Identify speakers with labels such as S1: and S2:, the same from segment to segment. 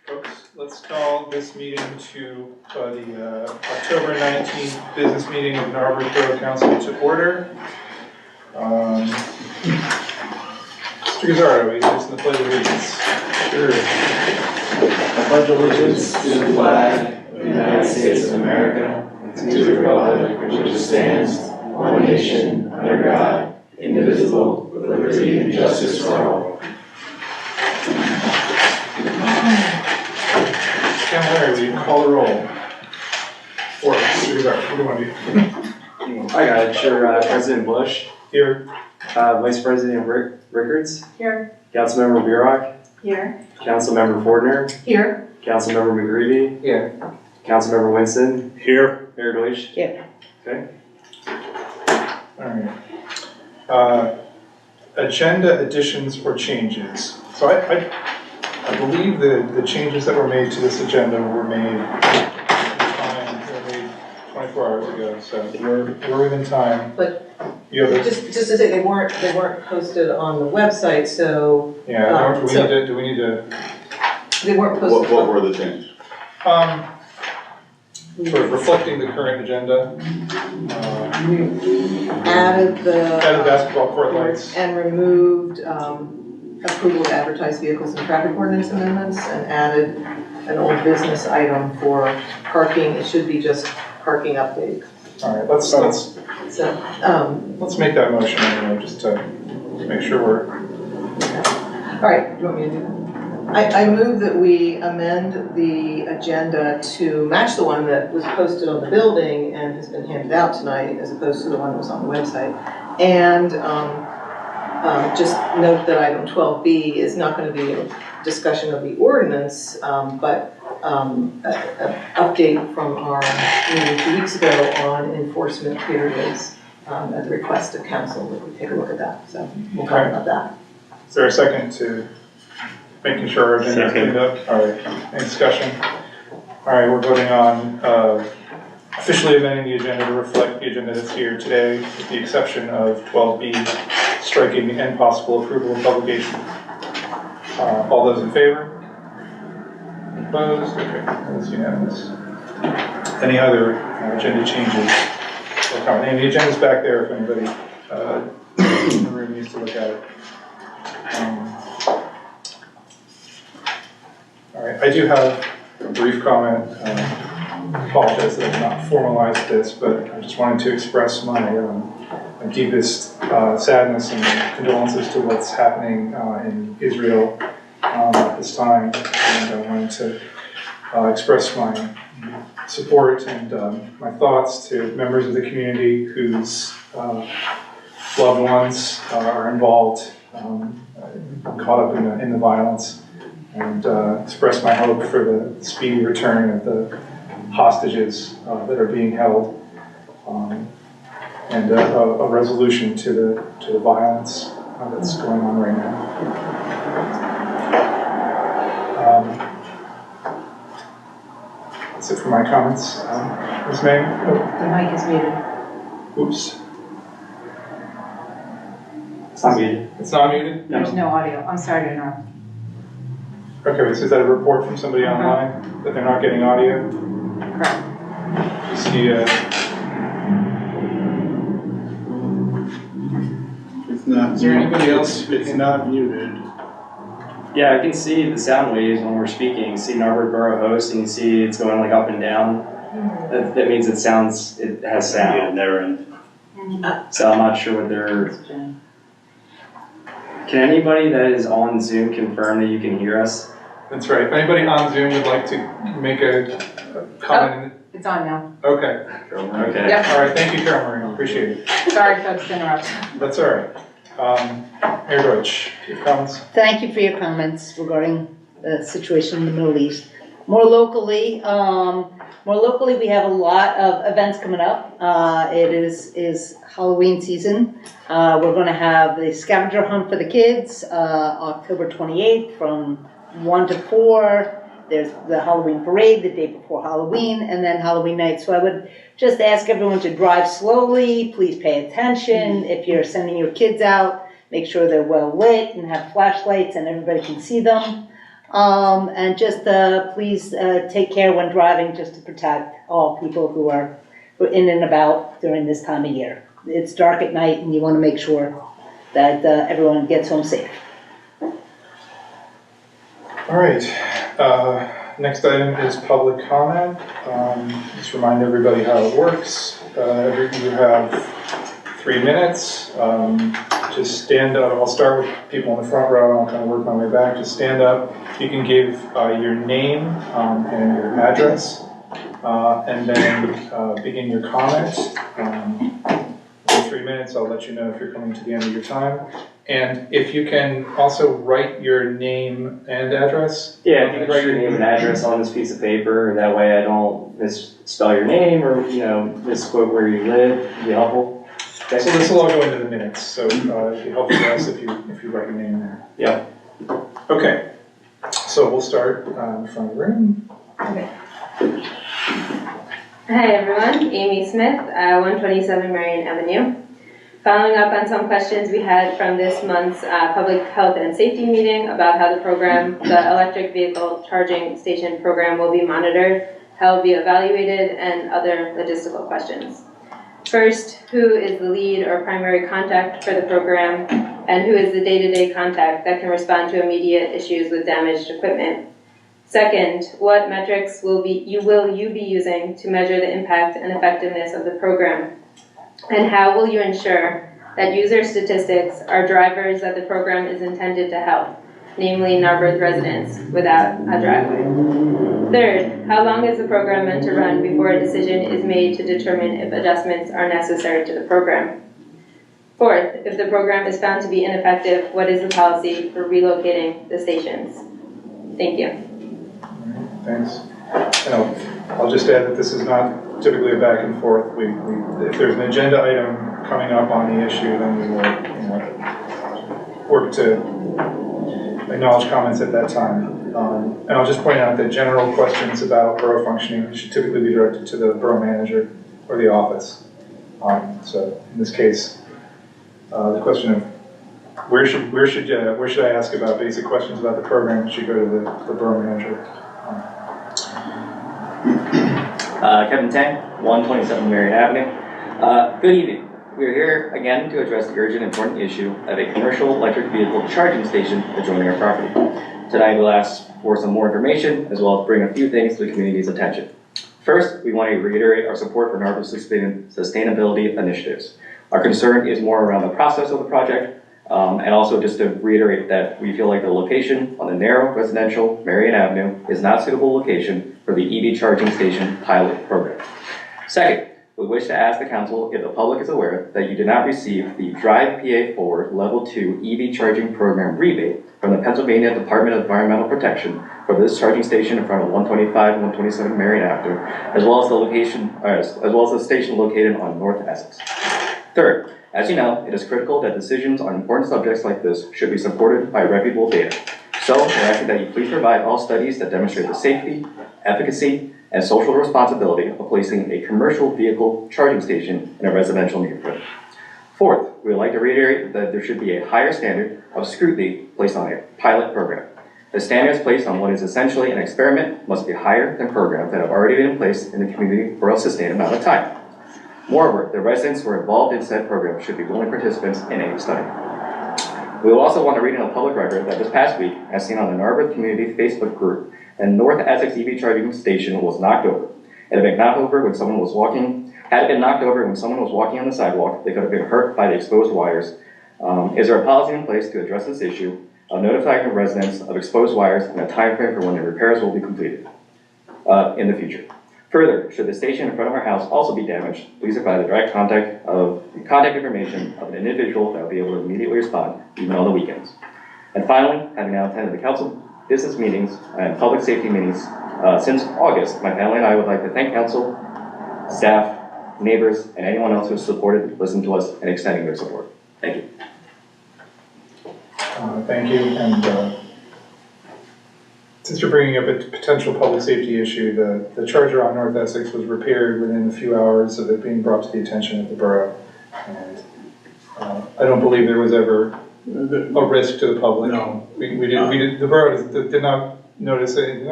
S1: Folks, let's call this meeting to the October 19th business meeting of Narberth Borough Council to order. Mr. Gazzardo, will you lead us in the Pledge of Allegiance?
S2: Sure. I pledge allegiance to the flag of the United States of America and to the republic for which it stands, one nation, under God, indivisible, with liberty and justice for all.
S1: Larry, will you call the roll? Or Mr. Gazzardo, what do you want to do?
S2: I got it. Sure. President Bush.
S1: Here.
S2: Vice President Rickards.
S3: Here.
S2: Councilmember Burok.
S3: Here.
S2: Councilmember Fortner.
S3: Here.
S2: Councilmember McGreevy.
S3: Here.
S2: Councilmember Winston.
S1: Here.
S2: Mayor Deutsch.
S3: Here.
S2: Okay.
S1: All right. Agenda additions or changes. So I believe the changes that were made to this agenda were made 24 hours ago, so we're within time.
S4: But
S1: you have
S4: just to say, they weren't posted on the website, so
S1: yeah. Do we need to?
S4: They weren't posted.
S5: What were the changes?
S1: Sort of reflecting the current agenda.
S4: Added the
S1: basketball court lights
S4: and removed approval to advertise vehicles and traffic ordinance amendments, and added an old business item for parking. It should be just parking update.
S1: All right, let's make that motion anyway, just to make sure we're.
S4: All right, do you want me to do that? I move that we amend the agenda to match the one that was posted on the building and has been handed out tonight, as opposed to the one that was on the website. And just note that item 12B is not going to be a discussion of the ordinance, but an update from our meeting 2 weeks ago on enforcement periods at the request of council, that we take a look at that. So we'll talk about that.
S1: Is there a second to making sure our agenda is cleaned up? All right, any discussion? All right, we're voting on officially amending the agenda to reflect the agenda that's here today, with the exception of 12B, striking and possible approval of publication. All those in favor? Opposed? Okay, that's unanimous. Any other agenda changes or comment? And the agenda's back there if anybody in the room needs to look at it. All right, I do have a brief comment. I apologize that I've not formalized this, but I just wanted to express my deepest sadness and condolences to what's happening in Israel at this time. And I wanted to express my support and my thoughts to members of the community whose loved ones are involved, caught up in the violence, and express my hope for the speedy return of the hostages that are being held, and a resolution to the violence that's going on right now. That's it for my comments. Ms. May?
S3: The mic is muted.
S1: Oops.
S2: It's not muted.
S1: It's not muted?
S3: There's no audio. I'm sorry to interrupt.
S1: Okay, so is that a report from somebody online that they're not getting audio?
S3: Correct.
S1: You see,
S5: It's not.
S1: is there anybody else?
S5: It's not muted.
S2: Yeah, I can see the sound waves when we're speaking. See Narberth Borough host, and you see it's going like up and down. That means it has sound.
S5: Yeah, never end.
S2: So I'm not sure what they're. Can anybody that is on Zoom confirm that you can hear us?
S1: That's right. If anybody on Zoom would like to make a comment.
S3: It's on now.
S1: Okay.
S2: Okay.
S3: Yep.
S1: All right. Thank you, Carol Marie. Appreciate it.
S3: Sorry, folks, to interrupt.
S1: That's all right. Mayor Deutsch, do you have comments?
S6: Thank you for your comments regarding the situation in the Middle East. More locally, we have a lot of events coming up. It is Halloween season. We're going to have the scavenger hunt for the kids, October 28th from 1 to 4. There's the Halloween parade the day before Halloween, and then Halloween night. So I would just ask everyone to drive slowly. Please pay attention. If you're sending your kids out, make sure they're well lit and have flashlights and everybody can see them. And just, please, take care when driving, just to protect all people who are in and about during this time of year. It's dark at night and you want to make sure that, everyone gets home safe.
S1: All right, next item is public comment. Just remind everybody how it works. You have 3 minutes. Just stand up. I'll start with people in the front row and I'll kind of work my way back. Just stand up. You can give your name and your address, and then begin your comment. In 3 minutes, I'll let you know if you're coming to the end of your time. And if you can also write your name and address.
S7: Yeah, if you could write your name and address on this piece of paper, that way I don't misspell your name or, misquote where you live, it'd be helpful.
S1: So this will all go into the minutes, so it'd be helpful to us if you write your name there.
S7: Yeah.
S1: Okay, so we'll start in front of the room.
S8: Okay. Hi everyone, Amy Smith, 127 Marion Avenue. Following up on some questions we had from this month's public health and safety meeting about how the electric vehicle charging station program will be monitored, how it will be evaluated, and other logistical questions. First, who is the lead or primary contact for the program, and who is the day-to-day contact that can respond to immediate issues with damaged equipment? Second, what metrics will you be using to measure the impact and effectiveness of the program? And how will you ensure that user statistics are drivers that the program is intended to help, namely Narberth residents without a driveway? Third, how long is the program meant to run before a decision is made to determine if adjustments are necessary to the program? Fourth, if the program is found to be ineffective, what is the policy for relocating the stations? Thank you.
S1: Thanks. And I'll just add that this is not typically a back and forth. If there's an agenda item coming up on the issue, then we will work to acknowledge comments at that time. And I'll just point out that general questions about borough functioning should typically be directed to the borough manager or the office. So in this case, the question of where should I ask about basic questions about the program should go to the borough manager.
S7: Kevin Tang, 127 Marion Avenue. Good evening. We are here again to address the urgent and important issue of a commercial electric vehicle charging station adjoining our property. Tonight we'll ask for some more information as well as bring a few things to the community's attention. First, we want to reiterate our support for Narberth's sustainability initiatives. Our concern is more around the process of the project, and also just to reiterate that we feel like the location on the narrow residential Marion Avenue is not a suitable location for the EV charging station pilot program. Second, we wish to ask the council if the public is aware that you did not receive the Drive PA Forward Level 2 EV charging program rebate from the Pennsylvania Department of Environmental Protection for this charging station in front of 125 and 127 Marion Avenue, as well as the station located on North Essex. Third, as you know, it is critical that decisions on important subjects like this should be supported by reputable data. So, we're asking that you please provide all studies that demonstrate the safety, efficacy, and social responsibility of placing a commercial vehicle charging station in a residential neighborhood. Fourth, we would like to reiterate that there should be a higher standard of scrutiny placed on a pilot program. The standards placed on what is essentially an experiment must be higher than programs that have already been in place in the community for a sustained amount of time. Moreover, the residents who are involved in said program should be willing participants in a study. We will also want to read in a public record that this past week, as seen on the Narberth Community Facebook group, a North Essex EV charging station was knocked over. It had been knocked over when someone was walking. Had it been knocked over when someone was walking on the sidewalk, they could have been hurt by the exposed wires. Is there a policy in place to address this issue of notifying the residents of exposed wires and a time frame for when the repairs will be completed in the future? Further, should the station in front of our house also be damaged, please provide the direct contact information of an individual that will be able to immediately respond, even on the weekends. And finally, having now attended the council business meetings and public safety meetings since August, my family and I would like to thank council, staff, neighbors, and anyone else who has supported, listened to us, and extending their support. Thank you.
S1: Thank you. And since you're bringing up a potential public safety issue, the charger on North Essex was repaired within a few hours of it being brought to the attention of the borough. And I don't believe there was ever a risk to the public.
S5: No.
S1: We did, the borough did not notice it, it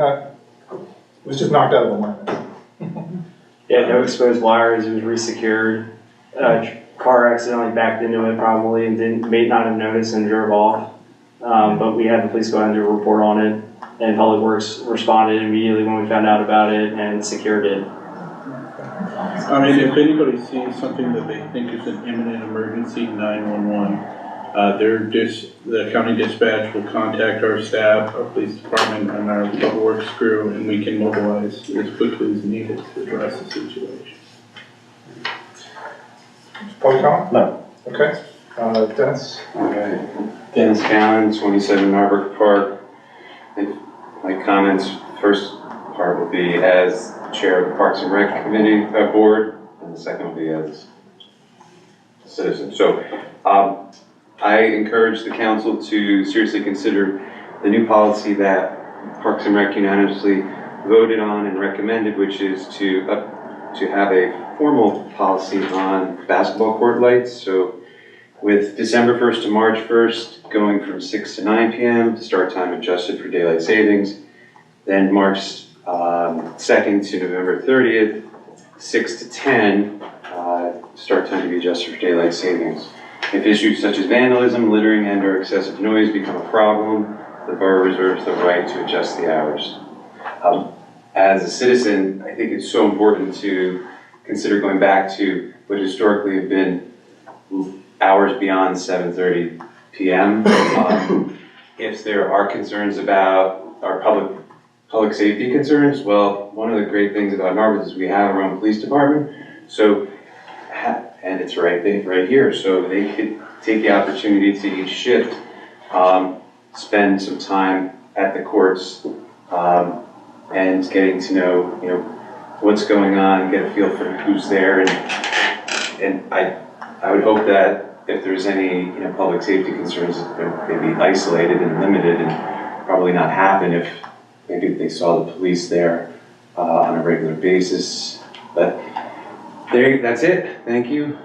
S1: was just knocked out of alignment.
S9: Yeah, no exposed wires, it was resecured. Car accidentally backed into it probably and may not have noticed and drove off. But we had the police go out and do a report on it, and Public Works responded immediately when we found out about it and secured it.
S5: I mean, if anybody sees something that they think is an imminent emergency, 911, the county dispatch will contact our staff, our police department, and our public works crew, and we can mobilize as quickly as needed to address the situation.
S1: Public comment?
S2: No.
S1: Okay, Dennis?
S10: Alright, Dennis Callen, 27 Marburg Park. My comments, first part will be as chair of the Parks and Rec Committee board, and the second will be as a citizen. So I encourage the council to seriously consider the new policy that Parks and Rec unanimously voted on and recommended, which is to have a formal policy on basketball court lights. So with December 1st to March 1st, going from 6 to 9 p.m., start time adjusted for daylight savings. Then March 2nd to November 30th, 6 to 10, start time to be adjusted for daylight savings. If issues such as vandalism, littering, and/or excessive noise become a problem, the borough reserves the right to adjust the hours. As a citizen, I think it's so important to consider going back to what historically have been hours beyond 7:30 p.m. If there are concerns about our public safety concerns, well, one of the great things about Marburg is we have our own police department, so, and it's right here, so they could take the opportunity to each shift, spend some time at the courts, and getting to know, what's going on, get a feel for who's there, and I would hope that if there's any, public safety concerns, they'd be isolated and limited, and probably not happen if maybe they saw the police there on a regular basis. But that's it. Thank you.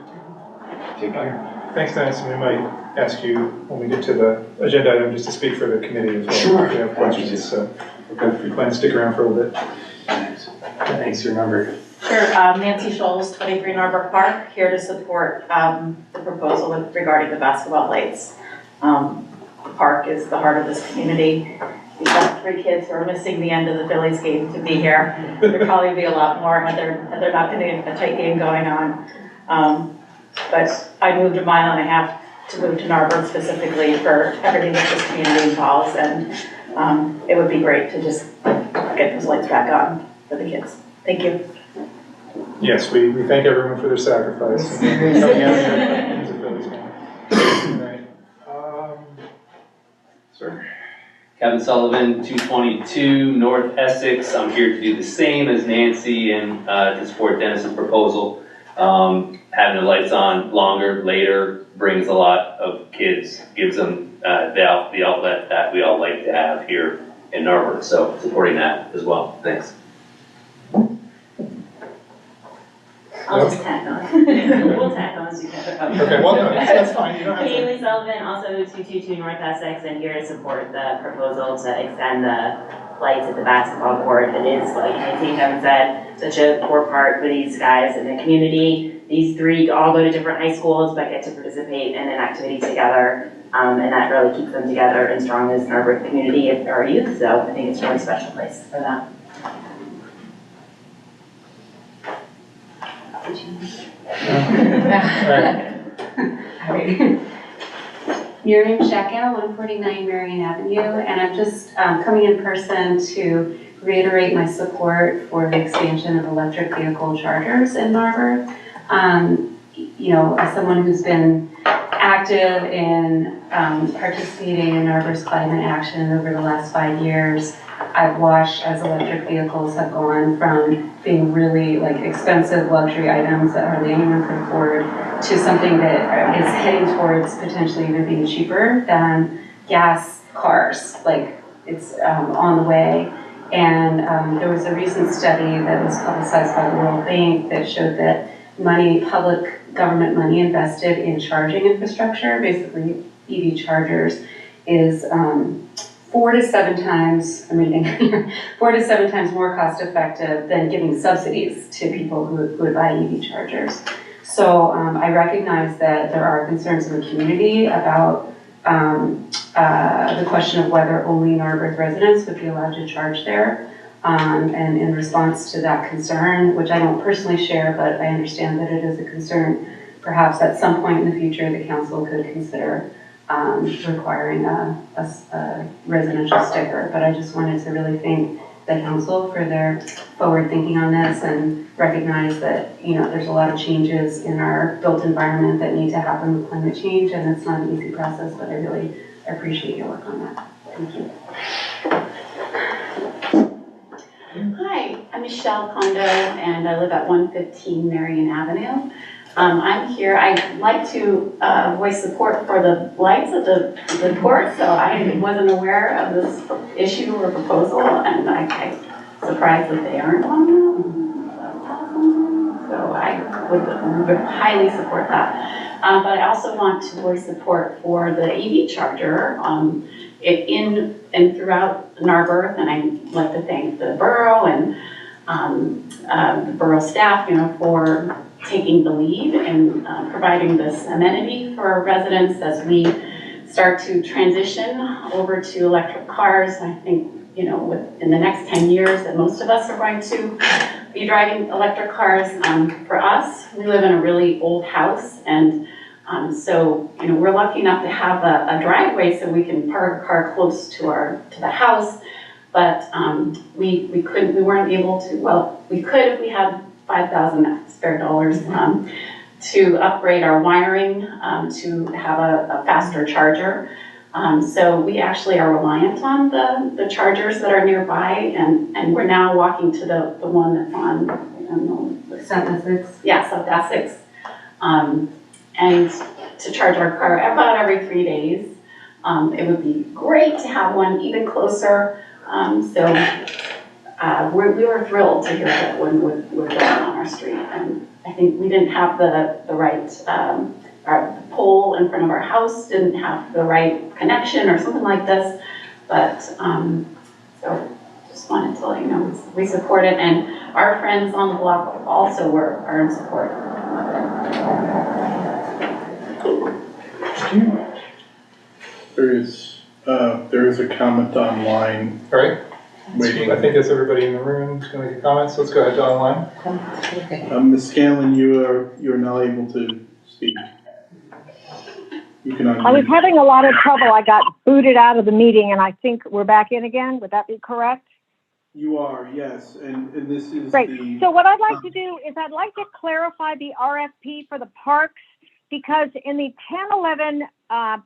S10: Take care.
S1: Thanks, Dennis, and we might ask you when we get to the agenda item just to speak for the committee as well.
S10: Sure.
S1: If you have questions, so if you plan to stick around for a little bit.
S9: Thanks, your number.
S11: Sure, Nancy Scholes, 23 Norberg Park, here to support the proposal regarding the basketball lights. The park is the heart of this community. We've got 3 kids who are missing the end of the Phillies game to be here. There'd probably be a lot more had there not been a tight game going on. But I moved 1.5 miles to move to Narberth specifically for everything that this community involves, and it would be great to just get those lights back on for the kids. Thank you.
S1: Yes, we thank everyone for their sacrifice. Sir?
S12: Kevin Sullivan, 222 North Essex. I'm here to do the same as Nancy and to support Dennis's proposal. Having the lights on longer, later, brings a lot of kids, gives them the outlet that we all like to have here in Narberth. So supporting that as well. Thanks.
S13: I'll just tack on. We'll tack on so you can.
S1: Okay, well, no, that's fine. You don't have to.
S13: Haley Sullivan, also 222 North Essex, and here to support the proposal to extend the lights at the basketball court. It is, like Kevin said, such a core part for these guys in the community. These 3 all go to different high schools, but get to participate in an activity together, and that really keeps them together and strong as an Narberth community of our youth. So I think it's a really special place for that.
S14: Miriam Sheckow, 149 Marion Avenue, and I'm just coming in person to reiterate my support for the expansion of electric vehicle chargers in Narberth. As someone who's been active in participating in Narberth's climate action over the last 5 years, I've watched as electric vehicles have gone from being really expensive luxury items that hardly anyone could afford to something that is heading towards potentially even being cheaper than gas cars. It's on the way. And there was a recent study that was publicized by the World Bank that showed that public government money invested in charging infrastructure, basically EV chargers, is 4 to 7 times, I'm reading, 4 to 7 times more cost effective than giving subsidies to people who would buy EV chargers. So I recognize that there are concerns in the community about the question of whether only Narberth residents would be allowed to charge there. And in response to that concern, which I don't personally share, but I understand that it is a concern, perhaps at some point in the future, the council could consider requiring a residential sticker. But I just wanted to really thank the council for their forward thinking on this and recognize that, you know, there's a lot of changes in our built environment that need to happen with climate change, and it's not an easy process, but I really appreciate your work on that. Thank you.
S15: Hi, I'm Michelle Kondo, and I live at 115 Marion Avenue. I'm here, I'd like to voice support for the lights at the court, so I wasn't aware of this issue or proposal, and I'm surprised that they aren't on them. So I would highly support that. But I also want to voice support for the EV charger in and throughout Narberth, and I'd like to thank the borough and the borough staff, you know, for taking the lead and providing this amenity for our residents as we start to transition over to electric cars. I think, you know, in the next 10 years that most of us are going to be driving electric cars. For us, we live in a really old house, and so, you know, we're lucky enough to have a driveway so we can park a car close to the house, but we weren't able to, well, we could if we had 5,000 spare dollars to upgrade our wiring to have a faster charger. So we actually are reliant on the chargers that are nearby, and we're now walking to the one that's on, I don't know,
S14: South Essex.
S15: Yeah, South Essex. And to charge our car about every 3 days. It would be great to have one even closer. We were thrilled to hear that one would go on our street. And I think we didn't have the right, our pole in front of our house didn't have the right connection or something like this. But, so just wanted to let you know, we support it. And our friends on the block also are in support.
S5: There is a comment online.
S1: All right.
S5: Waiting.
S1: I think that's everybody in the room who's going to make comments. Let's go ahead to online.
S5: Ms. Scanlon, you're now able to speak. You can unmute.
S16: I was having a lot of trouble. I got booted out of the meeting, and I think we're back in again. Would that be correct?
S5: You are, yes, and this is
S16: great.
S5: The...
S16: So what I'd like to do is I'd like to clarify the RFP for the parks, because in the 10-11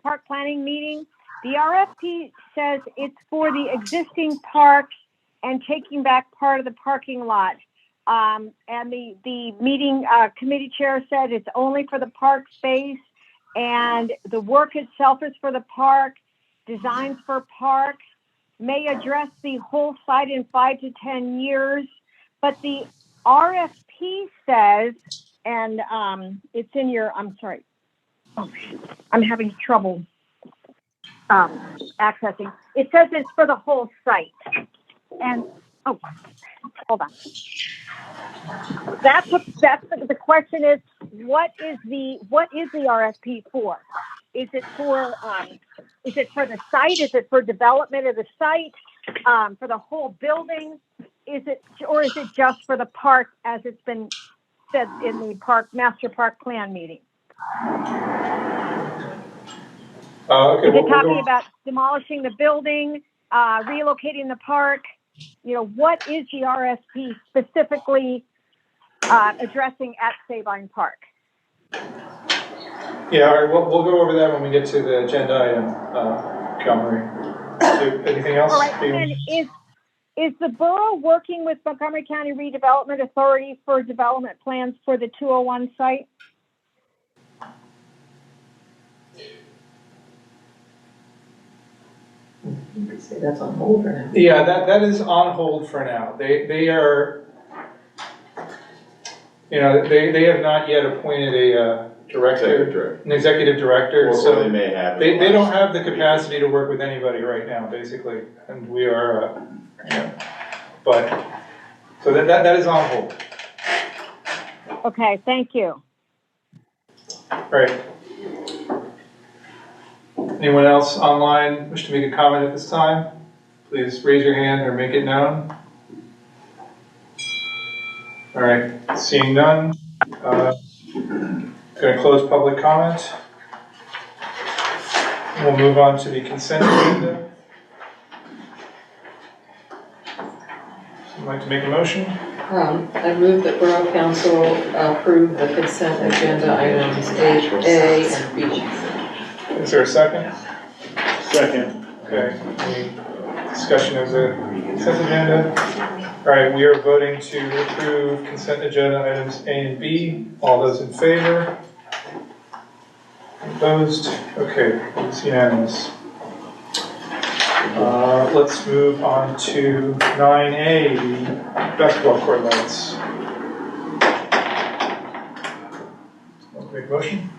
S16: park planning meeting, the RFP says it's for the existing parks and taking back part of the parking lot. And the meeting committee chair said it's only for the park space, and the work itself is for the park, designs for parks, may address the whole site in 5 to 10 years. But the RFP says, and it's in your, I'm sorry, oh, I'm having trouble accessing. It says it's for the whole site. And, oh, hold on. That's the question is, what is the RFP for? Is it for the site? Is it for development of the site? For the whole building? Or is it just for the park as it's been said in the master park plan meeting?
S1: Okay,
S16: is it talking about demolishing the building, relocating the park? You know, what is the RFP specifically addressing at Sabine Park?
S1: Yeah, all right, we'll go over that when we get to the agenda item, Montgomery. Anything else?
S16: All right, and then is the borough working with Montgomery County Redevelopment Authority for development plans for the 201 site?
S4: You could say that's on hold for now.
S1: Yeah, that is on hold for now. They are, you know, they have not yet appointed director, an executive director,
S2: Or
S1: so
S2: they may have.
S1: they don't have the capacity to work with anybody right now, basically, and we are, but, so that is on hold.
S16: Okay, thank you.
S1: Right. Anyone else online wish to make a comment at this time? Please raise your hand or make it known. All right, seeing none, going to close public comment. We'll move on to the consent agenda. Would you like to make a motion?
S4: I move that Borough Council approve the consent agenda items A and B.
S1: Is there a second?
S5: Second.
S1: Okay, any discussion of the consent agenda? All right, we are voting to approve consent agenda items A and B. All those in favor? Opposed? Okay, it's unanimous. Let's move on to 9A, basketball court lights. Make a motion?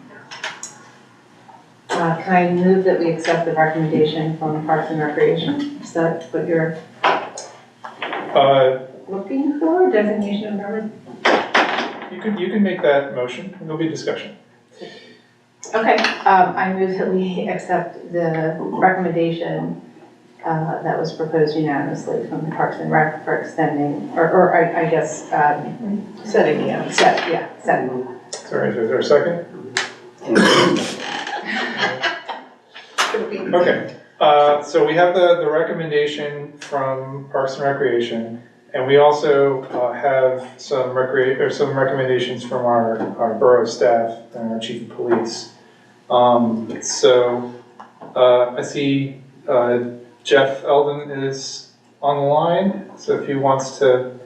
S3: Can I move that we accept the recommendation from Parks and Recreation? Is that what you're looking for, designation of member?
S1: You can make that motion, there'll be discussion.
S3: Okay, I move that we accept the recommendation that was proposed unanimously from the Parks and Rec for extending, or I guess,
S4: Setting, yeah.
S3: setting.
S1: Sorry, is there a second? Okay, so we have the recommendation from Parks and Recreation, and we also have some recommendations from our borough staff and our chief of police. I see Jeff Eldon is on the line, so if he wants to.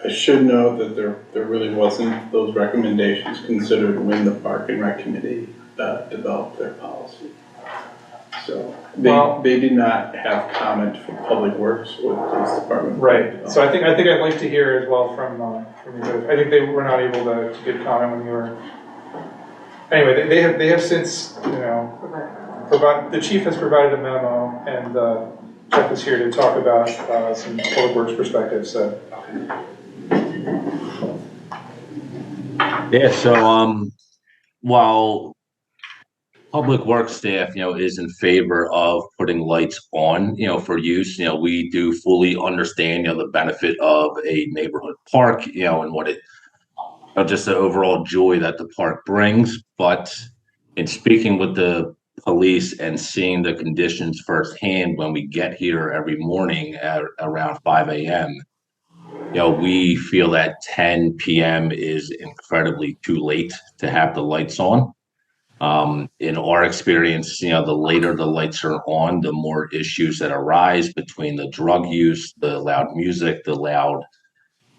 S5: I should note that there really wasn't those recommendations considered when the Park and Rec Committee developed their policy. So they did not have comment from Public Works or the Police Department.
S1: Right. So I think I'd like to hear as well from you. But I think they were not able to give comment when you were. Anyway, they have since the chief has provided a memo, and Jeff is here to talk about some Public Works perspective. So.
S17: Yeah. So while Public Works staff, is in favor of putting lights on, for use. We do fully understand, the benefit of a neighborhood park, and what it, just the overall joy that the park brings. But in speaking with the police and seeing the conditions firsthand when we get here every morning at around 5 a.m., we feel that 10 p.m. is incredibly too late to have the lights on. In our experience, the later the lights are on, the more issues that arise between the drug use, the loud music, the loud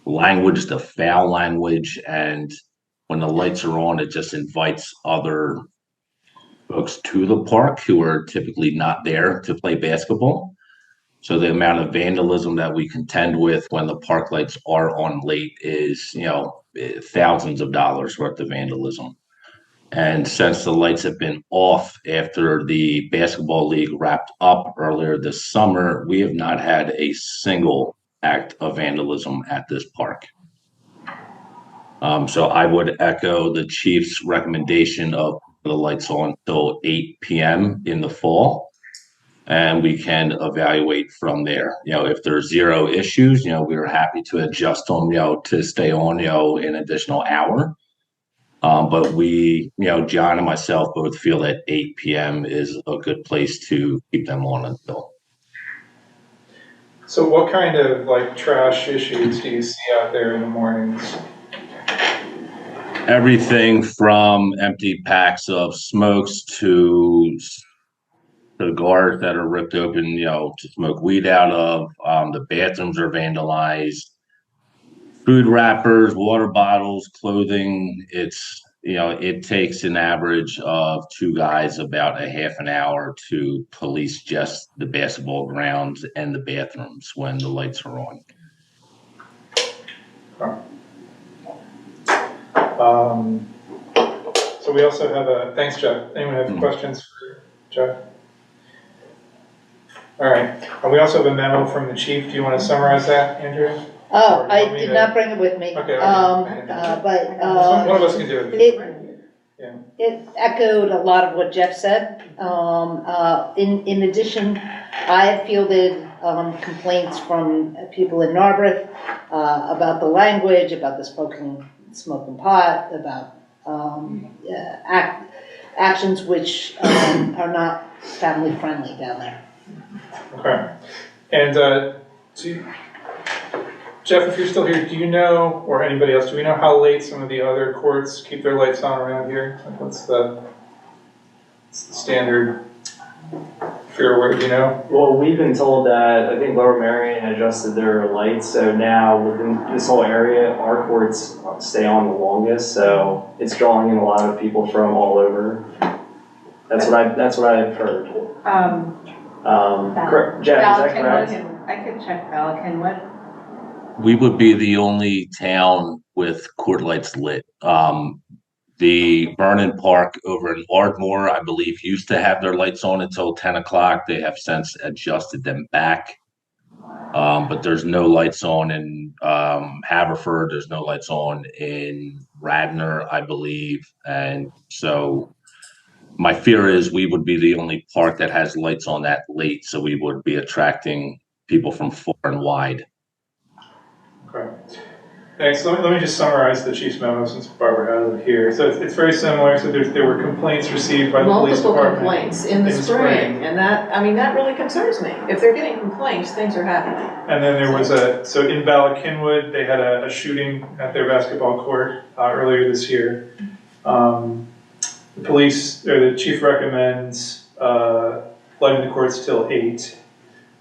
S17: language, the foul language. And when the lights are on, it just invites other folks to the park who are typically not there to play basketball. So the amount of vandalism that we contend with when the park lights are on late is, thousands of dollars worth of vandalism. And since the lights have been off after the basketball league wrapped up earlier this summer, we have not had a single act of vandalism at this park. So I would echo the chief's recommendation of the lights on till 8 p.m. in the fall, and we can evaluate from there. If there's zero issues, we're happy to adjust them, to stay on, an additional hour. But we, John and myself both feel that 8 p.m. is a good place to keep them on until.
S1: So what kind of trash issues do you see out there in the mornings?
S17: Everything from empty packs of smokes to cigars that are ripped open, to smoke weed out of. The bathrooms are vandalized. Food wrappers, water bottles, clothing. It takes an average of 2 guys about a half an hour to police just the basketball grounds and the bathrooms when the lights are on.
S1: So So we also have thanks, Jeff. Anyone have questions for Jeff? All right. And we also have a memo from the chief. Do you want to summarize that, Andrea?
S6: Oh, I did not bring it with me.
S1: Okay.
S6: But
S1: one of us can do it.
S6: It echoed a lot of what Jeff said. In addition, I have fielded complaints from people in Narberth about the language, about the smoking pot, about actions which are not family friendly down there.
S1: Okay. And Jeff, if you're still here, do you know, or anybody else, do we know how late some of the other courts keep their lights on around here? Like what's the standard fair word, do you know?
S9: Well, we've been told that, I think Lower Marion adjusted their lights, so now within this whole area, our courts stay on the longest, so it's drawing in a lot of people from all over. That's what I've heard. Correct. Jeff, is that correct?
S3: I could check Bala Kenwood.
S17: We would be the only town with court lights lit. The Vernon Park over in Ardmore, I believe, used to have their lights on until 10 o'clock. They have since adjusted them back. But there's no lights on in Haverford. There's no lights on in Radnor, I believe. And so my fear is we would be the only park that has lights on that late. So we would be attracting people from far and wide.
S1: Okay. Thanks. Let me just summarize the chief's memo since Barbara has it here. So it's very similar. So there were complaints received by the police department.
S4: Multiple complaints in the spring. And that really concerns me. If they're getting complaints, things are happening.
S1: And then there was so in Bala Kenwood, they had a shooting at their basketball court earlier this year. The police, or the chief recommends lighting the courts till 8.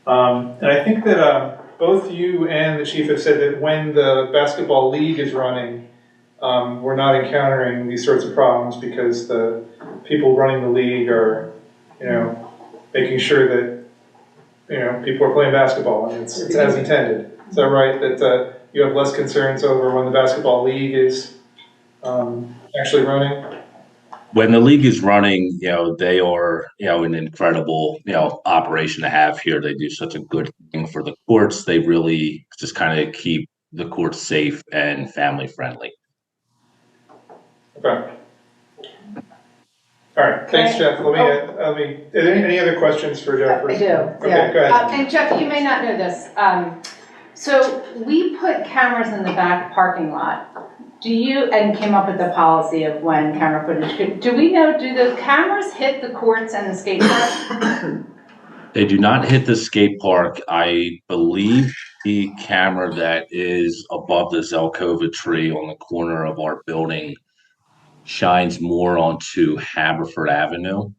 S1: And I think that both you and the chief have said that when the basketball league is running, we're not encountering these sorts of problems because the people running the league are, making sure that, people are playing basketball and it's as intended. Is that right? That you have less concerns over when the basketball league is actually running?
S17: When the league is running, they are, an incredible, operation to have here. They do such a good thing for the courts. They really just kind of keep the courts safe and family friendly.
S1: Okay. All right. Thanks, Jeff. Let me. Any other questions for Jeff?
S3: I do.
S1: Okay,
S3: Yeah.
S1: go ahead.
S3: And Jeff, you may not know this. So we put cameras in the back parking lot. And came up with the policy of when camera footage could, do the cameras hit the courts and the skate park?
S17: They do not hit the skate park. I believe the camera that is above the Zelkova tree on the corner of our building shines more onto Haverford Avenue.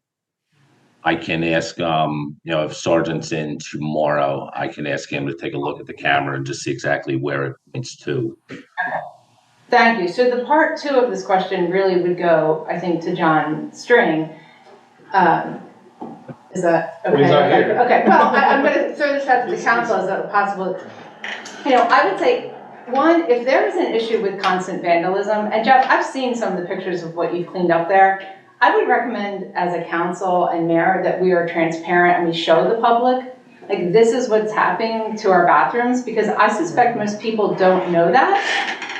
S17: I can ask, if Sergeant's in tomorrow, I can ask him to take a look at the camera and just see exactly where it points to.
S3: Thank you. So the part 2 of this question really would go, I think, to John String. Is that okay?
S1: He's not here.
S3: Okay. Well, I'm going to throw this out to the council as a possible. I would say, one, if there is an issue with constant vandalism, and Jeff, I've seen some of the pictures of what you've cleaned up there. I would recommend, as a council and mayor, that we are transparent and we show the public, like, this is what's happening to our bathrooms, because I suspect most people don't know that.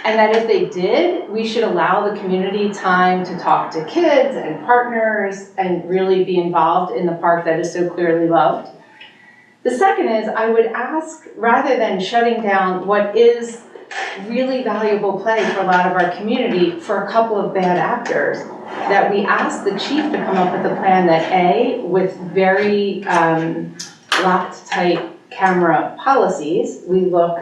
S3: And that if they did, we should allow the community time to talk to kids and partners and really be involved in the park that is so clearly loved. The second is, I would ask, rather than shutting down what is really valuable play for a lot of our community for a couple of bad actors, that we ask the chief to come up with a plan that, A, with very locked tight camera policies, we look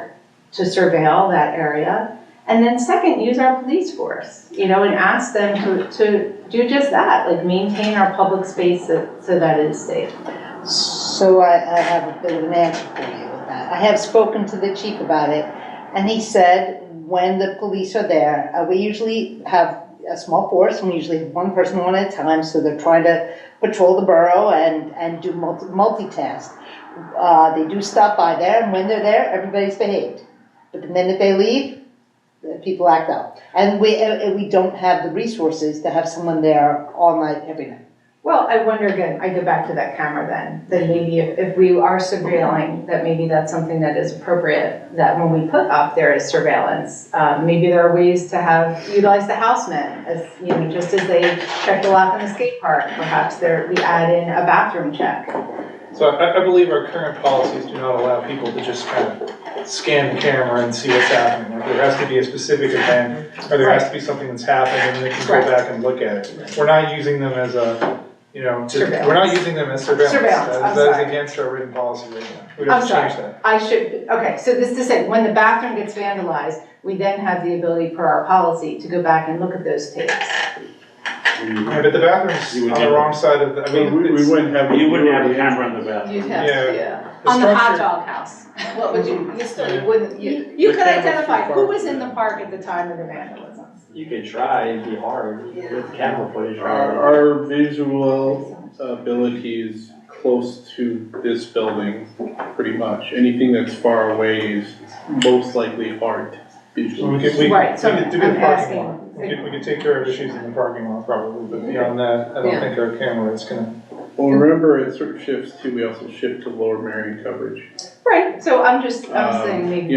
S3: to surveil that area. And then second, use our police force, and ask them to do just that, like maintain our public space so that it is safe.
S6: So I have a bit of an answer for you with that. I have spoken to the chief about it, and he said when the police are there, we usually have a small force, and we usually have one person on at a time, so they're trying to patrol the borough and do multitask. They do stop by there, and when they're there, everybody's behaved. But the minute they leave, people act out. And we don't have the resources to have someone there all night, every night.
S3: Well, I wonder again, I go back to that camera then maybe if we are surveilling, that maybe that's something that is appropriate, that when we put up there as surveillance, maybe there are ways to utilize the housemen as, just as they check the lock in the skate park, perhaps we add in a bathroom check.
S1: So I believe our current policies do not allow people to just kind of scan the camera and see what's happening. Like there has to be a specific event, or there has to be something that's happened, and they can go back and look at it. We're not using them as we're not using them as surveillance. That is against our written policy right now. We'd have to change that.
S3: Okay, so this to say, when the bathroom gets vandalized, we then have the ability per our policy to go back and look at those tapes.
S1: Yeah, but the bathroom's on the wrong side of the,
S5: You wouldn't have
S9: a camera in the bathroom.
S3: You'd have,
S1: Yeah.
S3: on the hot dog house. What would you wouldn't, you could identify who was in the park at the time of the vandalism.
S9: You could try, it'd be hard with camera footage.
S5: Our visual ability is close to this building, pretty much. Anything that's far away is most likely hard visually.
S1: We could
S3: Right, so
S1: do the
S3: I'm
S1: parking
S3: asking.
S1: lot. We could take care of issues in the parking lot probably, but beyond that, I don't think our camera is gonna.
S5: Well, remember at certain shifts too, we also shift to lower Marion coverage.
S3: Right, so I'm saying maybe.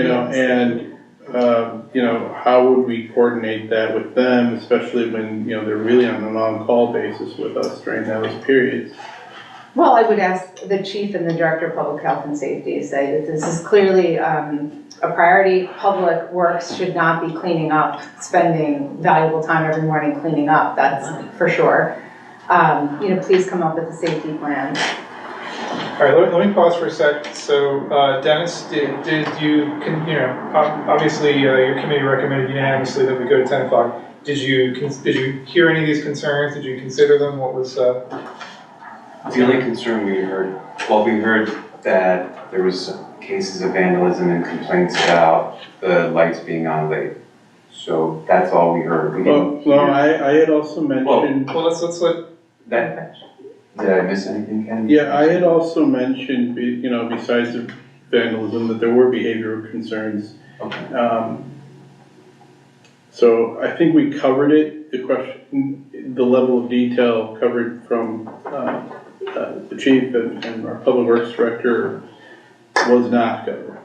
S5: How would we coordinate that with them, especially when, they're really on an on-call basis with us during those periods?
S3: Well, I would ask the chief and the director of public health and safety to say that this is clearly a priority. Public works should not be cleaning up, spending valuable time every morning cleaning up, that's for sure. Please come up with a safety plan.
S1: All right, let me pause for a sec. So, Dennis, did you, obviously your committee recommended unanimously that we go to 10 o'clock. Did you hear any of these concerns? Did you consider them? What was?
S10: The only concern we heard that there was cases of vandalism and complaints about the lights being on late. So that's all we heard.
S5: I had also mentioned.
S1: Well, let's let
S10: that. Did I miss anything, Ken?
S5: Yeah, I had also mentioned, besides the vandalism, that there were behavioral concerns.
S10: Okay.
S5: So I think we covered it. The question, the level of detail covered from the chief and our public works director was not covered.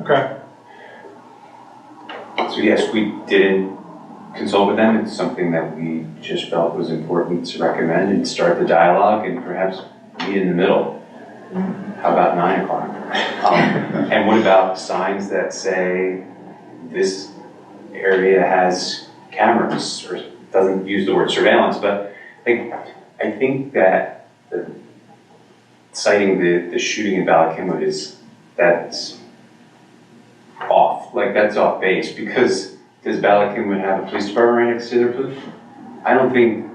S1: Okay.
S10: So yes, we didn't consult with them. It's something that we just felt was important to recommend and start the dialogue and perhaps meet in the middle. How about 9 o'clock? And what about signs that say this area has cameras, or doesn't use the word surveillance, but I think that citing the shooting in Ballackinwood that's off. That's off base, because does Ballackinwood have a police department right next to their police? I don't think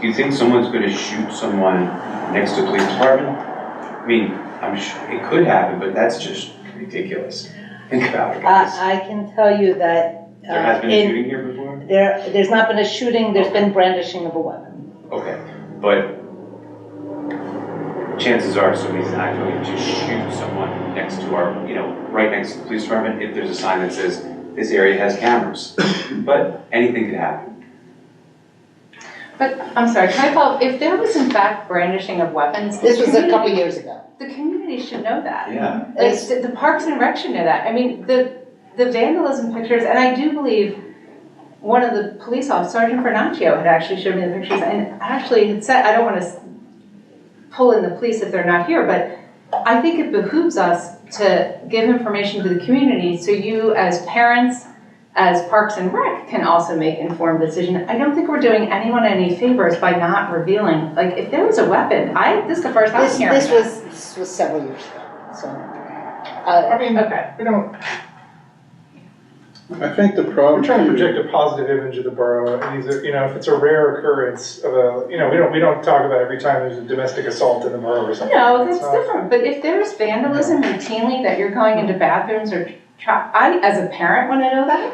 S10: do you think someone's going to shoot someone next to a police department? I mean, I'm sure it could happen, but that's just ridiculous. Think about it, guys.
S6: I can tell you that.
S10: There has been a shooting here before?
S6: There's not been a shooting, there's been brandishing of a weapon.
S10: Okay, but chances are somebody's not going to shoot someone next to right next to the police department if there's a sign that says this area has cameras. But anything could happen.
S3: But, I'm sorry, can I follow up? If there was in fact brandishing of weapons.
S6: This was a couple years ago.
S3: The community should know that.
S10: Yeah.
S3: The Parks and Rec should know that. I mean, the vandalism pictures, and I do believe one of the police officers, Sergeant Bernaccio, had actually showed me the pictures and actually had said, I don't want to pull in the police if they're not here, but I think it behooves us to give information to the community so you as parents, as Parks and Rec, can also make informed decisions. I don't think we're doing anyone any favors by not revealing, if there was a weapon, this is the first time hearing
S6: this was several years ago, so.
S3: Okay.
S1: We don't.
S5: I think the problem.
S1: We're trying to project a positive image of the borough. And these are, if it's a rare occurrence of we don't talk about every time there's a domestic assault in the borough or something.
S3: No, that's different. But if there's vandalism routinely that you're going into bathrooms or I, as a parent, want to know that.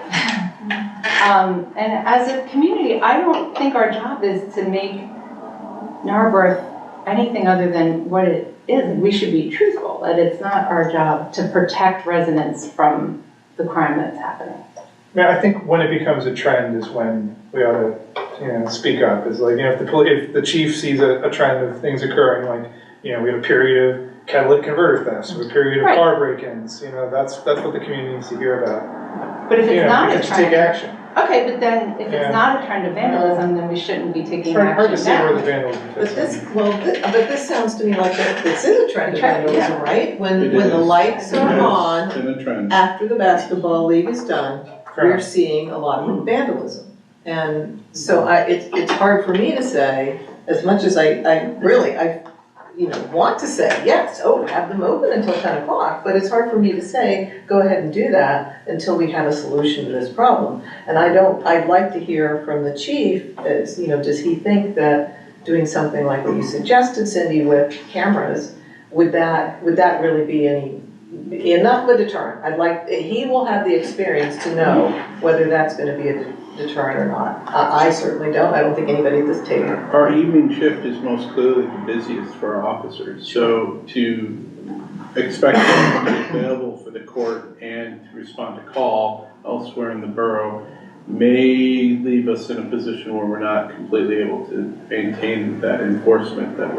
S3: And as a community, I don't think our job is to make Narberth anything other than what it is. We should be truthful that it's not our job to protect residents from the crime that's happening.
S1: mean, I think when it becomes a trend is when we ought to, speak up. Is like, if the chief sees a trend of things occurring, like, we have a period of catalytic converter thefts, or a period of
S3: Right.
S1: car break-ins, that's what the community needs to hear about.
S3: But if it's not a
S1: to
S3: trend.
S1: take action.
S3: Okay, but then if
S1: Yeah.
S3: it's not a trend of vandalism, then we shouldn't be taking
S1: It's hard to
S3: action
S1: see where the
S3: now.
S1: vandalism
S4: But
S1: fits.
S4: but this sounds to me like this is a trend of vandalism, right? When
S5: It
S4: the
S5: is.
S4: lights are on,
S5: It's been a trend.
S4: after the basketball league is done, we're
S1: Correct.
S4: seeing a lot of vandalism. And so it's hard for me to say, as much as I want to say, yes, have them open until 10 o'clock, but it's hard for me to say, go ahead and do that until we have a solution to this problem. And I'd like to hear from the chief, as, does he think that doing something like what you suggested, Cindy, with cameras, would that really be enough of a deterrent? He will have the experience to know whether that's gonna be a deterrent or not. I certainly don't. I don't think anybody at this table.
S5: Our evening shift is most clearly the busiest for our officers, so to expect them to be available for the court and to respond to call elsewhere in the borough may leave us in a position where we're not completely able to maintain that enforcement that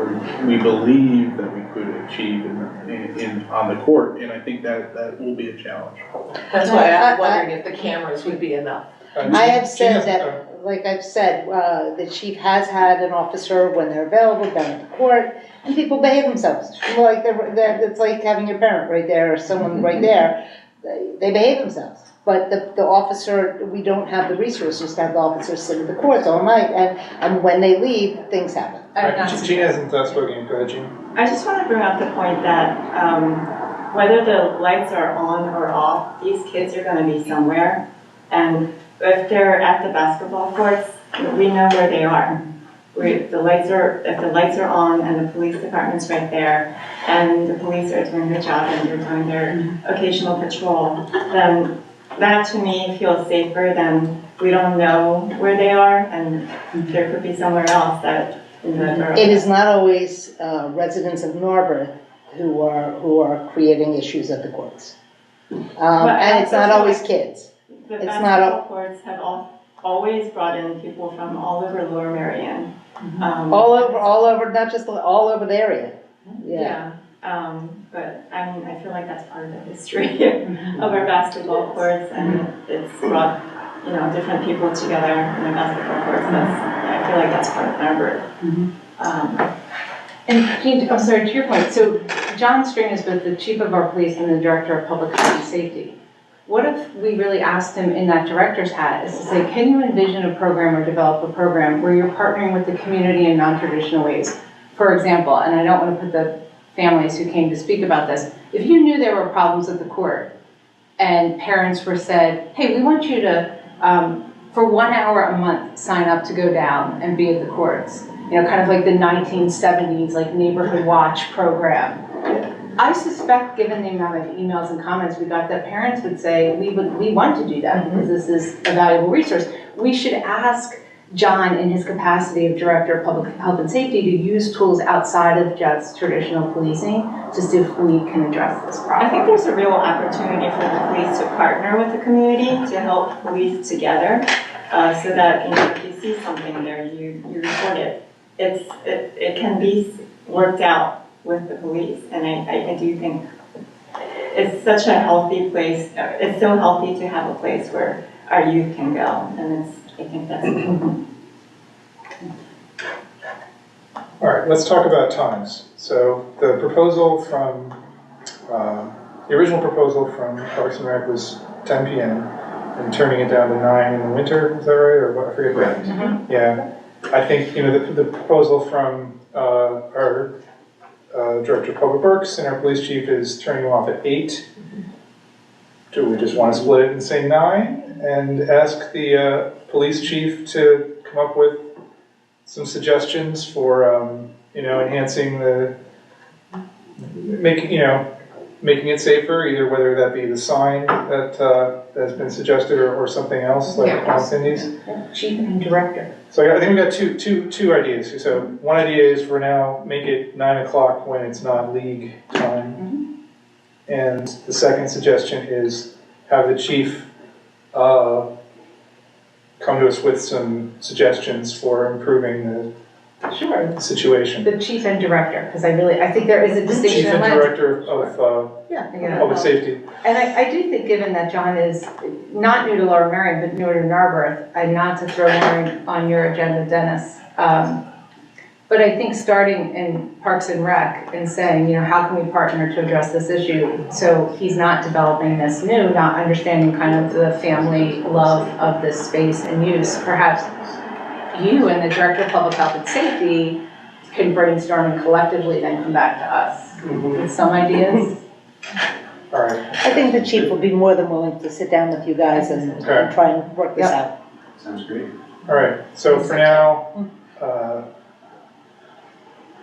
S5: we believe that we could achieve on the court, and I think that will be a challenge.
S4: That's why I'm wondering if the cameras would be enough.
S6: I have said that, like I've said, the chief has had an officer when they're available down at the court, and people behave themselves. Like it's like having your parent right there or someone right there. They behave themselves. But the officer, we don't have the resources to have the officer sit at the courts all night, and when they leave, things happen.
S1: Jean hasn't spoken. Go ahead, Jean.
S18: I just want to bring up the point that whether the lights are on or off, these kids are going to be somewhere, and if they're at the basketball courts, we know where they are. If the lights are on and the police department's right there, and the police are doing their job and they're doing their occasional patrol, then that to me feels safer than we don't know where they are and there could be somewhere else that in the borough.
S6: It is not always residents of Narberth who are creating issues at the courts. And it's not always kids.
S18: The basketball courts have always brought in people from all over Lower Merion.
S6: All over, not just all over the area. Yeah.
S18: But I mean, I feel like that's part of the history of our basketball courts, and it's brought different people together in the basketball courts. I feel like that's part of Narberth.
S3: And Jean, I'm sorry, to your point, so John String is both the chief of our police and the director of public health and safety. What if we really asked him in that director's hat is to say, can you envision a program or develop a program where you're partnering with the community in non-traditional ways? For example, and I don't want to put the families who came to speak about this, if you knew there were problems at the court and parents were said, hey, we want you to, for 1 hour a month, sign up to go down and be at the courts. Kind of like the 1970s, like neighborhood watch program. I suspect, given the amount of emails and comments we got, that parents would say, we want to do that because this is a valuable resource. We should ask John, in his capacity of Director of Public Health and Safety, to use tools outside of just traditional policing to see if we can address this problem.
S18: I think there's a real opportunity for the police to partner with the community to help police together, so that if you see something there, you report it. It can be worked out with the police, and I do think it's such a healthy place. It's so healthy to have a place where our youth can go, and I think that's important.
S1: All right, let's talk about times. So the proposal from, the original proposal from Parks and Rec was 10 p.m. and turning it down to 9 in the winter, is that right, or what, I forget.
S10: Correct.
S1: Mm-hmm. Yeah, I think, the proposal from our Director of Public Works and our police chief is turning them off at 8. Do we just want to split it and say 9 and ask the police chief to come up with some suggestions for, enhancing making it safer, either whether that be the sign that has been suggested or something else like Cindy's?
S3: Chief and director.
S1: So I think we got two ideas. So one idea is for now, make it 9 o'clock when it's not league time. And the second suggestion is have the chief come to us with some suggestions for improving
S3: Sure.
S1: the situation.
S3: The chief and director, because I think there is a distinction.
S1: Chief and director of
S3: Yeah.
S1: public safety.
S3: And I do think, given that John is not new to Lower Merion, but new to Narberth, and not to throw more on your agenda, Dennis, but I think starting in Parks and Rec and saying, how can we partner to address this issue? So he's not developing this new, not understanding kind of the family love of this space and use. Perhaps you and the Director of Public Health and Safety can brainstorm and collectively then come back to us with some ideas.
S1: All right.
S6: I think the chief will be more than willing to sit down with you guys and try and work this out.
S10: Sounds great.
S1: All right, so for now,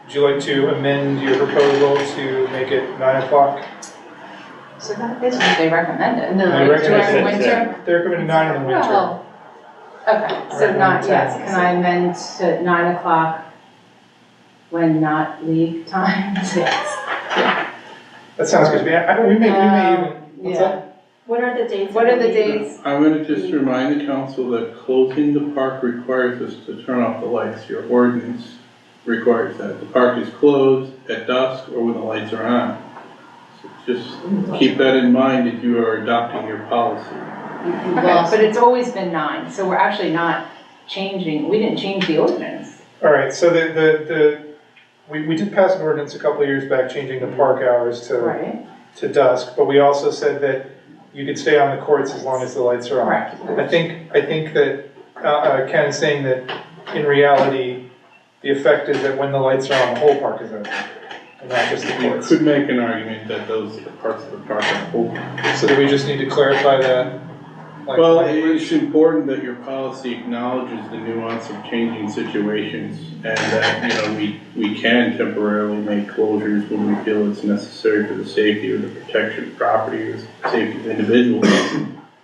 S1: would you like to amend your proposal to make it 9 o'clock?
S3: So that is what they recommended.
S1: They
S3: During
S1: recommend
S3: winter?
S1: They're recommending 9 in the winter.
S3: Well, okay, so not, yes, can I amend to 9 o'clock when not league time? Yes.
S1: That sounds good to me. We may even, what's that?
S18: What are the dates?
S3: What are the dates?
S5: I'm gonna just remind the council that closing the park requires us to turn off the lights. Your ordinance requires that. The park is closed at dusk or when the lights are on. So just keep that in mind if you are adopting your policy.
S3: Okay, but it's always been 9, so we're actually not changing, we didn't change the ordinance.
S1: All right, so we did pass an ordinance a couple of years back changing the park hours to dusk, but we also said that you could stay on the courts as long as the lights are on.
S3: Correct.
S1: I think that Ken is saying that in reality, the effect is that when the lights are on, the whole park is open, and not just the
S5: You
S1: courts.
S5: could make an argument that those parts of the park are open.
S1: So do we just need to clarify that?
S5: Well, it's important that your policy acknowledges the nuance of changing situations and that, we can temporarily make closures when we feel it's necessary for the safety or the protection of property or the safety of individuals,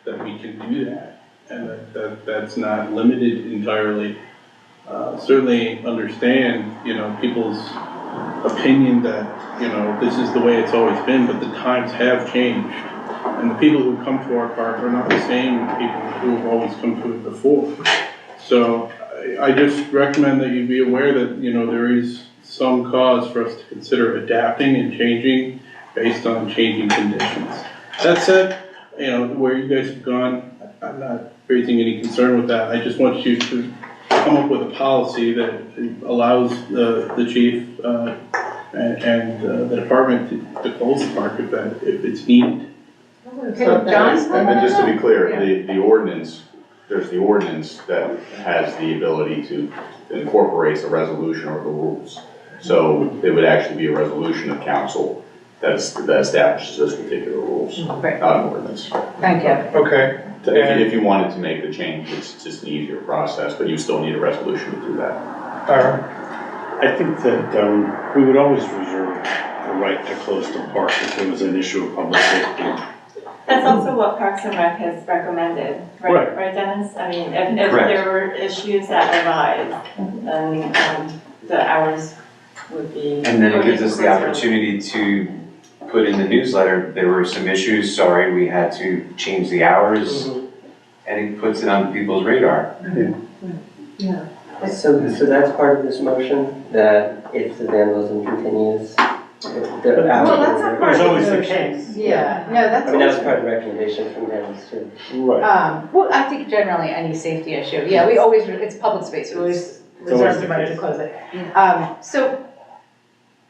S5: that we can do that. And that's not limited entirely. Certainly understand, people's opinion that, this is the way it's always been, but the times have changed. And the people who come to our park are not the same people who have always come to it before. So I just recommend that you be aware that, there is some cause for us to consider adapting and changing based on changing conditions. That said, where you guys have gone, I'm not raising any concern with that. I just want you to come up with a policy that allows the chief and the department to close the park if it's needed.
S3: John?
S19: And just to be clear, the ordinance, there's the ordinance that has the ability to incorporate a resolution or the rules. So it would actually be a resolution of council that establishes those particular rules, not an ordinance.
S3: Thank you.
S1: Okay.
S19: If you wanted to make the change, it's just an easier process, but you still need a resolution to do that.
S20: I think that we would always reserve the right to close the park if there was an issue of public safety.
S18: That's also what Parks and Rec has recommended, right, Dennis? I mean, if there were issues that arise, then the hours would be.
S10: And then it gives us the opportunity to put in the newsletter, there were some issues, sorry, we had to change the hours, and it puts it on people's radar.
S2: Yeah. So that's part of this motion, that if the vandalism continues,
S3: Well, that's not part of the motion. Yeah, no, that's.
S2: I mean, that was part of the recommendation from Dennis too.
S20: Right.
S3: Well, I think generally any safety issue, yeah, we always, it's public space, we always reserve the right to close it. So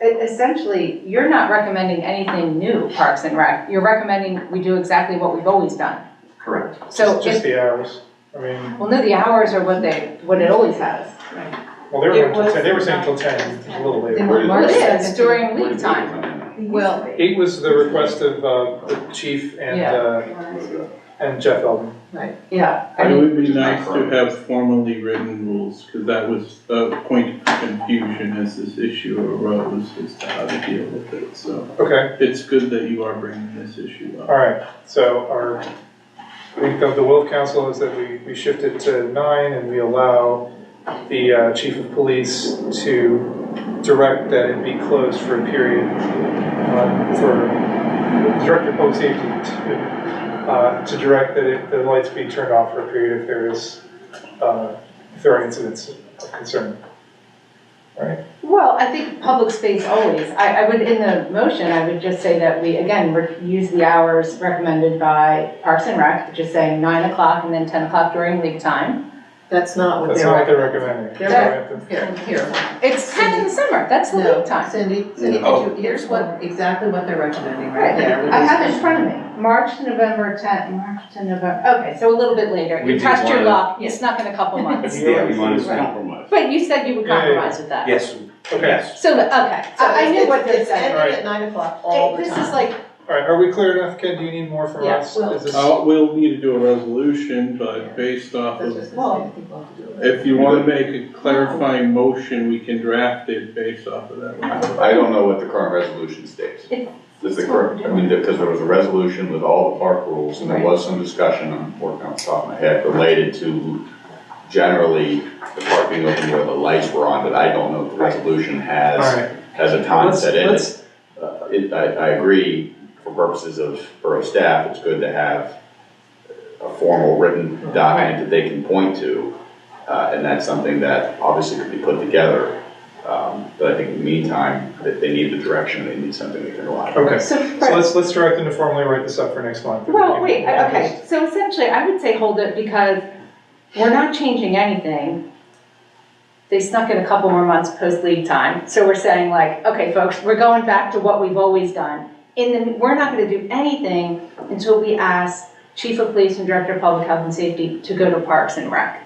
S3: essentially, you're not recommending anything new, Parks and Rec. You're recommending we do exactly what we've always done.
S10: Correct.
S3: So
S1: just the hours. I mean.
S3: Well, no, the hours are what it always has.
S1: Right. Well, they were saying till 10, which is a little later.
S3: Well, it is during week time.
S1: Well, 8 was the request of the chief and Jeff Eldon.
S3: Right. Yeah.
S5: It would be nice to have formally written rules, because that was a point of confusion as this issue arose as to how to deal with it. So it's good that you are bringing this issue up.
S1: All right. So I think the will of council is that we shift it to 9 and we allow the chief of police to direct that it be closed for a period for the director of public safety to to direct that the lights be turned off for a period if there are incidents of concern. Right?
S3: Well, I think public space always. I would, in the motion, I would just say that we, again, use the hours recommended by Parks and Rec, which is saying 9 o'clock and then 10 o'clock during league time.
S4: That's not what
S1: That's
S4: they're
S1: not what they're
S4: recommending.
S1: recommending.
S4: Here.
S3: It's 10 in the summer, that's the
S4: No,
S3: league time.
S4: Cindy, here's exactly what they're recommending right
S3: Right,
S4: there.
S3: I have it in front of me. March to November 10, March to November, okay, so a little bit later.
S10: We
S3: You
S10: do
S3: test your
S10: wanna-
S3: luck, you snuck in a couple months.
S10: Yeah, we want to
S20: Compromise.
S3: But you said you would compromise with that.
S10: Yes.
S1: Okay.
S3: So, okay, I knew what they're
S4: It's
S3: saying.
S4: ending at 9 o'clock all the
S3: This
S4: time.
S3: is like,
S1: All right, are we clear enough, Ken? Do you need more from
S4: Yeah,
S1: us?
S4: well-
S1: Is this-
S5: We'll need to do a resolution, but based off
S4: That's
S5: of,
S4: what I was gonna say, I think we'll have to do it.
S5: if you want to make a clarifying motion, we can draft it based off of that.
S19: I don't know what the current resolution states. Is it correct? I mean, because there was a resolution with all the park rules, and there was some discussion, I'm working off the top of my head, related to generally the park being open where the lights were on, but I don't know if the resolution
S1: All right.
S19: has a time set in
S1: Let's-
S19: it. I agree, for purposes of borough staff, it's good to have a formal written document that they can point to, and that's something that obviously could be put together. But I think in the meantime, that they need the direction, they need something they can rely on.
S1: Okay, so let's direct them to formally write this up for next month.
S3: well, wait, okay, so essentially, I would say hold it because we're not changing anything. They snuck in a couple more months post-league time, so we're saying like, okay, folks, we're going back to what we've always done. We're not gonna do anything until we ask Chief of Police and Director of Public Health and Safety to go to Parks and Rec.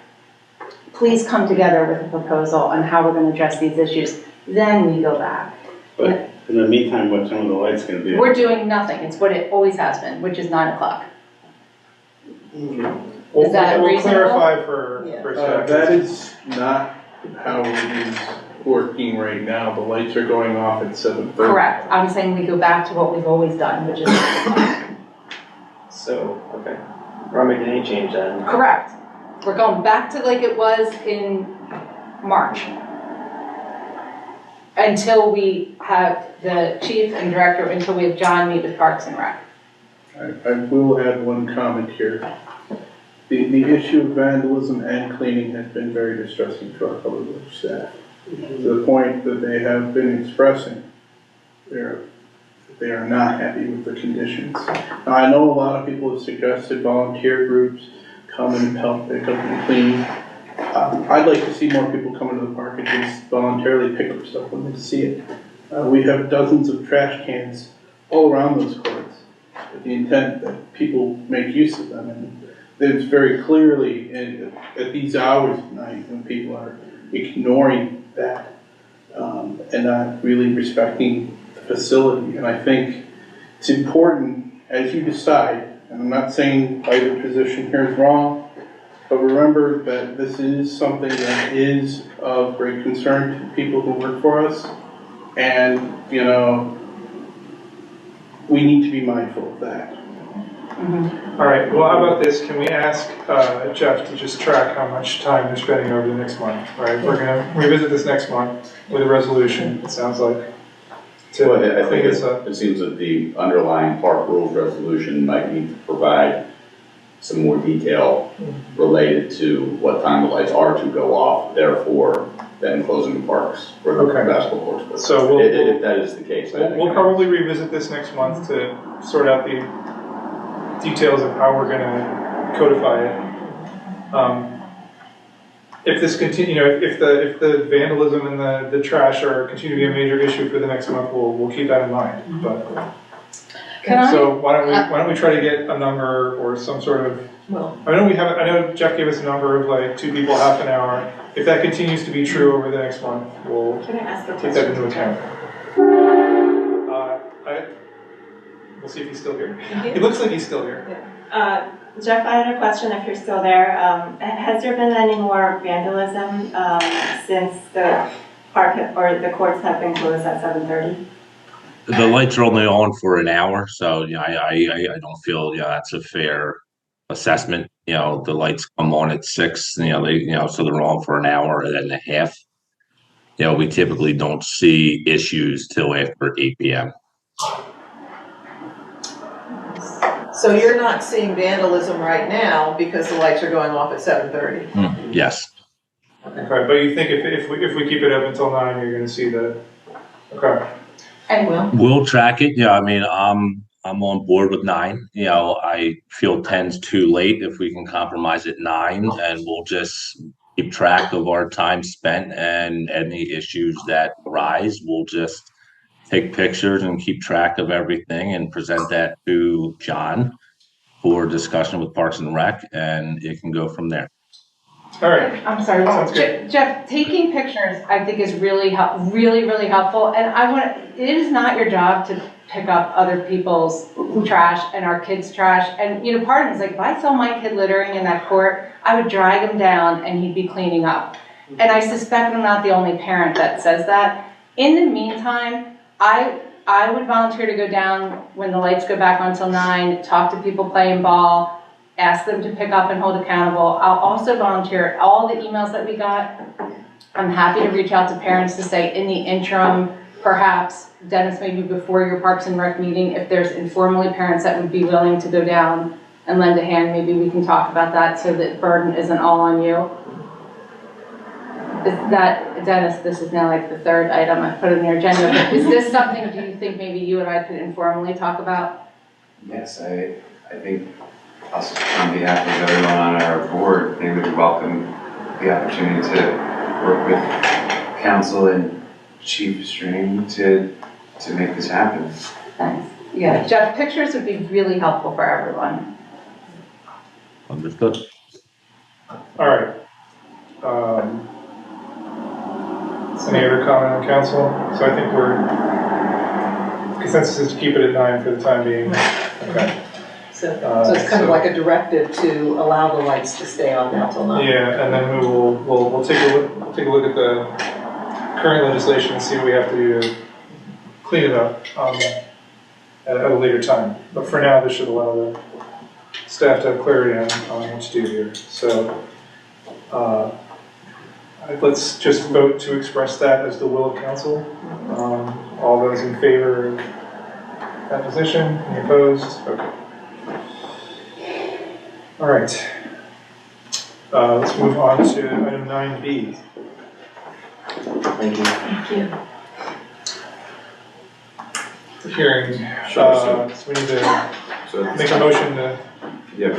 S3: Please come together with a proposal on how we're gonna address these issues, then we go back.
S20: But in the meantime, what some of the lights gonna be?
S3: We're doing nothing, it's what it always has been, which is 9 o'clock. Is that
S1: We'll
S3: reasonable?
S1: clarify for staff.
S5: That is not how it is working right now. The lights are going off at 7:30.
S3: Correct, I'm saying we go back to what we've always done, which is 9 o'clock.
S9: So, okay, we're not making any change then.
S3: Correct. We're going back to like it was in March. Until we have the chief and director, until we have John meet with Parks and Rec.
S5: I will add one comment here. The issue of vandalism and cleaning has been very distressing to our public works staff. To the point that they have been expressing they are not happy with the conditions. Now, I know a lot of people have suggested volunteer groups come and help pick up and clean. I'd like to see more people come into the park and just voluntarily pick up stuff when they see it. We have dozens of trash cans all around those courts with the intent that people make use of them. And it's very clearly at these hours of night when people are ignoring that and not really respecting the facility. And I think it's important as you decide, and I'm not saying either position here is wrong, but remember that this is something that is of great concern to people who work for us. And, you know, we need to be mindful of that.
S1: All right, well, how about this? Can we ask Jeff to just track how much time they're spending over the next month? All right, we're gonna revisit this next month with a resolution, it sounds like.
S19: Well, I think it seems that the underlying park rules resolution might need to provide some more detail related to what time the lights are to go off, therefore then closing the parks or the basketball courts.
S1: So
S19: if that is the case, I think.
S1: We'll probably revisit this next month to sort out the details of how we're gonna codify it. If this continue, if the vandalism and the trash are continue to be a major issue for the next month, we'll keep that in mind. But so why don't we try to get a number or some sort of.
S4: Well,
S1: I know Jeff gave us a number of like 2 people, half an hour. If that continues to be true over the next month, we'll
S18: Can I ask a
S1: take that
S18: question?
S1: into account. We'll see if he's still here. It looks like he's still here.
S18: Jeff, I had a question if you're still there. Has there been any more vandalism since the park or the courts have been closed at 7:30?
S17: The lights are only on for an hour, so I don't feel that's a fair assessment. The lights come on at 6. So they're on for an hour and a half. We typically don't see issues till after 8 p.m.
S4: So you're not seeing vandalism right now because the lights are going off at 7:30?
S17: Yes.
S1: Okay, but you think if we keep it up until 9, you're gonna see that? Okay.
S3: And
S17: We'll track it. Yeah, I mean, I'm on board with 9. You know, I feel 10's too late. If we can compromise at 9, and we'll just keep track of our time spent and any issues that arise, we'll just take pictures and keep track of everything and present that to John for discussion with Parks and Rec, and it can go from there.
S1: All right.
S3: I'm sorry,
S1: Sounds good.
S3: Jeff, taking pictures I think is really helpful, and it is not your job to pick up other people's trash and our kids' trash, and you know, part of me is like, if I saw my kid littering in that court, I would drag him down and he'd be cleaning up. And I suspect I'm not the only parent that says that. In the meantime, I would volunteer to go down when the lights go back on till 9, talk to people playing ball, ask them to pick up and hold accountable. I'll also volunteer all the emails that we got. I'm happy to reach out to parents to say, in the interim, perhaps, Dennis, maybe before your Parks and Rec meeting, if there's informally parents that would be willing to go down and lend a hand, maybe we can talk about that so that burden isn't all on you. Is that, Dennis, this is now like the 3rd item I put in your agenda, but is this something, do you think maybe you and I could informally talk about?
S10: Yes, I think us, on behalf of everyone on our board, they would welcome the opportunity to work with council and Chief Stream to make this happen.
S3: Thanks. Yeah, Jeff, pictures would be really helpful for everyone.
S17: Understood.
S1: All right. Any other comment on council? So I think consensus is to keep it at 9 for the time being. Okay.
S4: So it's kind of like a directive to allow the lights to stay on now till 9.
S1: Yeah, and then we'll take a look at the current legislation and see what we have to do to clean it up at a later time. But for now, this should allow the staff to have clarity on what to do here. So let's just vote to express that as the will of council. All those in favor of that position? Any opposed? Okay. All right. Let's move on to item 9B.
S9: Thank you.
S11: Thank you.
S1: The hearing. So we need to make a motion to.
S19: Yeah,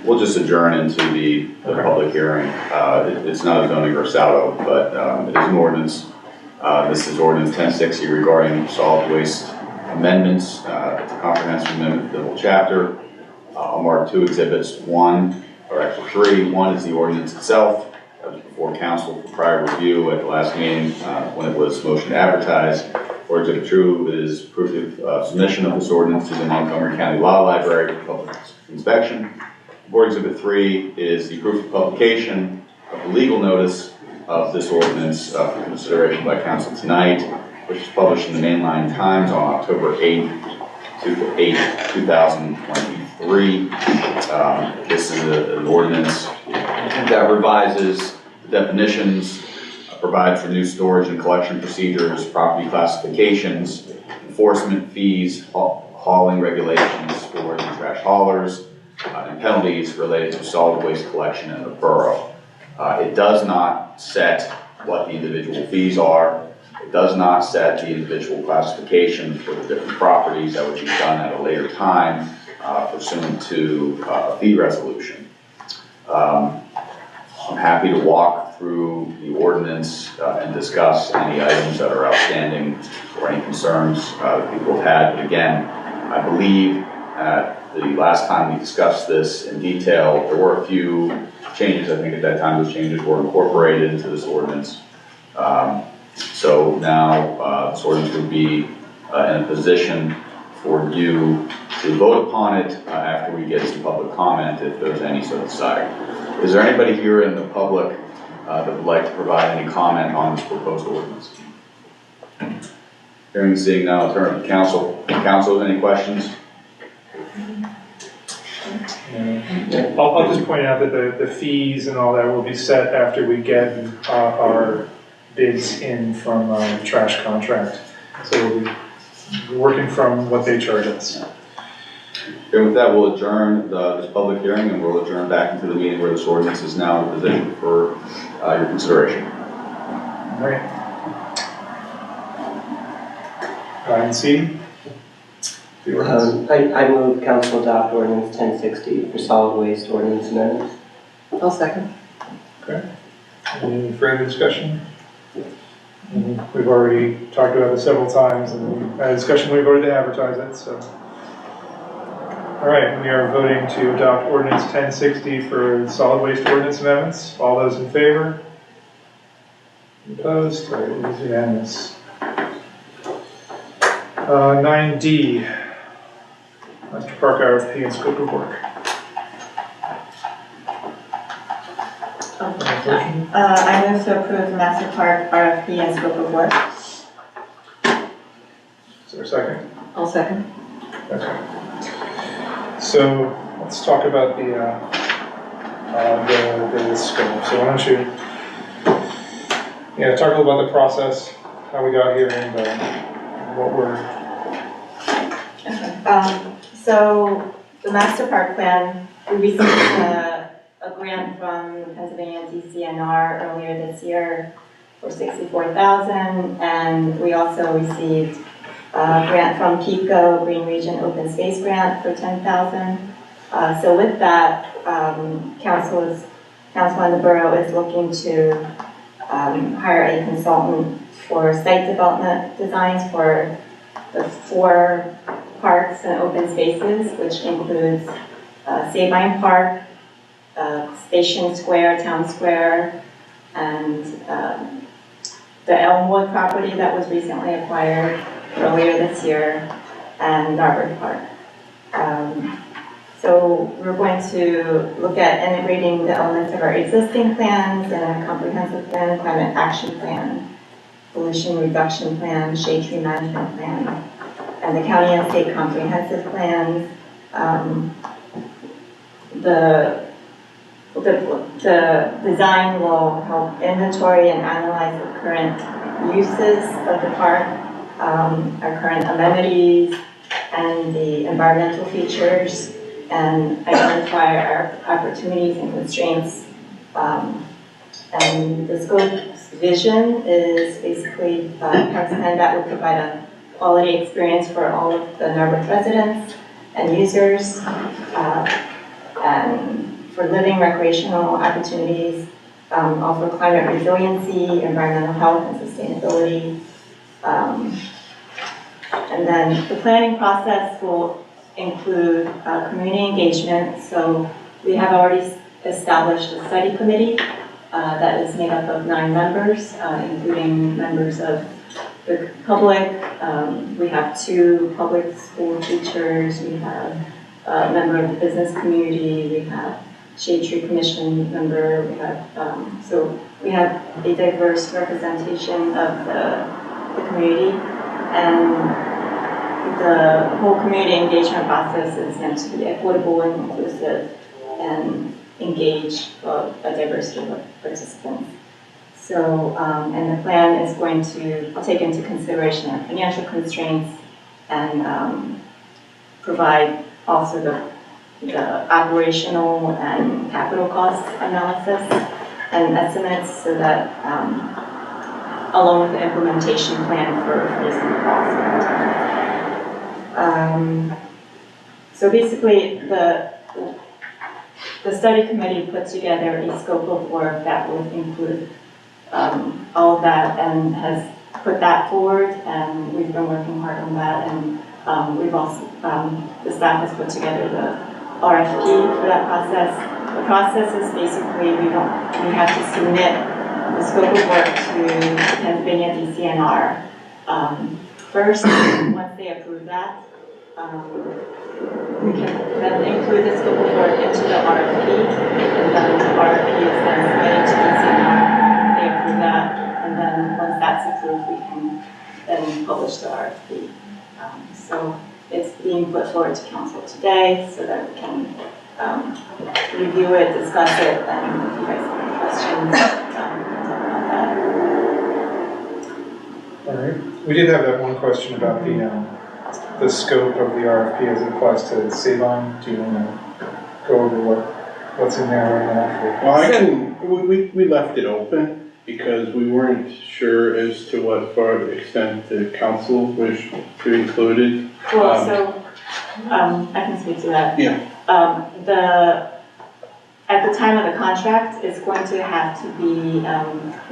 S19: we'll just adjourn into the public hearing. It's not a zoning recital, but it is an ordinance. This is ordinance 1060 regarding solid waste amendments. It's a comprehensive amendment to the whole chapter. I'll mark 2 exhibits. 1, or actually 3. 1 is the ordinance itself. That was before council for prior review at the last meeting when it was motion to advertise. Or exhibit 2 is proof of submission of this ordinance to the Montgomery County Law Library for public inspection. Board exhibit 3 is the proof of publication of the legal notice of this ordinance for consideration by council tonight, which is published in the Mainline Times on October 8th, 2023. This is an ordinance that revises the definitions, provides for new storage and collection procedures, property classifications, enforcement fees, hauling regulations for the trash haulers, and penalties related to solid waste collection in the borough. It does not set what the individual fees are. It does not set the individual classifications for the different properties. That would be done at a later time pursuant to a fee resolution. I'm happy to walk through the ordinance and discuss any items that are outstanding or any concerns that people have had. But again, I believe the last time we discussed this in detail, there were a few changes. I think at that time those changes were incorporated into this ordinance. So now this ordinance would be in a position for you to vote upon it after we get some public comment, if there's any so desire. Is there anybody here in the public that would like to provide any comment on this proposed ordinance? Hearing and seeing now, I'll turn it to council. Council, any questions?
S1: I'll just point out that the fees and all that will be set after we get our bids in from trash contract. So we'll be We're working from what they charge us.
S19: And with that, we'll adjourn this public hearing, and we'll adjourn back into the meeting where this ordinance is now in position for your consideration.
S1: All right. And C? The ordinance.
S2: I move council adopt ordinance 1060 for solid waste ordinance amendments.
S4: I'll second.
S1: Okay. Any further discussion? We've already talked about it several times, and a discussion, we've already advertised it, so. All right, we are voting to adopt ordinance 1060 for solid waste ordinance amendments. All those in favor? Opposed? All right, it is unanimous. 9D, Master Park RFP and scope of work.
S18: I move to approve the Master Park RFP and scope of work.
S1: Is there a second?
S4: I'll second.
S1: Okay. So let's talk about the scope. So why don't you, talk a little about the process, how we got here, and what we're.
S18: So the Master Park Plan, we received a grant from Pennsylvania DCNR earlier this year for $64,000, and we also received a grant from PECO, Green Region Open Space Grant, for $10,000. So with that, council and the borough is looking to hire a consultant for site development designs for the 4 parks and open spaces, which includes Sabine Park, Station Square, Town Square, and the Elmwood property that was recently acquired earlier this year, and Narberth Park. So we're going to look at integrating the elements of our existing plans and a comprehensive plan, climate action plan, pollution reduction plan, shade tree management plan, and the county and state comprehensive plans. The design will help inventory and analyze the current uses of the park, our current amenities, and the environmental features, and identify our opportunities and constraints. And the scope's vision is basically a parks plan that will provide a quality experience for all of the Narberth residents and users, and for living recreational opportunities, offer climate resiliency, environmental health and sustainability. And then the planning process will include community engagement. So we have already established a study committee that is made up of 9 members, including members of the public. We have 2 public school teachers. We have a member of the business community. We have Shade Tree Commission member. We have so we have a diverse representation of the community, and the whole community engagement process is meant to be equitable and inclusive and engage a diversity of participants. So, and the plan is going to take into consideration our financial constraints and provide also the operational and capital cost analysis and estimates, so that along with the implementation plan for this new policy. So basically, the study committee put together a scope of work that would include all of that, and has put that forward, and we've been working hard on that, and we've also, the staff has put together the RFP for that process. The process is basically, we have to submit the scope of work to Pennsylvania DCNR first. Once they approve that, we can then include the scope of work into the RFP, and then the RFP is then submitted to DCNR. They approve that, and then once that's approved, we can then publish the RFP. So it's being put forward to council today, so that we can review it, discuss it, and if you guys have any questions, we can talk about that.
S1: All right. We did have that one question about the scope of the RFP as it applies to Sabine. Do you want to go over what's in there right now?
S5: Well, we left it open because we weren't sure as to what far extent the council wished to include it.
S18: Well, I can speak to that.
S5: Yeah.
S18: At the time of the contract, it's going to have to be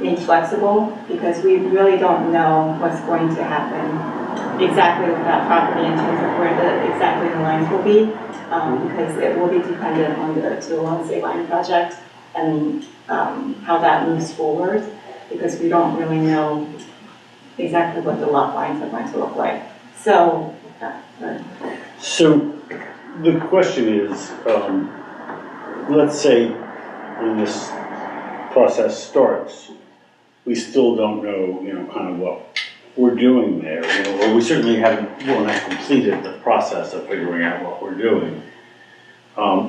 S18: made flexible because we really don't know what's going to happen exactly with that property in terms of where exactly the lines will be, because it will be dependent on the 201 State Line project and how that moves forward, because we don't really know exactly what the lot lines are going to look like. So,
S20: So the question is, let's say when this process starts, we still don't know, kind of what we're doing there, or we certainly will not completed the process of figuring out what we're doing.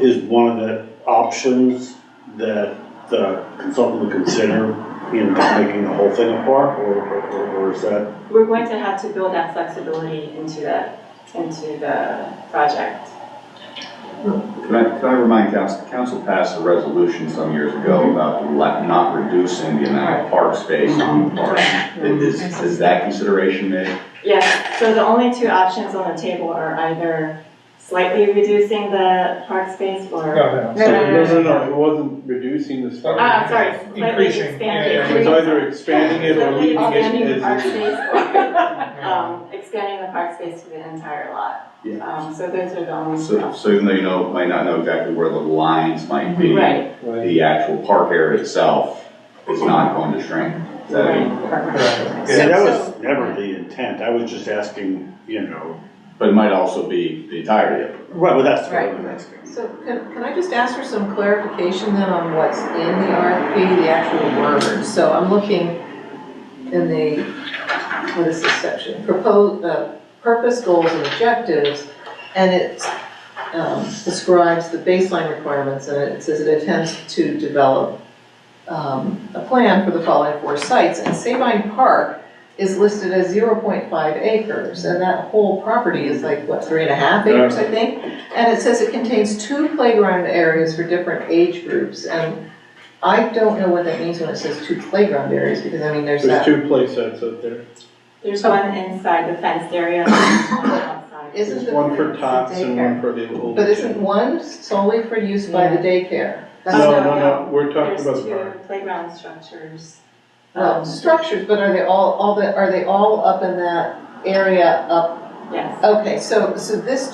S20: Is one of the options that the consultant would consider, making the whole thing apart, or is that?
S18: we're going to have to build that flexibility into the project.
S19: Can I remind council passed a resolution some years ago about not reducing the amount of park space on the park. Is that consideration made?
S18: Yes, so the only two options on the table are either slightly reducing the park space or...
S5: No, it wasn't reducing the space.
S18: Sorry, slightly expanding.
S5: It was either expanding it or leaving it as
S18: is. Expanding the park space to the entire lot.
S19: Yeah.
S18: So those are the only two options.
S19: So even though you might not know exactly where the lines might be,
S18: Right.
S19: the actual park area itself is not going to shrink. Is that
S20: Yeah, that was never the intent. I was just asking,
S19: But it might also be the entirety of it.
S20: Right, well, that's what I
S4: Right.
S20: was asking.
S4: So can I just ask for some clarification then on what's in the RFP, the actual words? So I'm looking in the, what is this section? Purpose, goals, and objectives, and it describes the baseline requirements, and it says it intends to develop a plan for the following 4 sites, and Sabine Park is listed as 0.5 acres, and that whole property is like, what, 3.5 acres, I think? And it says it contains 2 playground areas for different age groups, and I don't know what that means when it says 2 playground areas, because I mean, there's
S5: 2 play sets out there.
S18: There's one inside the fenced area and one outside.
S4: Isn't
S5: One for tots and one for the older.
S4: But isn't one solely for use by the daycare?
S5: No, we're talking about the
S18: There's
S5: park.
S18: 2 playground structures.
S4: Structures, but are they all up in that area up?
S18: Yes.
S4: Okay, so this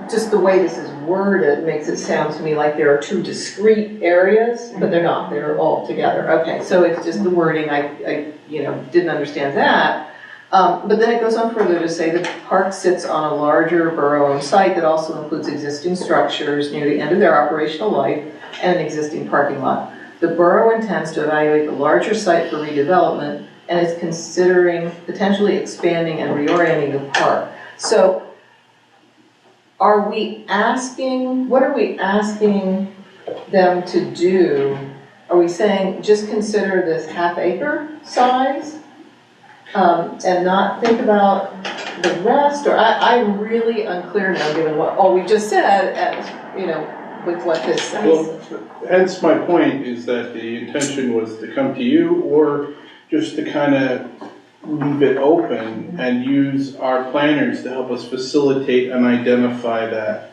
S4: just the way this is worded makes it sound to me like there are 2 discrete areas, but they're not, they're all together. Okay, so it's just the wording, I didn't understand that. But then it goes on further to say the park sits on a larger borough-owned site that also includes existing structures near the end of their operational life and an existing parking lot. The borough intends to evaluate the larger site for redevelopment and is considering potentially expanding and reorienting the park. So what are we asking them to do? Are we saying just consider this half-acre size and not think about the rest? Or I'm really unclear now, given what all we just said, with what this says.
S5: Well, hence my point is that the intention was to come to you or just to kind of leave it open and use our planners to help us facilitate and identify that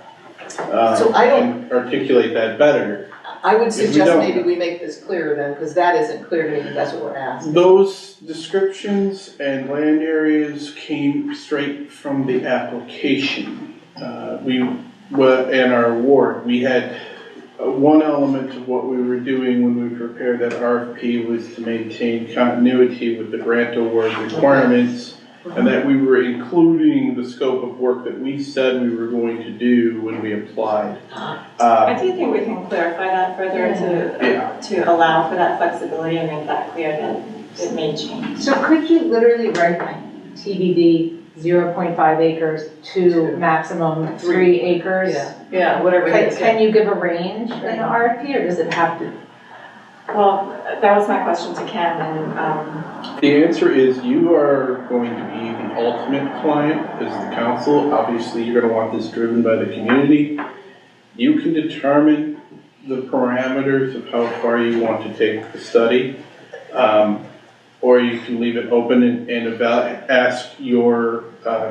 S5: and articulate that better.
S4: I would suggest maybe we make this clearer then, because that isn't clear to me that that's what we're asking.
S5: Those descriptions and land areas came straight from the application. In our award, we had one element of what we were doing when we prepared that RFP was to maintain continuity with the grant award requirements, and that we were including the scope of work that we said we were going to do when we applied.
S18: I do think we can clarify that further to allow for that flexibility and make that clear that it may change.
S3: So could you literally write TBD 0.5 acres to maximum 3 acres?
S4: Yeah, whatever it is.
S3: Can you give a range in the RFP, or does it have to?
S18: Well, that was my question to Ken, and,
S5: The answer is you are going to be the ultimate client as the council. Obviously, you're gonna want this driven by the community. You can determine the parameters of how far you want to take the study. Or you can leave it open and ask your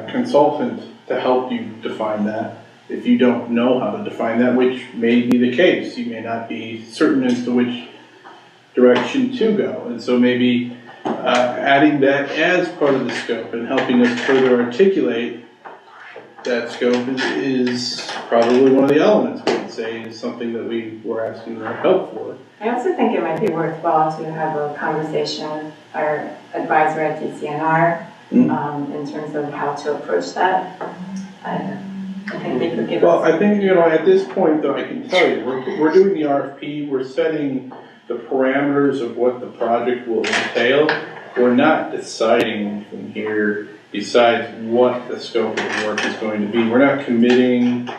S5: consultant to help you define that. If you don't know how to define that, which may be the case, you may not be certain as to which direction to go. And so maybe adding that as part of the scope and helping us further articulate that scope is probably one of the elements we'd say is something that we were asking for help for.
S18: I also think it might be worthwhile to have a conversation with our advisor at DCNR in terms of how to approach that. I think they could give us.
S5: I think, at this point though, I can tell you, we're doing the RFP, we're setting the parameters of what the project will entail. We're not deciding from here besides what the scope of the work is going to be. We're not committing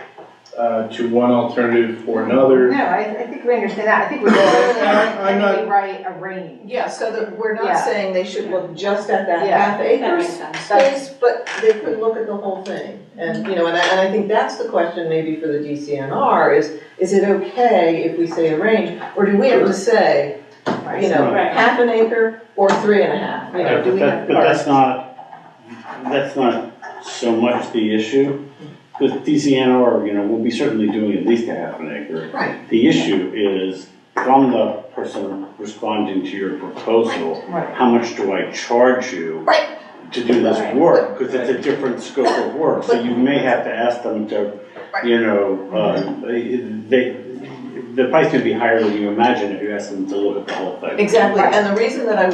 S5: to one alternative or another.
S3: No, I think we understand that. I think we're going to write a range.
S4: Yeah, so that we're not
S3: Yeah.
S4: saying they should look just at that
S3: Yeah,
S4: half acre
S3: that makes sense.
S4: space, but they could look at the whole thing. And, and I think that's the question maybe for the DCNR is it okay if we say a range? Or do we have to say, half an acre or 3.5? Do we have
S20: But that's not so much the issue. Because DCNR, will be certainly doing at least a half an acre.
S4: Right.
S20: The issue is, if I'm the person responding to your proposal, how much do I charge you to do this work? Because it's a different scope of work. So you may have to ask them to, the price could be higher than you imagine if you ask them to look at the whole thing.
S4: Exactly, and the reason that I'm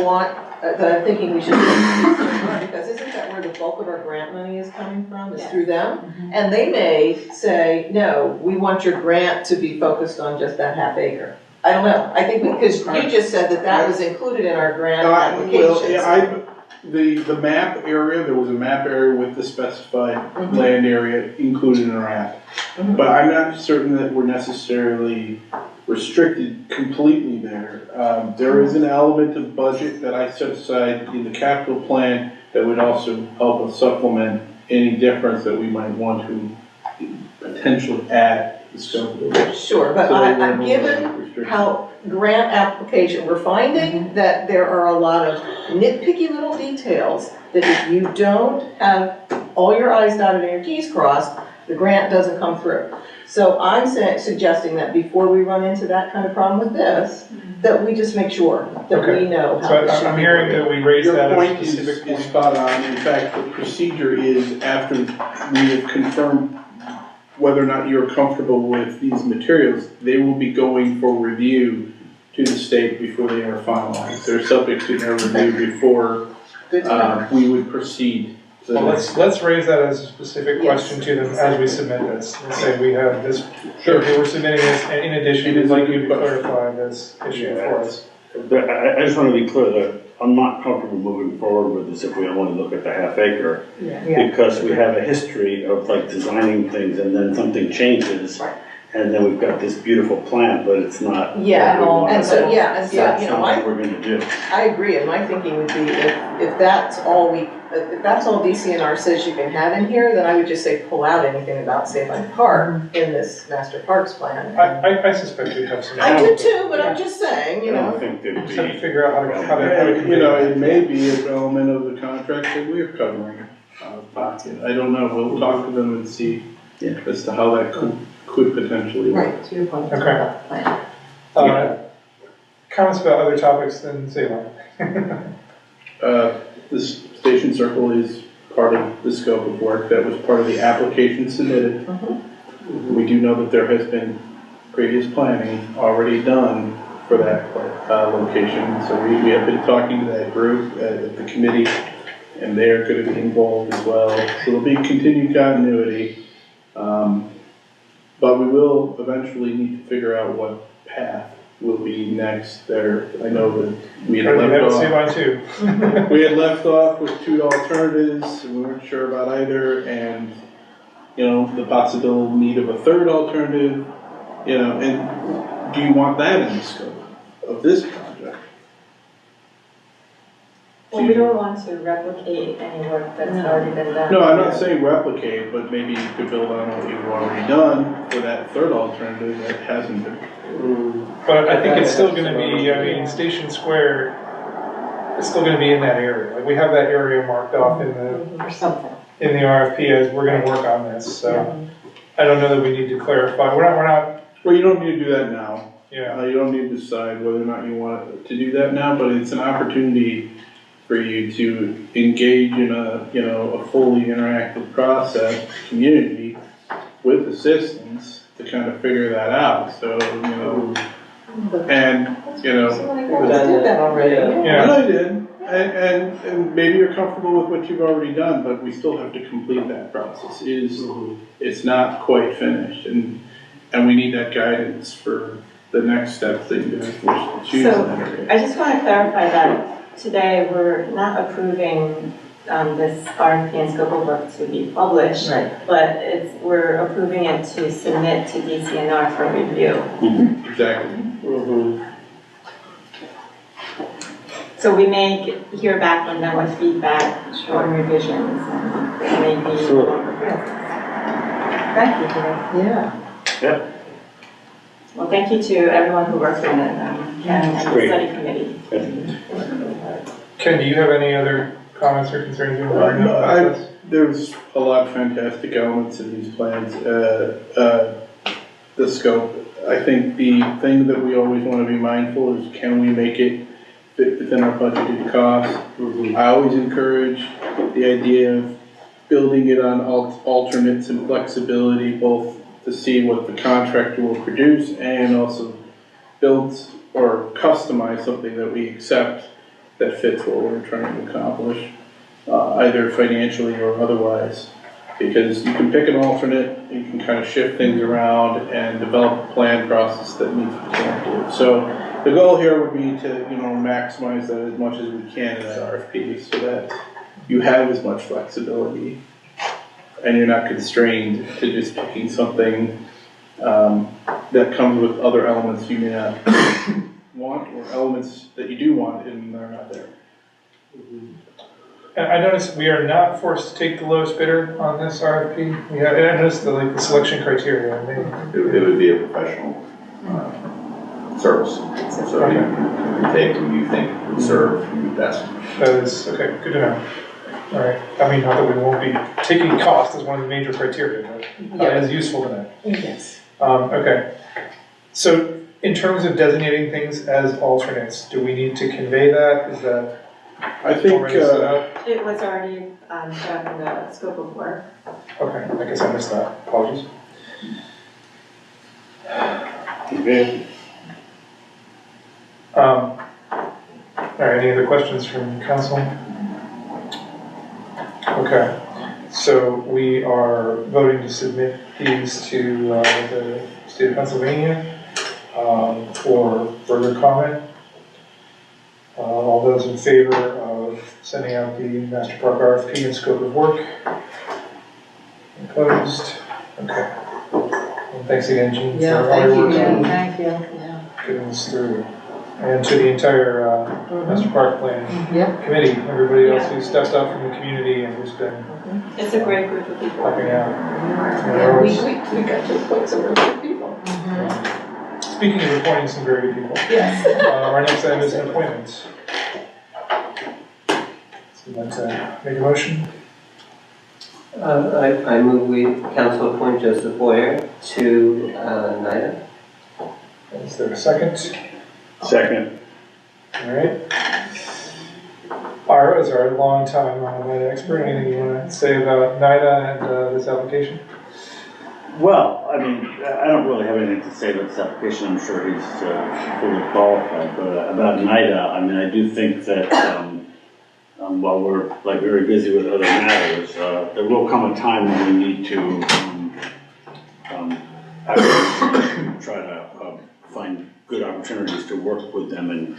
S4: thinking we should do this, because isn't that where the bulk of our grant money is coming from, is through them? And they may say, no, we want your grant to be focused on just that half acre. I don't know, I think, because you just said that was included in our grant applications.
S5: The map area, there was a map area with the specified land area included in our app. But I'm not certain that we're necessarily restricted completely there. There is an element of budget that I set aside in the capital plan that would also help us supplement any difference that we might want to potentially add to the scope of the work.
S4: Sure, but
S5: So
S4: given how grant application, we're finding that there are a lot of nitpicky little details that if you don't have all your I's dotted and your T's crossed, the grant doesn't come through. So I'm suggesting that before we run into that kind of problem with this, that we just make sure that we know how this should be.
S1: I'm hearing that we raised that
S5: Your
S1: as
S5: point
S1: a specific
S5: is spot on. In fact, the procedure is after we have confirmed whether or not you're comfortable with these materials, they will be going for review to the state before they are finalized. They're subject to their review before we would proceed.
S1: Well, let's raise that as a specific question to them as we submit this. Let's say we have this, we're submitting this, and in addition, we'd like you to clarify this issue for us.
S20: But I just want to be clear that I'm not comfortable moving forward with this if we only look at the half acre. Because we have a history of designing things and then something changes. And then we've got this beautiful plan, but it's not.
S4: And so
S20: that's not what we're gonna do.
S4: I agree, and my thinking would be if that's all DCNR says you can have in here, then I would just say pull out anything about Sabine Park in this master parks plan.
S1: I suspect we'd have some.
S4: I do too, but I'm just saying,
S20: I don't think they'd
S1: Just have to figure out how to.
S5: It may be an element of the contract that we're covering out of pocket. I don't know. We'll talk to them and see as to how that could potentially work.
S4: Right, to your point.
S1: Okay. Comments about other topics than Salem?
S5: This station circle is part of the scope of work. That was part of the application submitted. We do know that there has been previous planning already done for that location. So we have been talking to that group at the committee, and they are going to be involved as well. So there'll be continued continuity. But we will eventually need to figure out what path will be next there. I know that we had we had left off with two alternatives, and we weren't sure about either, and the possible need of a third alternative, and do you want that in the scope of this project?
S18: Well, we don't want to replicate any work that's already been done.
S5: No, I'm not saying replicate, but maybe you could build on what you've already done for that third alternative that hasn't been.
S1: But I think it's still gonna be, I mean, Station Square, it's still gonna be in that area. Like, we have that area marked off in the,
S4: Or something.
S1: in the RFP as we're gonna work on this, so. I don't know that we need to clarify, we're not,
S5: Well, you don't need to do that now.
S1: yeah.
S5: You don't need to decide whether or not you want to do that now, but it's an opportunity for you to engage in a fully interactive process, community, with assistance to kind of figure that out, so, and,
S4: We did that already.
S1: Yeah.
S5: I know you did, and maybe you're comfortable with what you've already done, but we still have to complete that process. It's not quite finished, and we need that guidance for the next steps that you guys wish to choose in that area.
S18: I just want to clarify that today we're not approving this RFP and scope of work to be published, but we're approving it to submit to DCNR for review.
S5: Exactly.
S18: So we may hear back from them with feedback on revisions and maybe. Thank you for that.
S4: Yeah.
S18: Well, thank you to everyone who worked on it and the
S20: Great.
S18: study committee.
S1: Ken, do you have any other comments or concerns regarding that process?
S5: There's a lot of fantastic elements in these plans. The scope, I think the thing that we always want to be mindful is, can we make it fit within our budgeted costs? I always encourage the idea of building it on alternates and flexibility, both to see what the contractor will produce and also build or customize something that we accept that fits what we're trying to accomplish, either financially or otherwise. Because you can pick an alternate, you can kind of shift things around and develop a plan process that meets what you want to do. So the goal here would be to, maximize that as much as we can in that RFP so that you have as much flexibility and you're not constrained to just picking something that comes with other elements you may not want, or elements that you do want and they're not there.
S1: And I noticed we are not forced to take the lowest bidder on this RFP. I noticed the selection criteria.
S19: It would be a professional service. So you take who you think would serve you best.
S1: That is, okay, good to know. All right, I mean, not that we won't be taking cost as one of the major criteria, but it is useful to know.
S4: Yes.
S1: Okay, so in terms of designating things as alternates, do we need to convey that? Is that
S5: I think
S1: already set up?
S18: It was already set in the scope of work.
S1: Okay, I guess I missed that. Apologies.
S20: Okay.
S1: All right, any other questions from council? Okay, so we are voting to submit these to the state of Pennsylvania for further comment. All those in favor of sending out the Master Park RFP and scope of work? Opposed? Okay. Well, thanks again, Jean, for all your work on
S4: Thank you.
S1: getting this through. And to the entire Master Park Plan Committee, everybody else who stepped up from the community and who's been
S18: It's a great group of people.
S1: helping out.
S4: Yeah, we got to appoint some really good people.
S1: Speaking of appointing some very good people,
S4: Yes.
S1: our next item is an appointment. So you'd like to make a motion?
S2: I move we council appoint Joseph Boyer to NIDA.
S1: Is there a second?
S20: Second.
S1: All right. Ira is our longtime NIDA expert. Anything you want to say about NIDA and this application?
S20: Well, I mean, I don't really have anything to say about this application. I'm sure he's fully qualified. But about NIDA, I mean, I do think that while we're very busy with other matters, there will come a time when we need to actually try to find good opportunities to work with them and,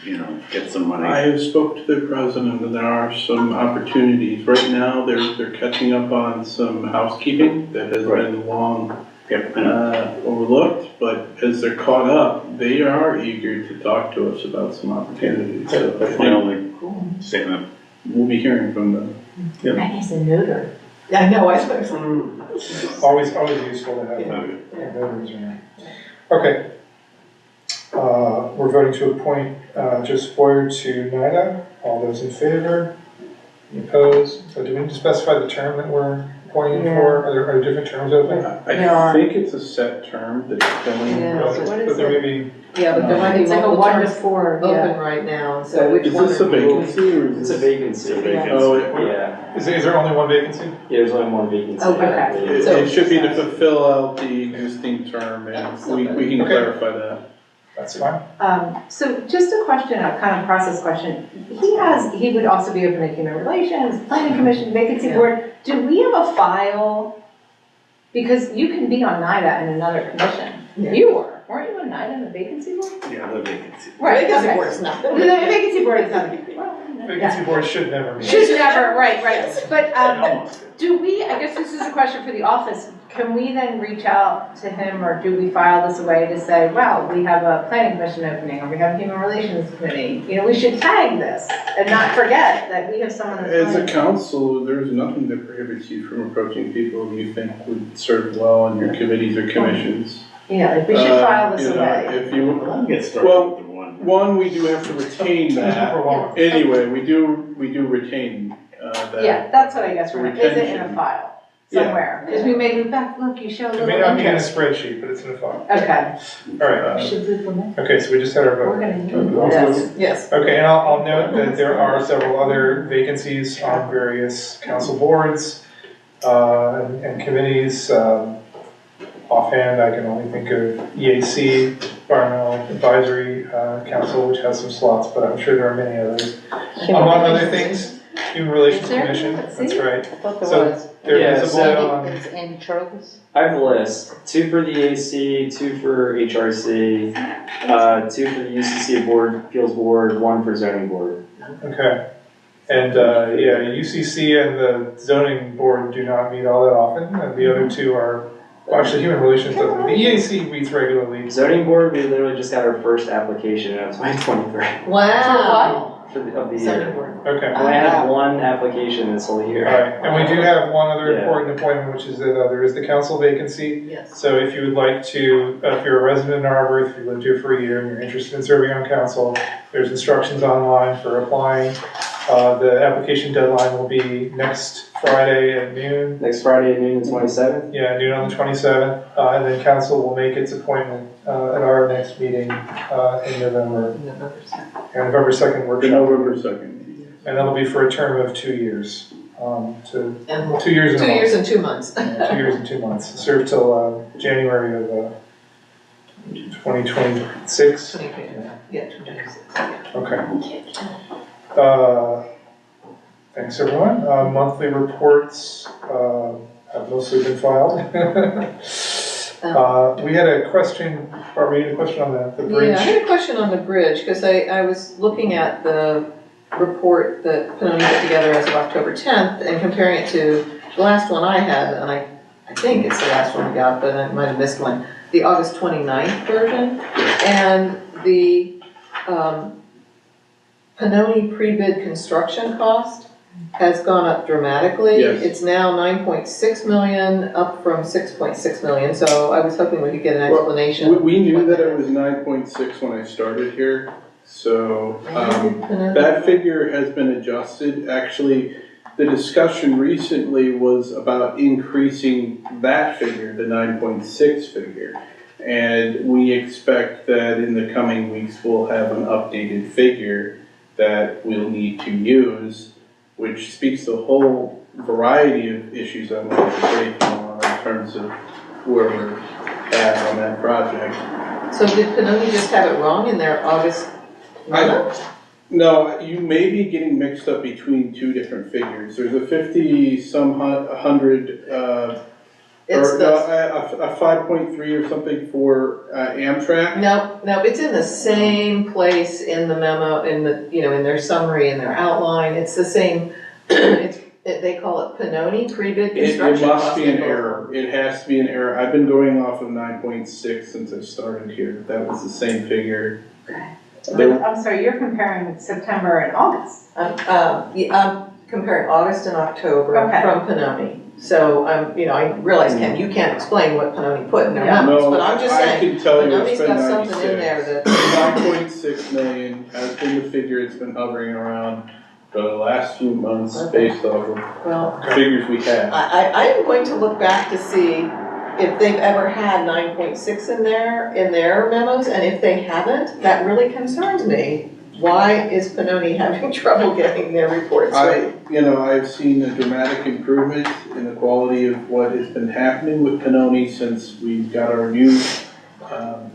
S20: get some money.
S5: I have spoke to the president and there are some opportunities. Right now, they're catching up on some housekeeping that has been long overlooked, but as they're caught up, they are eager to talk to us about some opportunities. So
S20: that's my only statement.
S5: we'll be hearing from them.
S4: I guess a noter. Yeah, I know, I suppose.
S1: Always useful to have voters around. Okay. We're voting to appoint Joseph Boyer to NIDA. All those in favor? Any opposed? So do we need to specify the term that we're appointing him for? Are there different terms open?
S5: I think it's a set term that it's filling.
S4: Yeah, so what is
S1: But there may
S4: it?
S1: be.
S4: Yeah, but there might be
S3: It's like a
S4: multiple
S3: 1 to
S4: terms
S3: 4,
S4: open right now, and so which
S5: Is
S4: one
S5: this a
S4: are we?
S5: vacancy or is
S9: It's a
S5: this?
S9: vacancy.
S5: Oh,
S9: Yeah,
S1: Is there only one vacancy?
S9: yeah, there's only one vacancy.
S3: Okay.
S5: it should be to fulfill out the existing term, and we can clarify that.
S1: That's fine.
S3: So just a question, a kind of process question. He would also be open to human relations, planning commission, vacancy board. Do we have a file? Because you can be on NIDA and another commission.
S4: Yeah.
S3: You weren't you on NIDA and the vacancy board?
S20: Yeah, the vacancy.
S3: Right,
S4: Vacancy
S3: okay.
S4: board is not.
S3: The vacancy board is not.
S1: Vacancy board should never meet.
S3: Should never, right. But do we, I guess this is a question for the office, can we then reach out to him or do we file this away to say, well, we have a planning commission opening or we have a human relations committee? You know, we should tag this and not forget that we have someone that's.
S5: As a council, there's nothing that prohibits you from approaching people you think would serve well on your committees or commissions.
S3: Yeah, like we should file this
S5: You know,
S3: away.
S5: if you,
S20: Let me get started
S5: well,
S20: with the one.
S5: one, we do have to retain that.
S1: For one.
S5: Anyway, we do retain that.
S3: Yeah, that's what I guess we're, is it in a
S5: Retention.
S3: file
S5: Yeah.
S3: somewhere? Because we may look back, look, you show a
S1: It
S3: little
S1: may not be in a
S3: interest.
S1: spreadsheet, but it's in a file.
S3: Okay.
S1: All right.
S3: Should we from it?
S1: Okay, so we just had our vote.
S3: We're gonna use this.
S4: Yes.
S1: Okay, and I'll note that there are several other vacancies on various council boards and committees. Offhand, I can only think of EAC, Environmental Advisory Council, which has some slots, but I'm sure there are many others. Among other things, Human Relations
S6: Is there?
S1: Commission,
S6: Let's
S1: that's
S6: see.
S1: right.
S6: I thought there
S1: So
S6: was.
S1: they're
S9: Yeah,
S1: visible
S9: so-
S1: on.
S6: Is Andy Charles?
S9: I have a list, 2 for the EAC, 2 for HRC, 2 for the UCC Board, Appeals Board, 1 for Zoning Board.
S1: Okay. And, yeah, UCC and the zoning board do not meet all that often, and the other two are, well, actually, human relations doesn't. The EAC meets regularly.
S9: Zoning Board, we literally just got our first application in 2023
S4: Wow.
S9: of the
S4: Zoning
S9: year.
S4: board.
S1: Okay.
S9: I only had 1 application this whole
S1: All
S9: year.
S1: right, and we do have one other
S9: Yeah.
S1: important appointment, which is that there is the council vacancy.
S4: Yes.
S1: So if you would like to, if you're a resident in Arbor, if you lived here for a year and you're interested in serving on council, there's instructions online for applying. The application deadline will be next Friday at noon.
S9: Next Friday at noon, the 27th.
S1: Yeah, noon on the 27th, and then council will make its appointment at our next meeting in November. November 2nd
S5: The
S1: workshop.
S5: November 2nd.
S1: And that'll be for a term of 2 years.
S4: And
S1: 2 years and a
S4: 2
S1: month.
S4: years and 2 months.
S1: 2 years and 2 months. Serve till January of 2026.
S4: 2020, yeah, 2026.
S1: Okay. Thanks, everyone. Monthly reports have mostly been filed. We had a question, Barbara, you had a question on the bridge?
S4: Yeah, I had a question on the bridge, because I was looking at the report that Panoni put together as of October 10th and comparing it to the last one I had, and I think it's the last one we got, but I might have missed one, the August 29th version, and the Panoni pre-bid construction cost has gone up dramatically.
S5: Yes.
S4: It's now 9.6 million, up from 6.6 million, so I was hoping we could get an explanation.
S5: We knew that it was 9.6 when I started here, so that figure has been adjusted. Actually, the discussion recently was about increasing that figure, the 9.6 figure. And we expect that in the coming weeks we'll have an updated figure that we'll need to use, which speaks to a whole variety of issues I wanted to break on in terms of where we're at on that project.
S4: So did Panoni just have it wrong in their August memo?
S5: No, you may be getting mixed up between 2 different figures. There's a 50-some hundred,
S4: It's
S5: or a 5.3 or something for Amtrak.
S4: No, it's in the same place in the memo, in the, in their summary, in their outline, it's the same, they call it Panoni pre-bid
S5: It
S4: construction.
S5: must be an
S4: cost.
S5: error. It has to be an error. I've been going off of 9.6 since I started here. That was the same figure.
S3: I'm sorry, you're comparing September and August.
S4: I'm comparing August and October
S3: Okay.
S4: from Panoni. So, I realize, Ken, you can't explain what Panoni put in their
S3: Yeah.
S4: memos,
S5: No,
S4: but I'm just
S5: I
S4: saying,
S5: can tell you it's
S4: Panoni's
S5: been
S4: got something in there
S5: 96.
S4: that.
S5: 9.6 million has been the figure it's been hovering around for the last few months based off
S4: Well,
S5: of figures we have.
S4: I am going to look back to see if they've ever had 9.6 in their memos, and if they haven't, that really concerns me. Why is Panoni having trouble getting their reports right?
S5: I've seen a dramatic improvement in the quality of what has been happening with Panoni since we got our new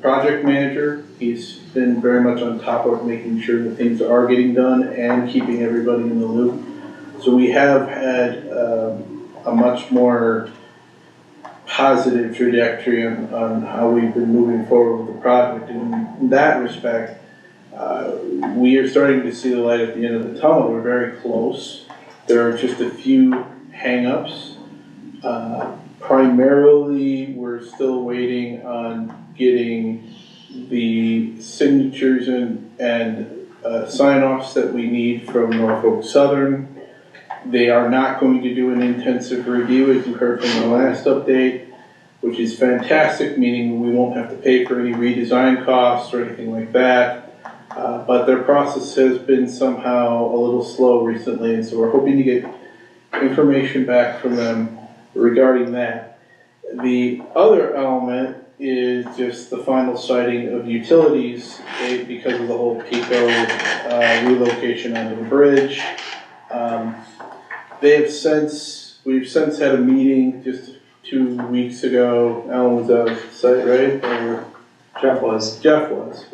S5: project manager. He's been very much on top of making sure that things are getting done and keeping everybody in the loop. So we have had a much more positive trajectory on how we've been moving forward with the project. And in that respect, we are starting to see the light at the end of the tunnel. We're very close. There are just a few hang-ups. Primarily, we're still waiting on getting the signatures and sign-offs that we need from Norfolk Southern. They are not going to do an intensive review, as you heard from the last update, which is fantastic, meaning we won't have to pay for any redesign costs or anything like that. But their process has been somehow a little slow recently, and so we're hoping to get information back from them regarding that. The other element is just the final siting of utilities because of the whole PICO relocation under the bridge. We've since had a meeting just 2 weeks ago. Alan was out of site, right? Or
S9: Jeff was.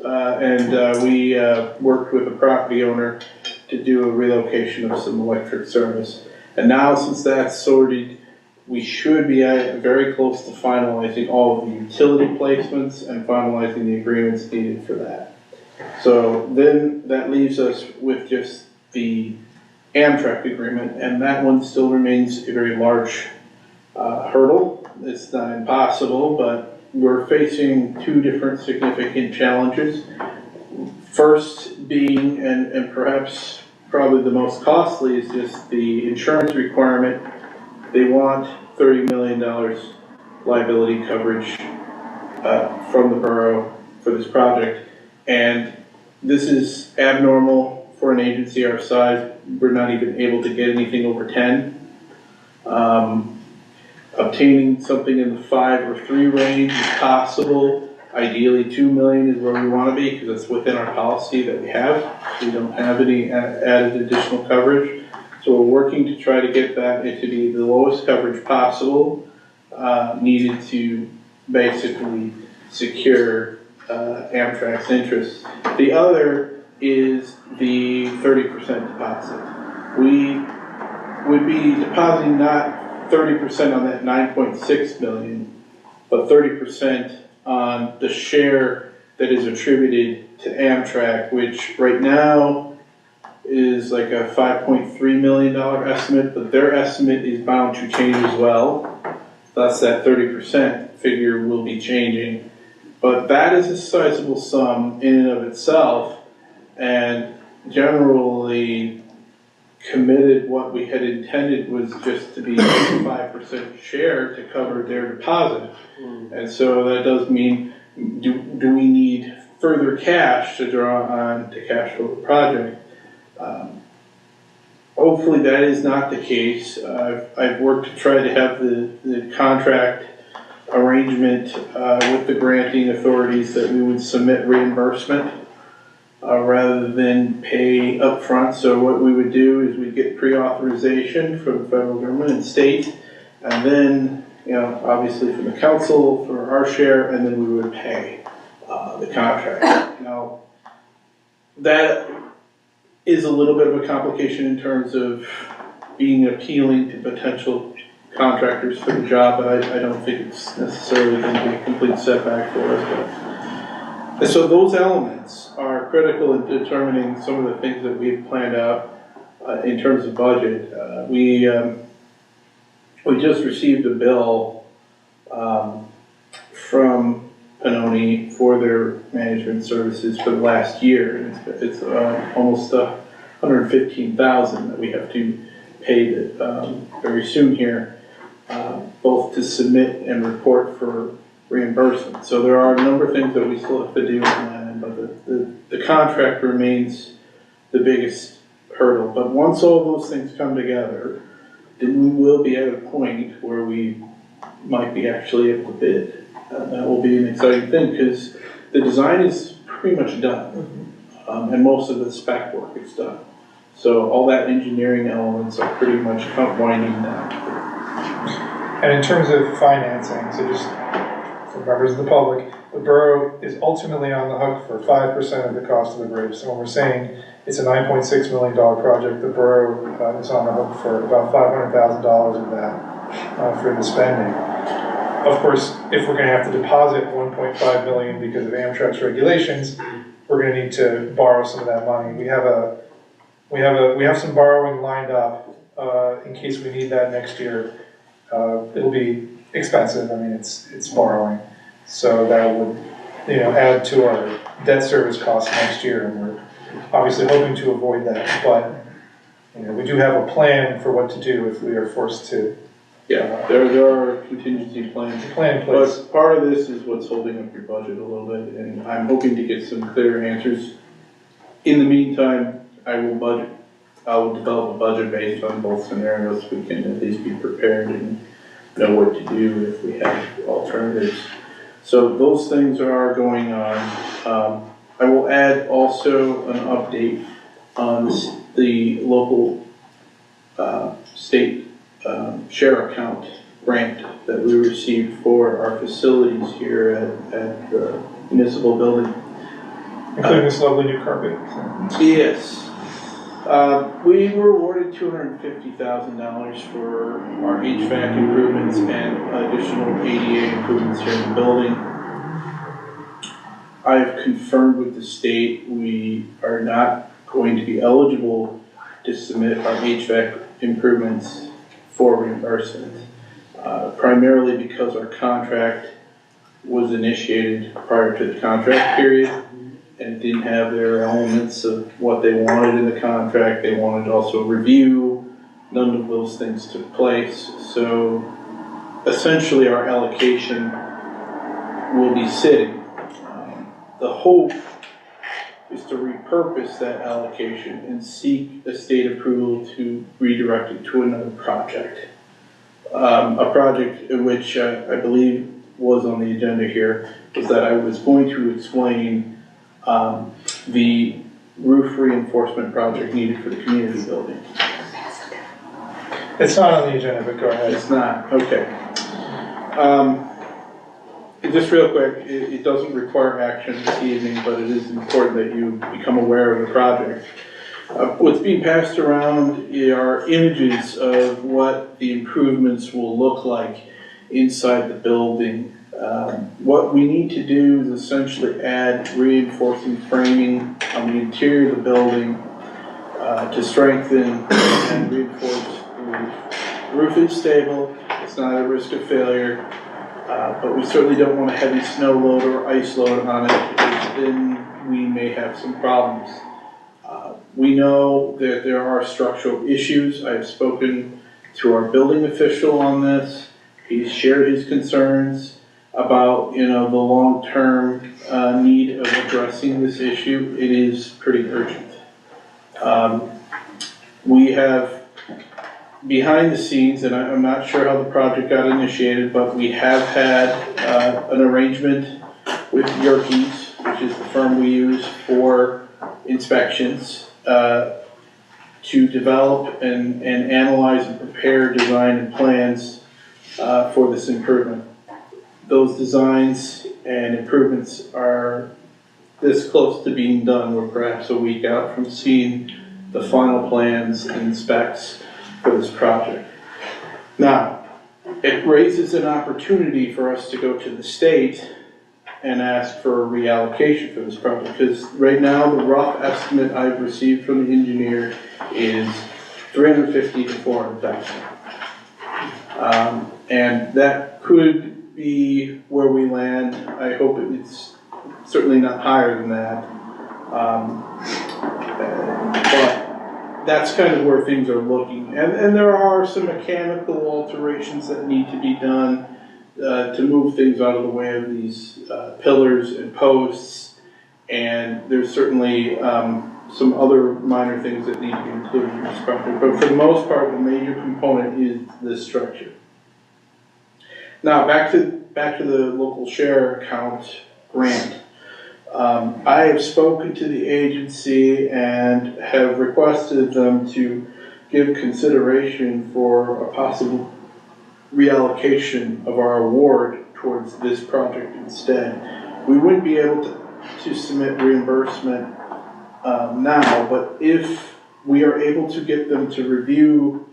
S5: And we worked with a property owner to do a relocation of some electric service. And now, since that's sorted, we should be very close to finalizing all of the utility placements and finalizing the agreements needed for that. So then that leaves us with just the Amtrak agreement, and that one still remains a very large hurdle. It's not impossible, but we're facing two different significant challenges. First being, and perhaps probably the most costly, is just the insurance requirement. They want $30 million liability coverage from the borough for this project. And this is abnormal for an agency our size. We're not even able to get anything over 10. Obtaining something in the 5 or 3 range is possible. Ideally, $2 million is where we want to be because it's within our policy that we have. We don't have any added additional coverage. So we're working to try to get that into be the lowest coverage possible, needed to basically secure Amtrak's interest. The other is the 30% deposit. We would be depositing not 30% on that 9.6 million, but 30% on the share that is attributed to Amtrak, which right now is like a $5.3 million estimate, but their estimate is bound to change as well. Thus that 30% figure will be changing. But that is a sizable sum in and of itself, and generally committed what we had intended was just to be 5% share to cover their deposit. And so that does mean, do we need further cash to draw on to cash flow the project? Hopefully that is not the case. I've worked to try to have the contract arrangement with the granting authorities that we would submit reimbursement rather than pay upfront. So what we would do is we'd get pre-authorization from the federal government and state, and then, obviously from the council for our share, and then we would pay the contract. Now, that is a little bit of a complication in terms of being appealing to potential contractors for the job, but I don't think it's necessarily going to be a complete setback for us. And so those elements are critical in determining some of the things that we've planned out in terms of budget. We just received a bill from Pannoni for their management services for the last year. And it's almost $115,000 that we have to pay very soon here, both to submit and report for reimbursement. So there are a number of things that we still have to do on that end, but the contract remains the biggest hurdle. But once all those things come together, then we will be at a point where we might be actually able to bid. That will be an exciting thing because the design is pretty much done, and most of the spec work is done. So all that engineering elements are pretty much winding down.
S1: And in terms of financing, so just for members of the public, the borough is ultimately on the hook for 5% of the cost of the bridge. So when we're saying it's a $9.6 million project, the borough is on the hook for about $500,000 of that for the spending. Of course, if we're going to have to deposit $1.5 million because of Amtrak's regulations, we're going to need to borrow some of that money. We have some borrowing lined up in case we need that next year. It'll be expensive. I mean, it's borrowing, so that would add to our debt service costs next year, and we're obviously hoping to avoid that. But we do have a plan for what to do if we are forced to.
S5: Yeah, there are contingency plans.
S1: Plan in place.
S5: But part of this is what's holding up your budget a little bit, and I'm hoping to get some clear answers. In the meantime, I will develop a budget based on both scenarios. We can at least be prepared and know what to do if we have alternatives. So those things are going on. I will add also an update on the local state share account grant that we received for our facilities here at the municipal building.
S1: Including this lovely new carpet.
S5: Yes. We were awarded $250,000 for our HVAC improvements and additional ADA improvements here in the building. I've confirmed with the state we are not going to be eligible to submit our HVAC improvements for reimbursement, primarily because our contract was initiated prior to the contract period and didn't have their elements of what they wanted in the contract. They wanted also review. None of those things took place. So essentially our allocation will be sitting. The hope is to repurpose that allocation and seek a state approval to redirect it to another project. A project in which I believe was on the agenda here was that I was going to explain the roof reinforcement project needed for the community building.
S1: It's not on the agenda, but go ahead.
S5: It's not, okay. Just real quick, it doesn't require action this evening, but it is important that you become aware of the project. What's being passed around are images of what the improvements will look like inside the building. What we need to do is essentially add reinforcing framing on the interior of the building to strengthen and reinforce the roof. The roof is stable, it's not at risk of failure, but we certainly don't want a heavy snow load or ice load on it, because then we may have some problems. We know that there are structural issues. I've spoken to our building official on this. He's shared his concerns about the long-term need of addressing this issue. It is pretty urgent. We have behind the scenes, and I'm not sure how the project got initiated, but we have had an arrangement with Yerkes, which is the firm we use for inspections, to develop and analyze and prepare design and plans for this improvement. Those designs and improvements are this close to being done. We're perhaps a week out from seeing the final plans and specs for this project. Now, it raises an opportunity for us to go to the state and ask for a reallocation for this project, because right now the rough estimate I've received from the engineer is $350,000 to $400,000, and that could be where we land. I hope it's certainly not higher than that. But that's kind of where things are looking. And there are some mechanical alterations that need to be done to move things out of the way of these pillars and posts. And there's certainly some other minor things that need to be included in this project. But for the most part, the major component is this structure. Now, back to the local share account grant. I have spoken to the agency and have requested them to give consideration for a possible reallocation of our award towards this project instead. We wouldn't be able to submit reimbursement now, but if we are able to get them to review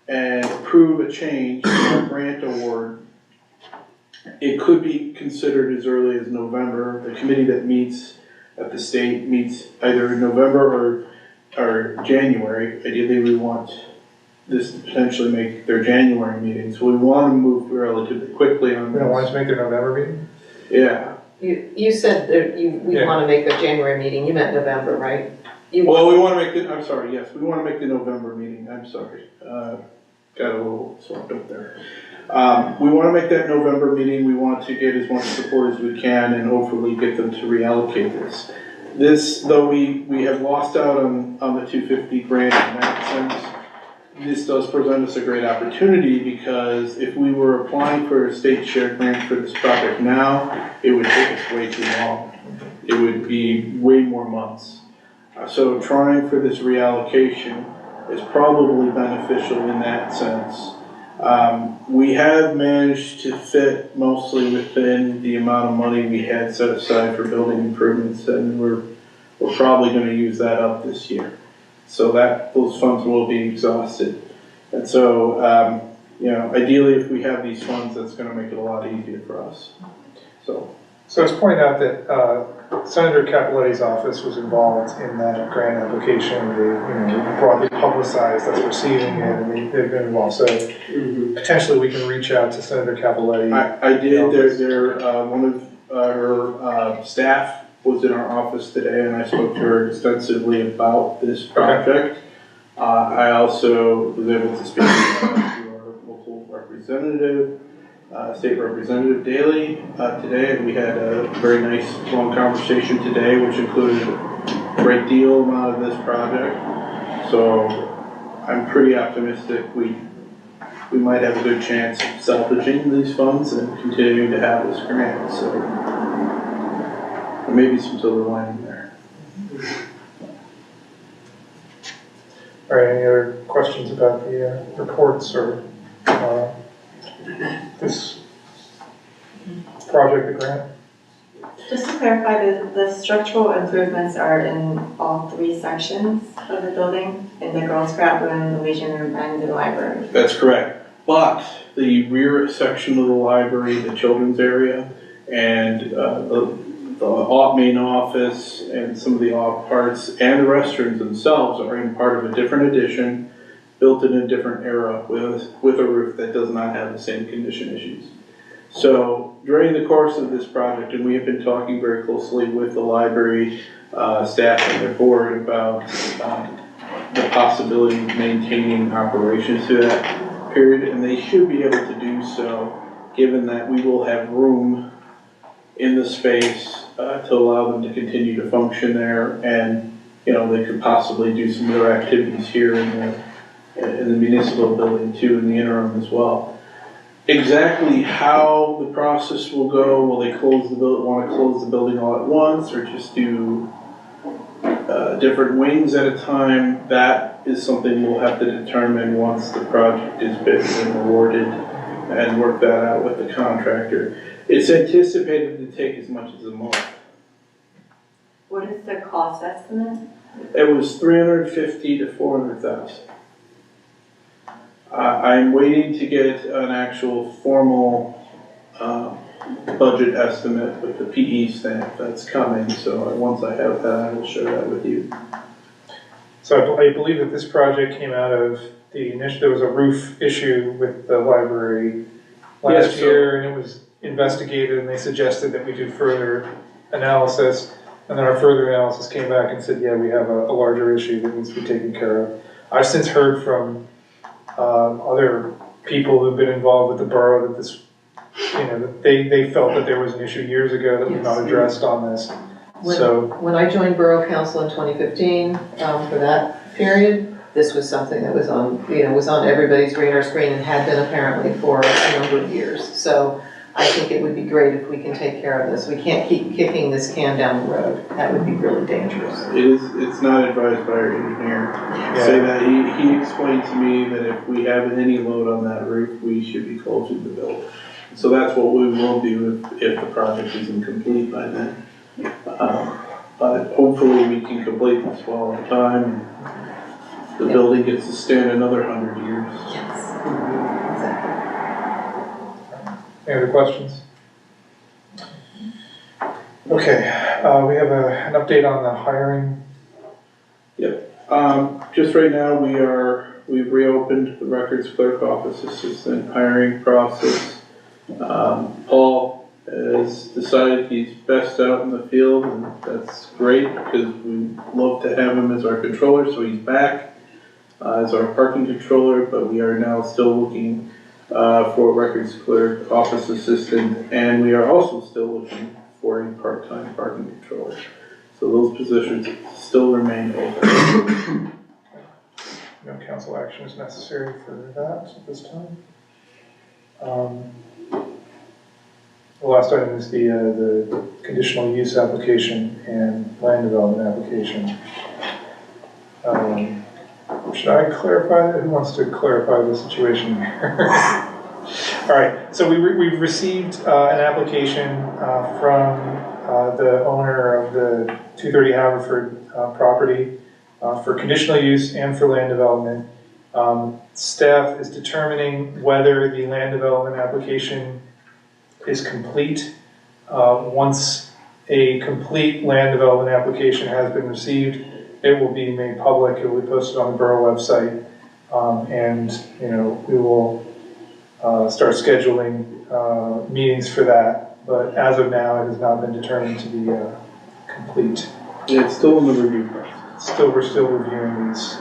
S5: and approve a change in our grant award, it could be considered as early as November. The committee that meets at the state meets either in November or January. Ideally, we want this to potentially make their January meeting, so we want to move relatively quickly on this.
S1: We don't want to make their November meeting?
S5: Yeah.
S4: You said that we want to make a January meeting, you meant November, right?
S5: Well, we want to make the, I'm sorry, yes, we want to make the November meeting, I'm sorry. Got a little swapped up there. We want to make that November meeting. We want to get as much support as we can and hopefully get them to reallocate this. This, though we have lost out on the 250 grant in that sense, this does present us a great opportunity, because if we were applying for a state share grant for this project now, it would take us way too long. It would be way more months. So trying for this reallocation is probably beneficial in that sense. We have managed to fit mostly within the amount of money we had set aside for building improvements, and we're probably going to use that up this year. So that those funds will be exhausted. And so, ideally, if we have these funds, that's going to make it a lot easier for us. So
S1: it's pointed out that Senator Capoletti's office was involved in that grant application. They broadly publicized us receiving it, and they've been involved. So potentially we can reach out to Senator Capoletti.
S5: I did. One of her staff was in our office today, and I spoke to her extensively about this project. I also was able to speak to our local representative, State Representative Daley, today, and we had a very nice long conversation today, which included a great deal amount of this project. So I'm pretty optimistic we might have a good chance of salvaging these funds and continuing to have this grant. So there may be some silver lining there.
S1: All right, any other questions about the reports or this project, the grant?
S18: Just to clarify, the structural improvements are in all three sections of the building, in the girls' scrap room, the Legion room, and the library.
S5: That's correct. But the rear section of the library, the children's area, and the main office, and some of the off parts, and the restrooms themselves are in part of a different addition, built in a different era with a roof that does not have the same condition issues. So during the course of this project, and we have been talking very closely with the library staff and their board about the possibility of maintaining operations through that period, and they should be able to do so, given that we will have room in the space to allow them to continue to function there, and they could possibly do some other activities here in the municipal building too, in the interim as well. Exactly how the process will go, will they want to close the building all at once, or just do different wings at a time? That is something we'll have to determine once the project is bid and awarded, and work that out with the contractor. It's anticipated to take as much as a month.
S18: What is the cost estimate?
S5: It was $350,000 to $400,000. I'm waiting to get an actual formal budget estimate with the PE stamp. That's coming, so once I have that, I will share that with you.
S1: So I believe that this project came out of the initial, there was a roof issue with the library last year, and it was investigated and they suggested that we do further analysis. And then our further analysis came back and said, yeah, we have a larger issue that needs to be taken care of. I've since heard from other people who've been involved with the borough that this, that they felt that there was an issue years ago that was not addressed on this.
S4: When I joined Borough Council in 2015, for that period, this was something that was on, was on everybody's radar screen and had been apparently for a number of years. So I think it would be great if we can take care of this. We can't keep kicking this can down the road. That would be really dangerous.
S5: It's not advised by our engineer. Say that he explained to me that if we have any load on that roof, we should be closing the building. So that's what we will do if the project isn't complete by then. But hopefully we can complete this well on time and the building gets to stand another 100 years.
S4: Yes.
S1: Any other questions? Okay, we have an update on the hiring.
S5: Yep. Just right now we've reopened the records clerk office assistant hiring process. Paul has decided he's best out in the field, and that's great because we love to have him as our controller, so he's back as our parking controller, but we are now still looking for a records clerk, office assistant, and we are also still looking for a part-time parking controller. So those positions still remain open.
S1: No council action is necessary for that at this time. The last item is the conditional use application and land development application. Should I clarify that? Who wants to clarify the situation here? All right, so we've received an application from the owner of the 230 Haverford property for conditional use and for land development. Staff is determining whether the land development application is complete. Once a complete land development application has been received, it will be made public. It will be posted on the borough website, and we will start scheduling meetings for that. But as of now, it has not been determined to be complete.
S5: Yeah, it's still in the review process.
S1: We're still reviewing these.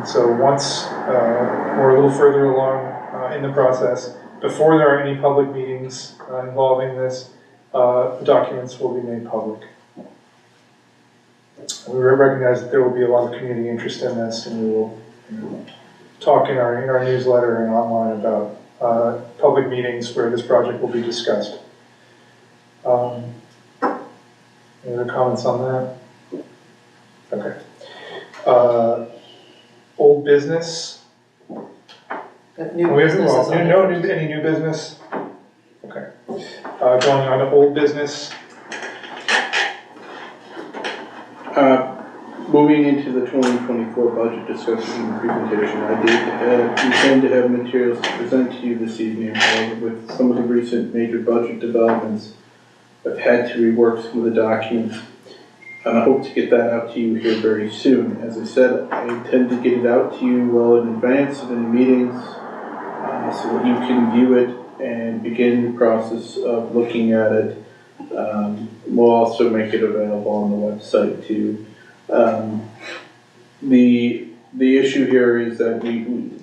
S1: So once we're a little further along in the process, before there are any public meetings involving this, the documents will be made public. We recognize that there will be a lot of community interest in this, and we will talk in our newsletter and online about public meetings where this project will be discussed. Any other comments on that? Okay. Old business.
S4: Any new
S1: business? Okay. Going on to old business.
S5: Moving into the 2024 budget discussion and presentation, I did intend to have materials to present to you this evening. However, with some of the recent major budget developments, I've had to rework some of the documents, and I hope to get that out to you here very soon. As I said, I intend to get it out to you well in advance of any meetings, so that you can view it and begin the process of looking at it. We'll also make it available on the website too. The issue here is that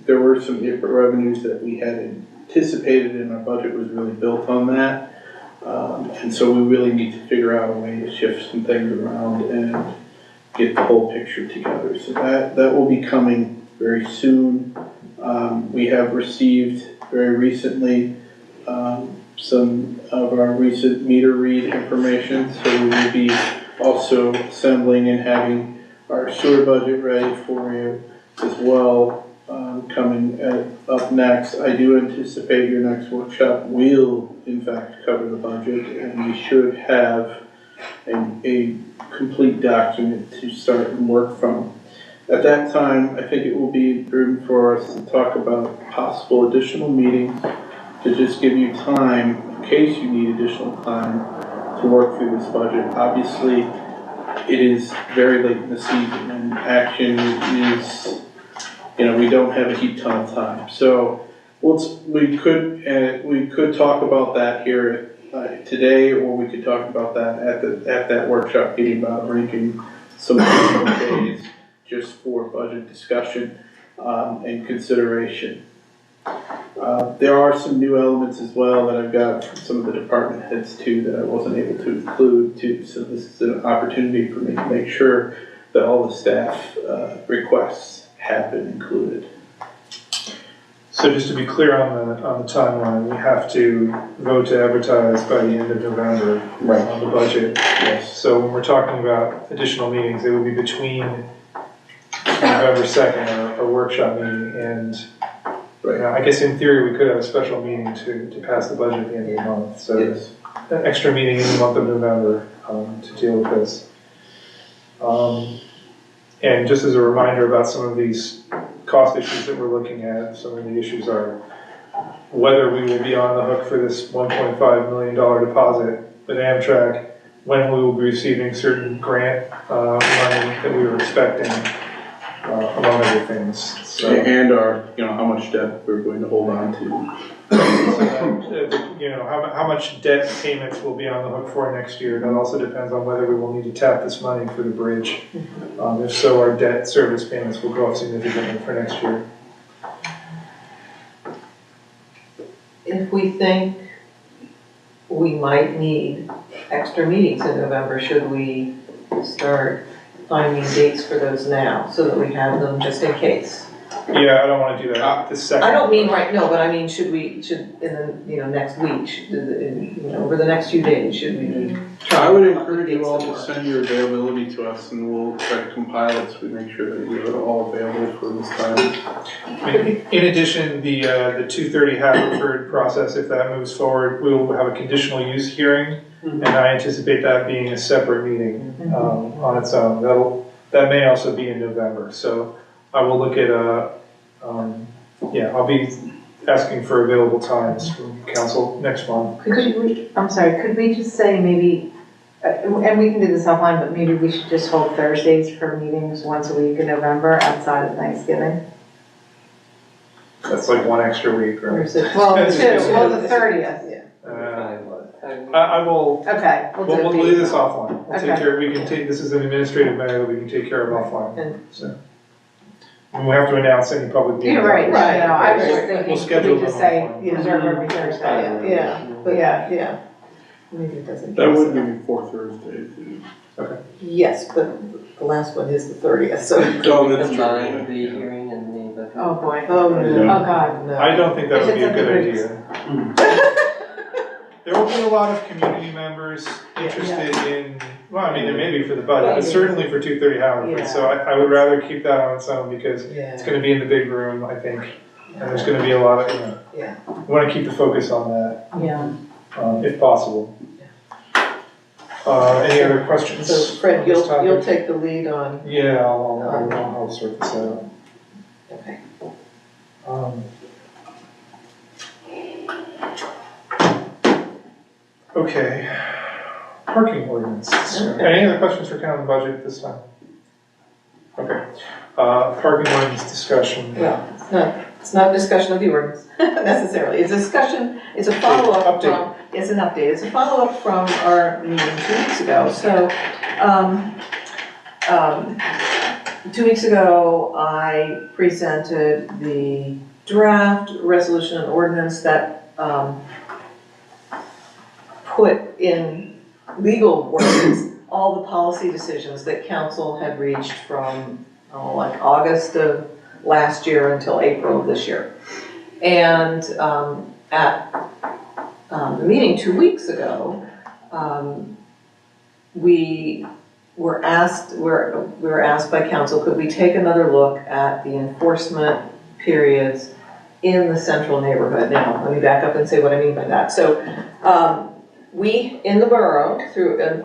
S5: there were some revenues that we had anticipated, and our budget was really built on that. And so we really need to figure out a way to shift some things around and get the whole picture together. So that will be coming very soon. We have received very recently some of our recent meter read information, so we will be also assembling and having our sewer budget ready for you as well, coming up next. I do anticipate your next workshop will in fact cover the budget, and we should have a complete document to start and work from. At that time, I think it will be prudent for us to talk about possible additional meetings to just give you time, in case you need additional time, to work through this budget. Obviously, it is very late in the season, and action is, we don't have a heap ton of time. So Well, we could talk about that here today, or we could talk about that at that workshop meeting about ranking some additional days just for budget discussion and consideration. There are some new elements as well that I've got from some of the department heads too that I wasn't able to include too. So this is an opportunity for me to make sure that all the staff requests have been included.
S1: So just to be clear on the timeline, we have to vote to advertise by the end of November on the budget.
S5: Yes.
S1: So when we're talking about additional meetings, it would be between November 2nd, our workshop meeting, and I guess in theory we could have a special meeting to pass the budget at the end of the month. So
S5: yes.
S1: An extra meeting in the month of November to deal with this. And just as a reminder about some of these cost issues that we're looking at, some of the issues are whether we will be on the hook for this $1.5 million deposit with Amtrak, when we will be receiving certain grant money that we were expecting, among other things. So,
S5: And our, how much debt we're going to hold on to.
S1: How much debt payments will be on the hook for next year. That also depends on whether we will need to tap this money for the bridge. If so, our debt service payments will go up significantly for next year.
S4: If we think we might need extra meetings in November, should we start finding dates for those now so that we have them just in case?
S1: Yeah, I don't want to do that this second.
S4: I don't mean right, no, but I mean, should in the, next week, over the next few days, should we try?
S5: I would encourage you all to send your availability to us and we'll try to compile it so we make sure that you're all available for this time.
S1: In addition, the 230 Haverford process, if that moves forward, we will have a conditional use hearing, and I anticipate that being a separate meeting on its own. That may also be in November, so I will look at I'll be asking for available times from council next month.
S3: Could we just say maybe, and we can do this offline, but maybe we should just hold Thursdays for meetings once a week in November outside of Thanksgiving?
S1: That's like one extra week, right?
S3: Well, the 30th.
S1: I will.
S3: Okay.
S1: We'll do this offline. We'll
S3: Okay.
S1: take care. We can take. This is an administrative matter that we can take care of offline. So. And we have to announce any public meetings.
S3: You're right. I was just
S1: We'll
S3: thinking,
S1: schedule
S3: could we just
S1: them
S3: say reserve every Thursday?
S4: Yeah. Maybe it doesn't.
S5: That would be 4 Thursdays.
S1: Okay.
S4: Yes, but the last one is the 30th, so.
S2: Combine the hearing and the.
S3: Oh, boy.
S4: Oh, no.
S3: Oh, God.
S4: No.
S1: I don't think that would be a
S3: If
S1: good
S3: it's
S1: idea. There will be a lot of community members interested in, well, I mean, there may be for the budget, but certainly for 230 Howard. So I would rather keep that on its own because it's going to be in the big room, I think. And there's going to be a lot of, we want to keep the focus on that, if possible. Any other questions?
S4: So Fred, you'll take the lead on.
S1: Yeah, I'll sort this out.
S4: Okay.
S1: Okay, parking ordinance. Any other questions for Ken on the budget this time? Okay, parking ordinance discussion.
S4: Well, it's not a discussion of the ordinance necessarily. It's a discussion, it's a follow-up from, it's an update. It's a follow-up from our meeting 2 weeks ago. So, 2 weeks ago, I presented the draft resolution and ordinance that put in legal words all the policy decisions that council had reached from like August of last year until April of this year. And at the meeting 2 weeks ago, we were asked by council, could we take another look at the enforcement periods in the central neighborhood? Now, let me back up and say what I mean by that. So, we, in the borough,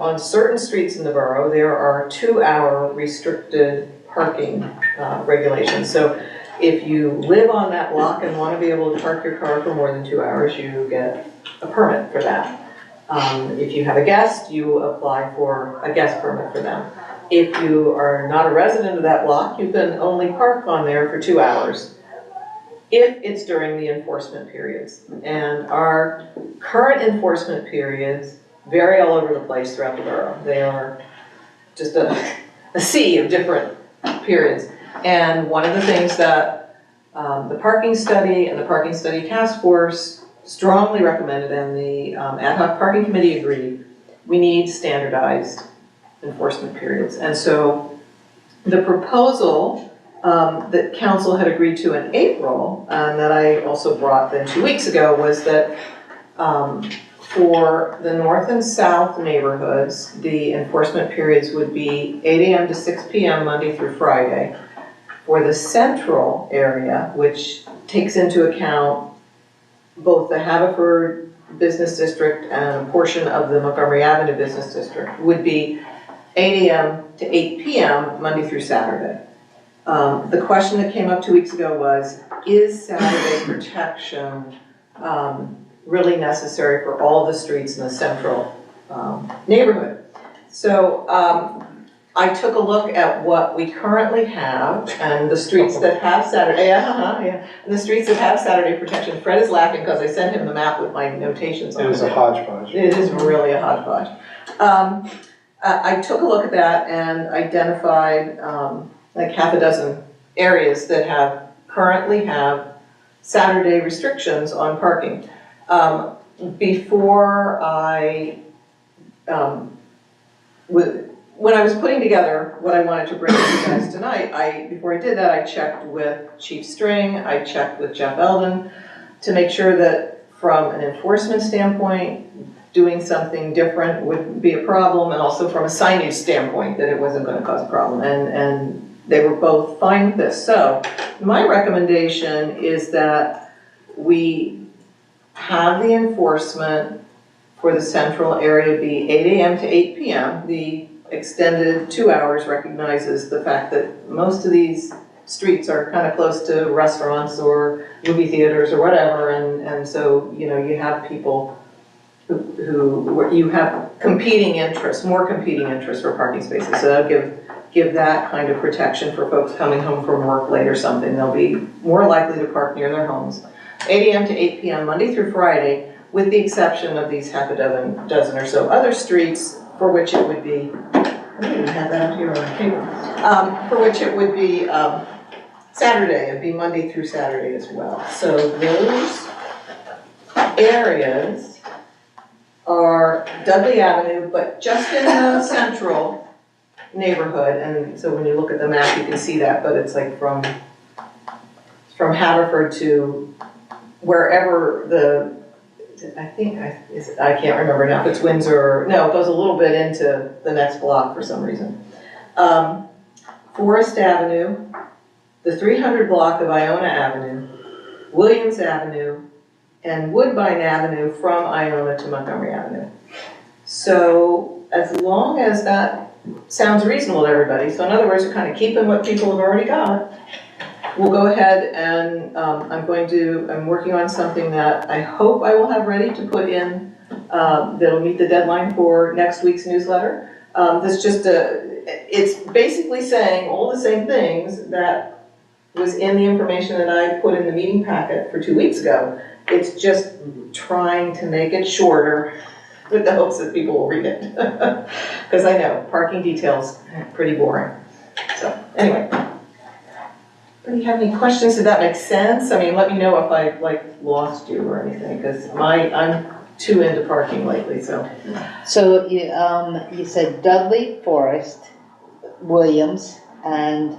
S4: on certain streets in the borough, there are 2-hour restricted parking regulations. So if you live on that block and want to be able to park your car for more than 2 hours, you get a permit for that. If you have a guest, you apply for a guest permit for them. If you are not a resident of that block, you can only park on there for 2 hours. if it's during the enforcement periods. And our current enforcement periods vary all over the place throughout the borough. They are just a sea of different periods. And one of the things that the parking study and the parking study task force strongly recommended, and the ad hoc parking committee agreed, we need standardized enforcement periods. And so the proposal that council had agreed to in April, and that I also brought then 2 weeks ago, was that for the north and south neighborhoods, the enforcement periods would be 8 a.m. to 6 p.m. Monday through Friday. For the central area, which takes into account both the Haverford Business District and a portion of the Montgomery Avenue Business District, would be 8 a.m. to 8 p.m. Monday through Saturday. The question that came up 2 weeks ago was, is Saturday protection really necessary for all the streets in the central neighborhood? So I took a look at what we currently have and the streets that have Saturday, and the streets that have Saturday protection. Fred is laughing because I sent him the map with my notations on it.
S1: It is a hodgepodge.
S4: It is really a hodgepodge. I took a look at that and identified like half a dozen areas that currently have Saturday restrictions on parking. Before I when I was putting together what I wanted to bring to you guys tonight, before I did that, I checked with Chief String, I checked with Jeff Eldon to make sure that from an enforcement standpoint, doing something different wouldn't be a problem, and also from a signage standpoint, that it wasn't going to cause a problem. And they were both fine with this. So my recommendation is that we have the enforcement for the central area be 8 a.m. to 8 p.m. The extended 2 hours recognizes the fact that most of these streets are kind of close to restaurants or movie theaters or whatever, and so, you know, you have people who you have competing interests, more competing interests for parking spaces. So that'll give that kind of protection for folks coming home from work late or something. They'll be more likely to park near their homes. 8 a.m. to 8 p.m. Monday through Friday, with the exception of these half a dozen or so other streets for which it would be, I don't even have that up here on the table, for which it would be Saturday. It'd be Monday through Saturday as well. So those areas are Dudley Avenue, but just in the central neighborhood. And so when you look at the map, you can see that, but it's like from Haverford to wherever I can't remember now if it's Windsor. No, it goes a little bit into the next block for some reason. Forest Avenue, the 300 block of Iona Avenue, Williams Avenue, and Woodbine Avenue from Iona to Montgomery Avenue. So as long as that sounds reasonable to everybody, so in other words, you're kind of keeping what people have already got, we'll go ahead and I'm working on something that I hope I will have ready to put in that'll meet the deadline for next week's newsletter. It's basically saying all the same things that was in the information that I put in the meeting packet for 2 weeks ago. It's just trying to make it shorter with the hopes that people will read it. Because I know parking details are pretty boring. So anyway. Do you have any questions? Did that make sense? I mean, let me know if I lost you or anything, because I'm too into parking lately. So
S6: you said Dudley, Forest, Williams, and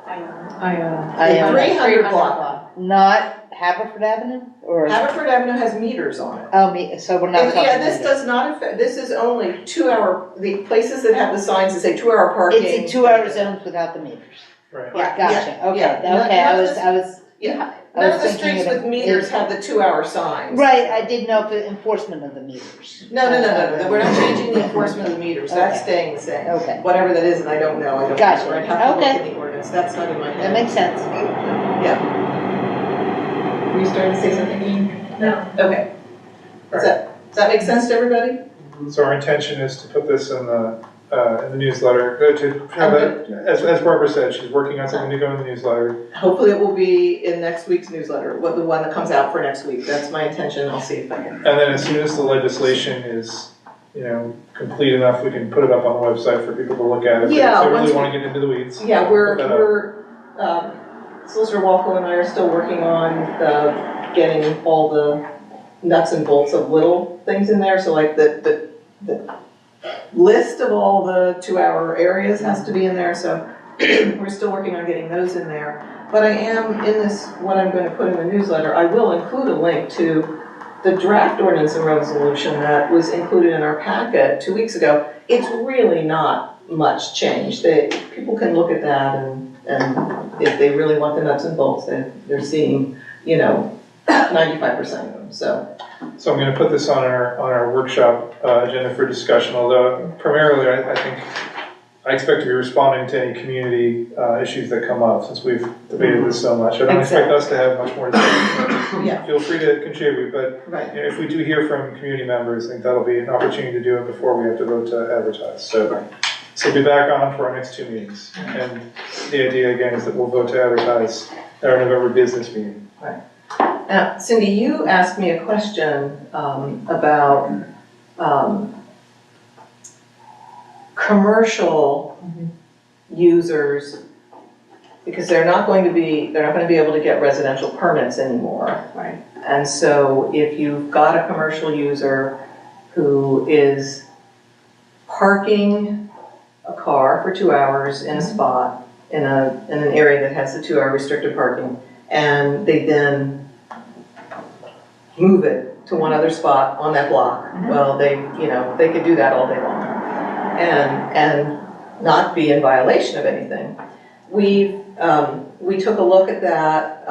S6: Iona.
S4: 300 block.
S6: Not Haverford Avenue, or
S4: Haverford Avenue has meters on it.
S6: Oh, so we're not.
S4: Yeah, this does not affect. This is only 2 hour. The places that have the signs that say 2 hour parking.
S6: It's in 2 hour zones without the meters.
S1: Right.
S6: Yeah, gotcha.
S4: Yeah,
S6: Okay,
S4: yeah.
S6: okay. I was.
S4: None of the streets with meters have the 2 hour signs.
S6: Right. I didn't know if the enforcement of the meters.
S4: No. We're not changing the enforcement of the meters. That's staying the same.
S6: Okay.
S4: Whatever that is, and I don't know.
S6: Gotcha.
S4: I'd have to look at the ordinance. That's not in my head.
S6: That makes sense.
S4: Yeah. Were you starting to say something, Ian?
S11: No.
S4: Okay. Does that make sense to everybody?
S1: So our intention is to put this in the in the newsletter, to have as Barbara said, she's working on something to go in the newsletter.
S4: Hopefully it will be in next week's newsletter, the one that comes out for next week. That's my intention. I'll see if I can.
S1: And then as soon as the legislation is, complete enough, we can put it up on the website for people to look at if they really want to get into the weeds.
S4: Yeah, Solicitor Walco and I are still working on getting all the nuts and bolts of little things in there. So like the list of all the 2-hour areas has to be in there. So we're still working on getting those in there. But I am in this, what I'm going to put in the newsletter, I will include a link to the draft ordinance and resolution that was included in our packet 2 weeks ago. It's really not much change. People can look at that and if they really want the nuts and bolts, they're seeing, 95% of them, so.
S1: So I'm going to put this on our workshop agenda for discussion, although primarily I expect to be responding to any community issues that come up since we've debated this so much. I don't expect us to have much more discussion.
S4: Yeah.
S1: Feel free to contribute, but if we do hear from community members, I think that'll be an opportunity to do it before we have to vote to advertise. So we'll be back on for our next 2 meetings. And the idea again is that we'll vote to advertise at our November business meeting.
S4: Right. Now, Cindy, you asked me a question about commercial users, because they're not going to be able to get residential permits anymore.
S3: Right.
S4: And so if you've got a commercial user who is parking a car for 2 hours in a spot in an area that has the 2-hour restricted parking, and they then move it to one other spot on that block. Well, they could do that all day long and not be in violation of anything. We took a look at that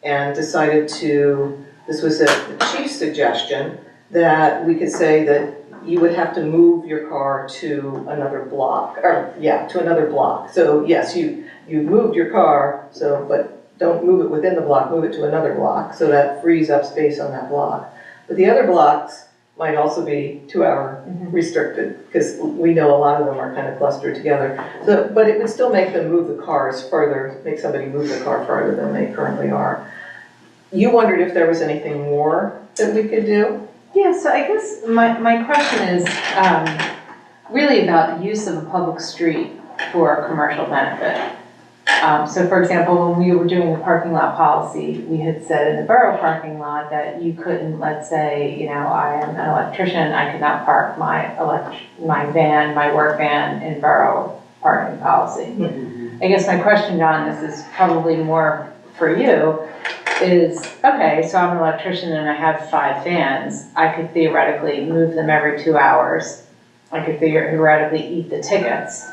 S4: and decided this was the chief's suggestion, that we could say that you would have to move your car to another block, to another block. So yes, you moved your car, but don't move it within the block, move it to another block, so that frees up space on that block. But the other blocks might also be 2-hour restricted, because we know a lot of them are kind of clustered together. So, but it would still make them move the cars further, make somebody move the car farther than they currently are. You wondered if there was anything more that we could do?
S3: Yeah, so I guess my question is really about the use of a public street for commercial benefit. So for example, when we were doing the parking lot policy, we had said in the borough parking lot that you couldn't, let's say, I am an electrician, I could not park my van, my work van in borough parking policy. I guess my question, John, this is probably more for you, is, okay, so I'm an electrician and I have 5 vans. I could theoretically move them every 2 hours. I could theoretically eat the tickets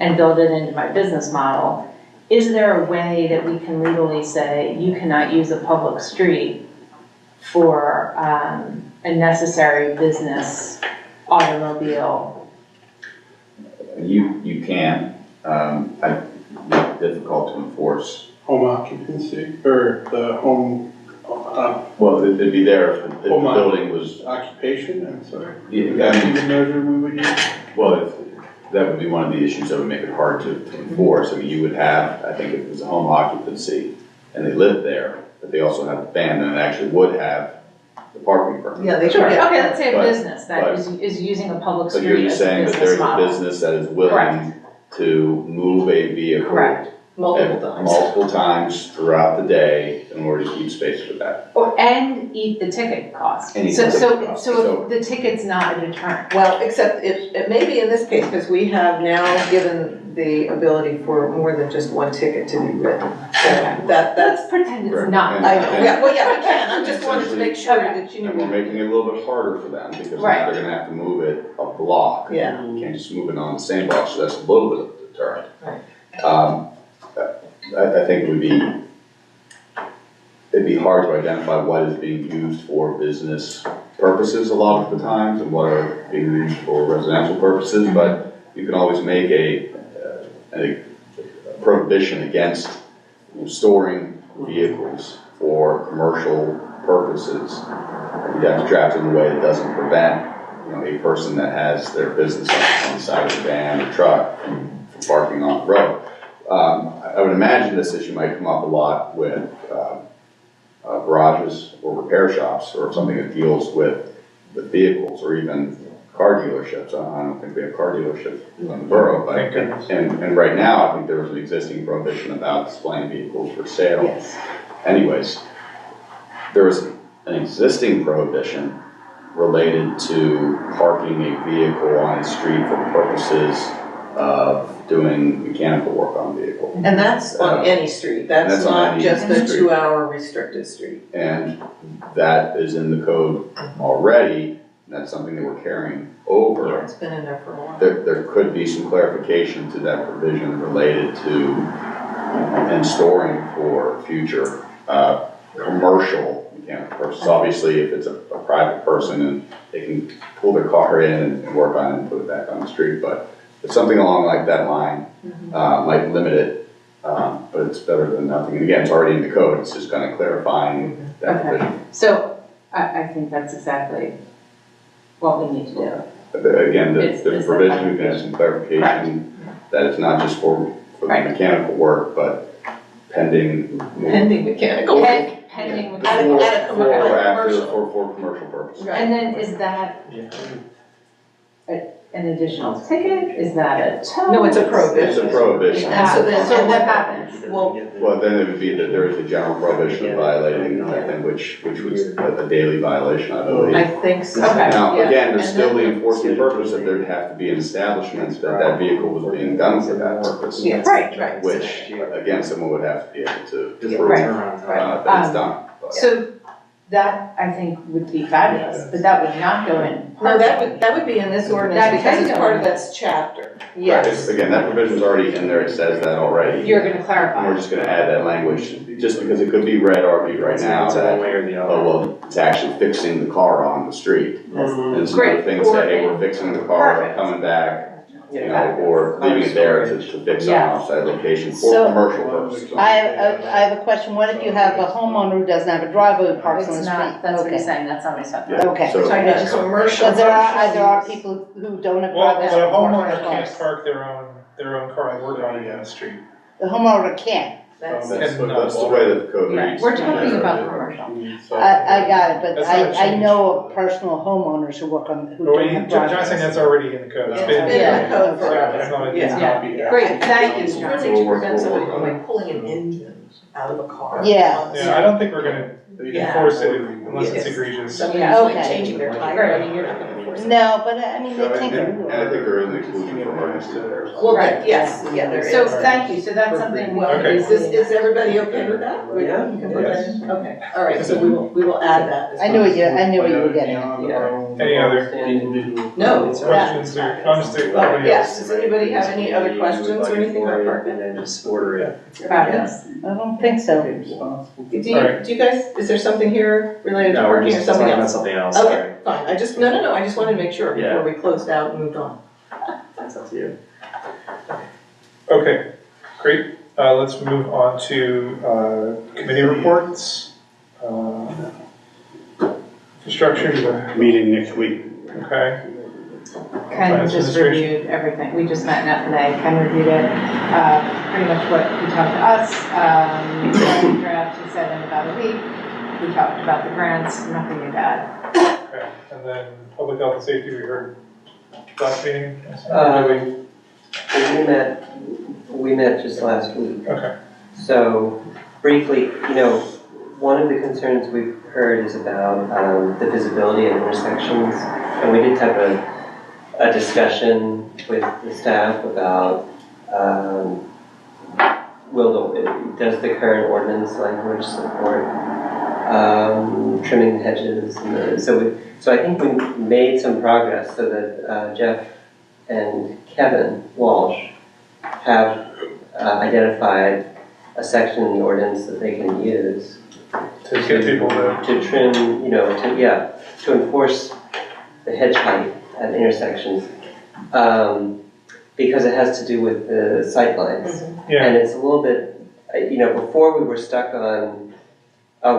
S3: and build it into my business model. Is there a way that we can legally say you cannot use a public street for a necessary business automobile?
S19: You can. It's difficult to enforce.
S5: Home occupancy, or the home,
S19: well, it'd be there if the building was.
S5: Occupation, I'm sorry.
S19: Yeah,
S5: That's the measure we would use?
S19: Well, that would be one of the issues that would make it hard to enforce. I mean, you would have, I think if it was a home occupancy and they lived there, but they also have a van, then it actually would have the parking permit.
S4: Yeah, they
S3: sure.
S4: should.
S3: Okay, let's say a business that is using a public street.
S19: But you're just saying that there's a business that is willing
S3: Correct.
S19: to move a vehicle.
S3: Correct.
S4: Multiple
S19: times throughout the day in order to keep space for that.
S3: And eat the ticket cost.
S19: And eat
S3: So
S19: the ticket cost.
S3: if the ticket's not a deterrent.
S4: Well, except it may be in this case, because we have now given the ability for more than just one ticket to be written. So that's
S3: Let's pretend it's not.
S4: I know. Yeah, well, yeah, we can. I just wanted to make sure that you knew.
S19: And we're making it a little bit harder for them because now
S3: Right.
S19: they're gonna have to move it a block.
S4: Yeah.
S19: You can't just move it on the same block, so that's a little bit of a deterrent.
S4: Right.
S19: I think it'd be hard to identify what is being used for business purposes a lot of the times and what are being used for residential purposes, but you can always make a prohibition against storing vehicles for commercial purposes. You have to draft it in a way that doesn't prevent a person that has their business on the side of the van or truck from parking on the road. I would imagine this issue might come up a lot with garages or repair shops or something that deals with vehicles or even car dealerships. I don't think we have car dealerships in the borough, but and right now I think there was an existing prohibition about displaying vehicles for sale.
S4: Yes.
S19: Anyways, there was an existing prohibition related to parking a vehicle on the street for purposes of doing mechanical work on a vehicle.
S4: And that's on any street, that's not just a
S19: street.
S4: 2-hour restricted street.
S19: And that is in the code already, and that's something that we're carrying over.
S4: Yeah, it's been in there for a while.
S19: There could be some clarification to that provision related to and storing for future commercial mechanical purposes. Obviously, if it's a private person and they can pull their car in and work on it and put it back on the street, but if something along like that line might limit it, but it's better than nothing. And again, it's already in the code, it's just kind of clarifying that provision.
S3: So I think that's exactly what we need to do.
S19: But again, there's a provision, we can have some clarification that it's not just for the mechanical work, but pending
S4: mechanical work.
S3: Pending
S19: for
S3: mechanical
S19: commercial purposes.
S3: And then is that an additional ticket? Is that a tow?
S4: No, it's a prohibition.
S19: It's a prohibition.
S3: So what happens?
S19: Well, then it would be that there is a general prohibition of violating, I think, which was a daily violation, I believe.
S4: I think so.
S19: Now,
S4: Yeah.
S19: again, there's
S4: And
S19: still
S4: then
S19: the enforcement purpose that there'd have to be an establishment that vehicle was being done for that purpose.
S4: Yes. Right.
S19: Which, again, someone would have to be able to prove
S3: Right.
S19: that it's done. But-
S3: So that, I think, would be fabulous, but that would not go in.
S4: No, that would be in this ordinance
S3: That
S4: because
S3: can
S4: it's
S3: go
S4: part
S3: in.
S4: of this chapter.
S19: Right,
S4: Yes.
S19: again, that provision's already in there, it says that already.
S3: You're gonna clarify.
S19: We're just gonna add that language, just because it could be read argued right now that, oh, well, it's actually fixing the car on the street. And it's another thing to say, hey, we're fixing the car, we're coming back, or leaving it there to fix on an offsite location for
S6: So-
S19: commercial purposes.
S6: I have a question. What if you have a homeowner who doesn't have a driveway who parks on the
S3: It's
S6: street?
S3: not, that's what
S6: Okay.
S3: he's saying, that's not what he's talking
S19: Yeah,
S3: about.
S6: Okay.
S19: so-
S4: Talking about just commercial.
S6: Because there are people who don't have
S1: Well,
S6: driveways.
S1: the
S6: who park
S1: homeowner
S6: their
S1: can't
S6: cars.
S1: park their own car and work on it on the street.
S6: The homeowner can't.
S19: That's the way that the code reads.
S3: We're talking about commercial.
S6: I got it, but
S1: That's not
S6: I
S1: changed.
S6: know of personal homeowners who work on, who
S1: But
S6: don't have
S1: John's saying
S6: driveways.
S1: that's already in the code. It's
S4: It's
S1: been
S4: been in the code
S1: Yeah,
S4: forever.
S1: it's not- it's
S4: Yeah.
S1: not be-
S3: Great, thank you,
S4: It's
S3: John.
S4: really to prevent somebody from like pulling an engine out of a car.
S6: Yeah.
S1: Yeah, I don't think we're gonna
S4: Yeah.
S1: enforce it unless it's
S4: Yes.
S1: egregious.
S4: Somebody's
S6: Yeah,
S4: like
S6: okay.
S4: changing their tire, I mean, you're not gonna enforce it.
S6: No, but I mean, they
S19: And
S6: can't get rid
S19: and I think there is an exclusion for emergency there.
S4: Well, then, yes, yeah, there is.
S3: So, thank you, so that's something.
S4: Well,
S1: Okay.
S4: is everybody okay with that?
S9: Yeah.
S4: You can put that in? Okay, all right, so we will add that. as
S6: I knew
S4: well.
S6: what you were getting at.
S1: Any other
S4: No, it's that.
S1: questions or comments to
S4: Oh,
S1: anybody
S4: yes,
S1: else?
S4: does anybody have any other questions or anything about parking?
S9: And then just order it.
S3: Fabulous.
S6: I don't think so.
S4: Do you guys, is there something here related to
S9: No, we're
S4: parking or
S9: just
S4: something
S9: talking about
S4: else?
S9: something else,
S4: Okay,
S9: sorry.
S4: fine, I just wanted to make sure
S9: Yeah.
S4: before we closed out and moved on.
S9: That's up to you.
S1: Okay, great. Let's move on to committee reports. Infrastructure,
S20: Meeting next week.
S1: okay.
S3: Ken
S1: Finance
S3: just
S1: administration.
S3: reviewed everything, we just met now today, Ken reviewed it, pretty much what he talked to us, draft, he said in about a week. We talked about the grants, nothing to add.
S1: Okay, and then public health and safety, we heard last meeting.
S2: We met just last week.
S1: Okay.
S2: So briefly, one of the concerns we've heard is about the visibility at intersections. And we did have a discussion with the staff about does the current ordinance language support trimming the hedges? So I think we made some progress so that Jeff and Kevin Walsh have identified a section in the ordinance that they can use
S1: To get people
S2: to trim, to enforce the hedge height at intersections, because it has to do with the sightlines.
S1: Yeah.
S2: And it's a little bit, before we were stuck on,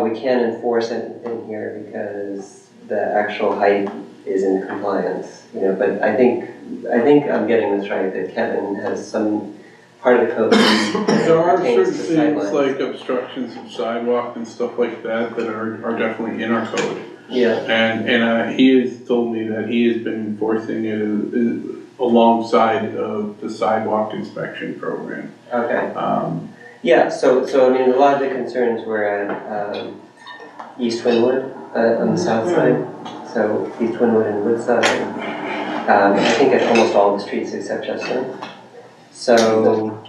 S2: we can't enforce anything here because the actual height is in compliance, but I think I'm getting this right, that Kevin has some part of the code that
S5: There are
S2: pertains
S5: certain
S2: to
S5: things
S2: sidelines.
S5: like obstructions of sidewalk and stuff like that that are definitely in our code.
S2: Yeah.
S5: And he has told me that he has been enforcing it alongside of the sidewalk inspection program.
S2: Okay. Yeah, so I mean, a lot of the concerns were at East Wynwood on the south side. So East Wynwood and Woodside. I think at almost all the streets except Chestnut. So.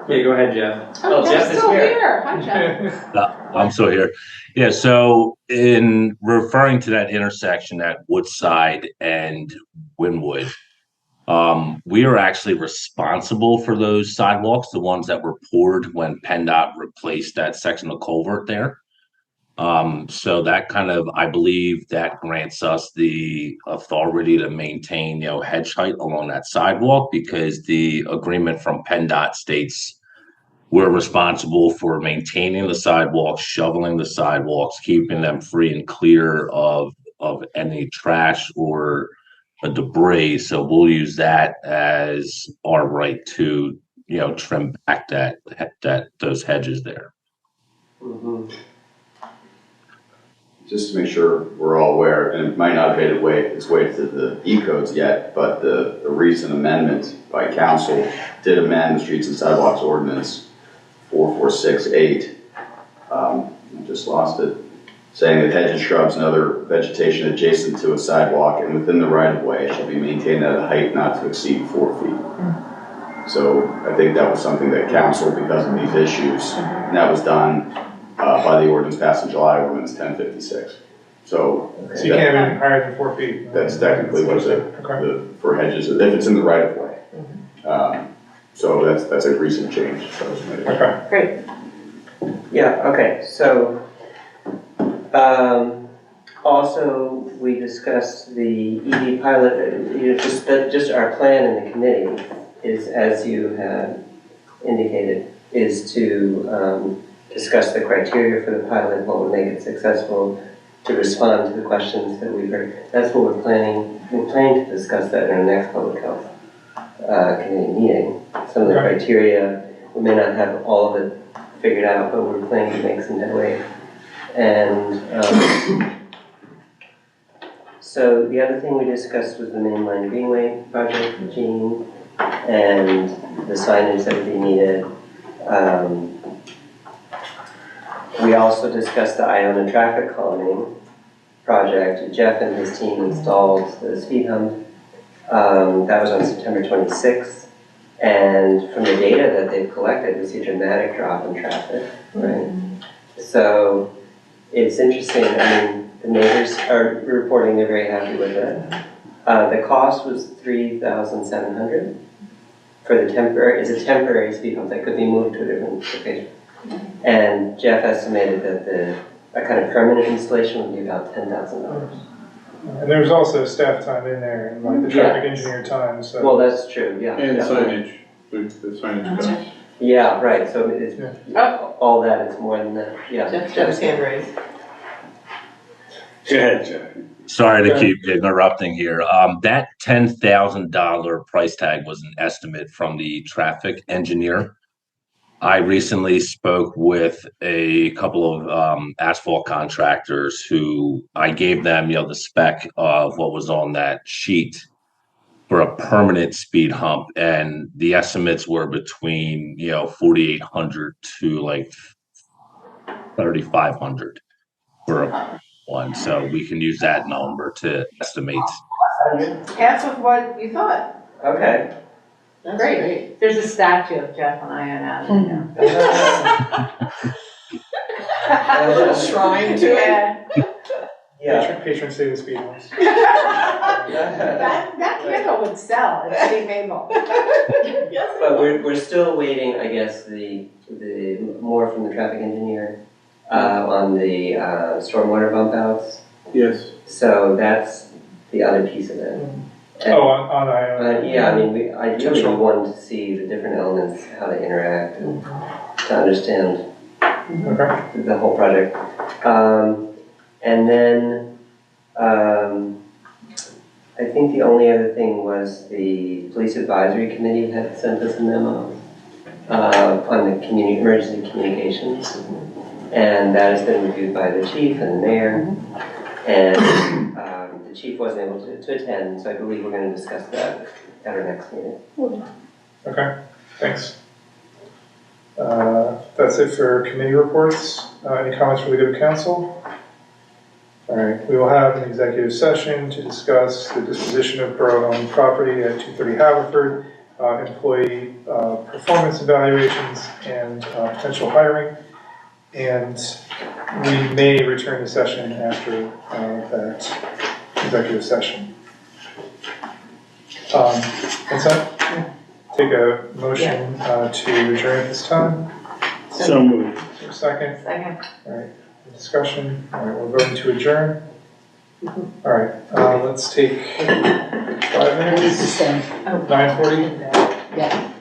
S7: Yeah, go ahead, Jeff.
S3: Oh, Jeff's still here. Hi, Jeff.
S17: I'm still here. Yeah, so in referring to that intersection at Woodside and Wynwood, we are actually responsible for those sidewalks, the ones that were poured when PennDOT replaced that section of culvert there. So that kind of, I believe that grants us the authority to maintain, hedge height along that sidewalk, because the agreement from PennDOT states we're responsible for maintaining the sidewalks, shoveling the sidewalks, keeping them free and clear of any trash or debris. So we'll use that as our right to, trim back those hedges there.
S2: Mm-hmm.
S19: Just to make sure we're all aware, and it might not have made its way to the E-codes yet, but the recent amendment by council did amend the Streets and Sidewalks Ordinance 4468, I just lost it, saying that hedges, shrubs, and other vegetation adjacent to a sidewalk and within the right-of-way shall be maintained at a height not to exceed 4 feet. So I think that was something that council, because of these issues, and that was done by the ordinance passed in July, ordinance 1056. So
S1: you can't have anything higher than 4 feet.
S19: That's technically what for hedges, if it's in the right-of-way. So that's a recent change.
S1: Okay.
S3: Great.
S2: Yeah, okay, so also we discussed the EV pilot, just our plan in the committee is, as you had indicated, is to discuss the criteria for the pilot, what would make it successful, to respond to the questions that we've heard. That's what we're planning. We're planning to discuss that in our next public health committee meeting. Some of the criteria, we may not have all of it figured out, but we're planning to make some headway. And so the other thing we discussed was the mainline greenway project, Gene, and the signage that would be needed. We also discussed the Iona traffic calming project. Jeff and his team installed the speed hump. That was on September 26th. And from the data that they've collected, we see a dramatic drop in traffic, right? So it's interesting. I mean, the neighbors are reporting they're very happy with it. The cost was $3,700 for the temporary. It's a temporary speed hump that could be moved to a different location. And Jeff estimated that a kind of permanent installation would be about $10,000.
S1: And there's also staff time in there, and like the traffic engineer time, so.
S2: Well, that's true, yeah.
S5: And
S2: definitely.
S5: signage, the signage costs.
S2: Yeah, right, so it's, all that, it's more than that, yeah.
S4: Jeff's hand raised.
S20: Go ahead, Jeff.
S17: Sorry to keep interrupting here. That $10,000 price tag was an estimate from the traffic engineer. I recently spoke with a couple of asphalt contractors who I gave them, the spec of what was on that sheet for a permanent speed hump, and the estimates were between 4,800 to like 3,500 for a one. So we can use that number to estimate.
S3: Half of what you thought.
S2: Okay.
S4: That's
S3: Great. There's a statue of Jeff on Iona.
S4: A little shrine to it.
S2: Yeah.
S1: Patron saint of speed humps.
S3: That candle would sell at City Mabel.
S2: But we're still waiting, I guess, the more from the traffic engineer on the stormwater bump outs.
S5: Yes.
S2: So that's the other piece of it. And,
S1: on Iona.
S2: yeah, I mean, we ideally want to see the different elements, how they interact, and to understand the whole project. And then I think the only other thing was the Police Advisory Committee had sent us a memo on the emergency communications. And that has been reviewed by the chief and the mayor. And the chief wasn't able to attend, so I believe we're going to discuss that at our next meeting.
S1: Okay, thanks. That's it for committee reports. Any comments for the good of council? All right, we will have an executive session to discuss the disposition of borough-owned property at 230 Haverford, employee performance evaluations, and potential hiring. And we may return to session after that executive session. Consent? Take a motion to adjourn at this time.
S20: So moved.
S1: Is there a second?
S4: Second.
S1: All right, discussion. All right, we're going to adjourn. All right, let's take 5 minutes. 9:40.
S6: Yeah.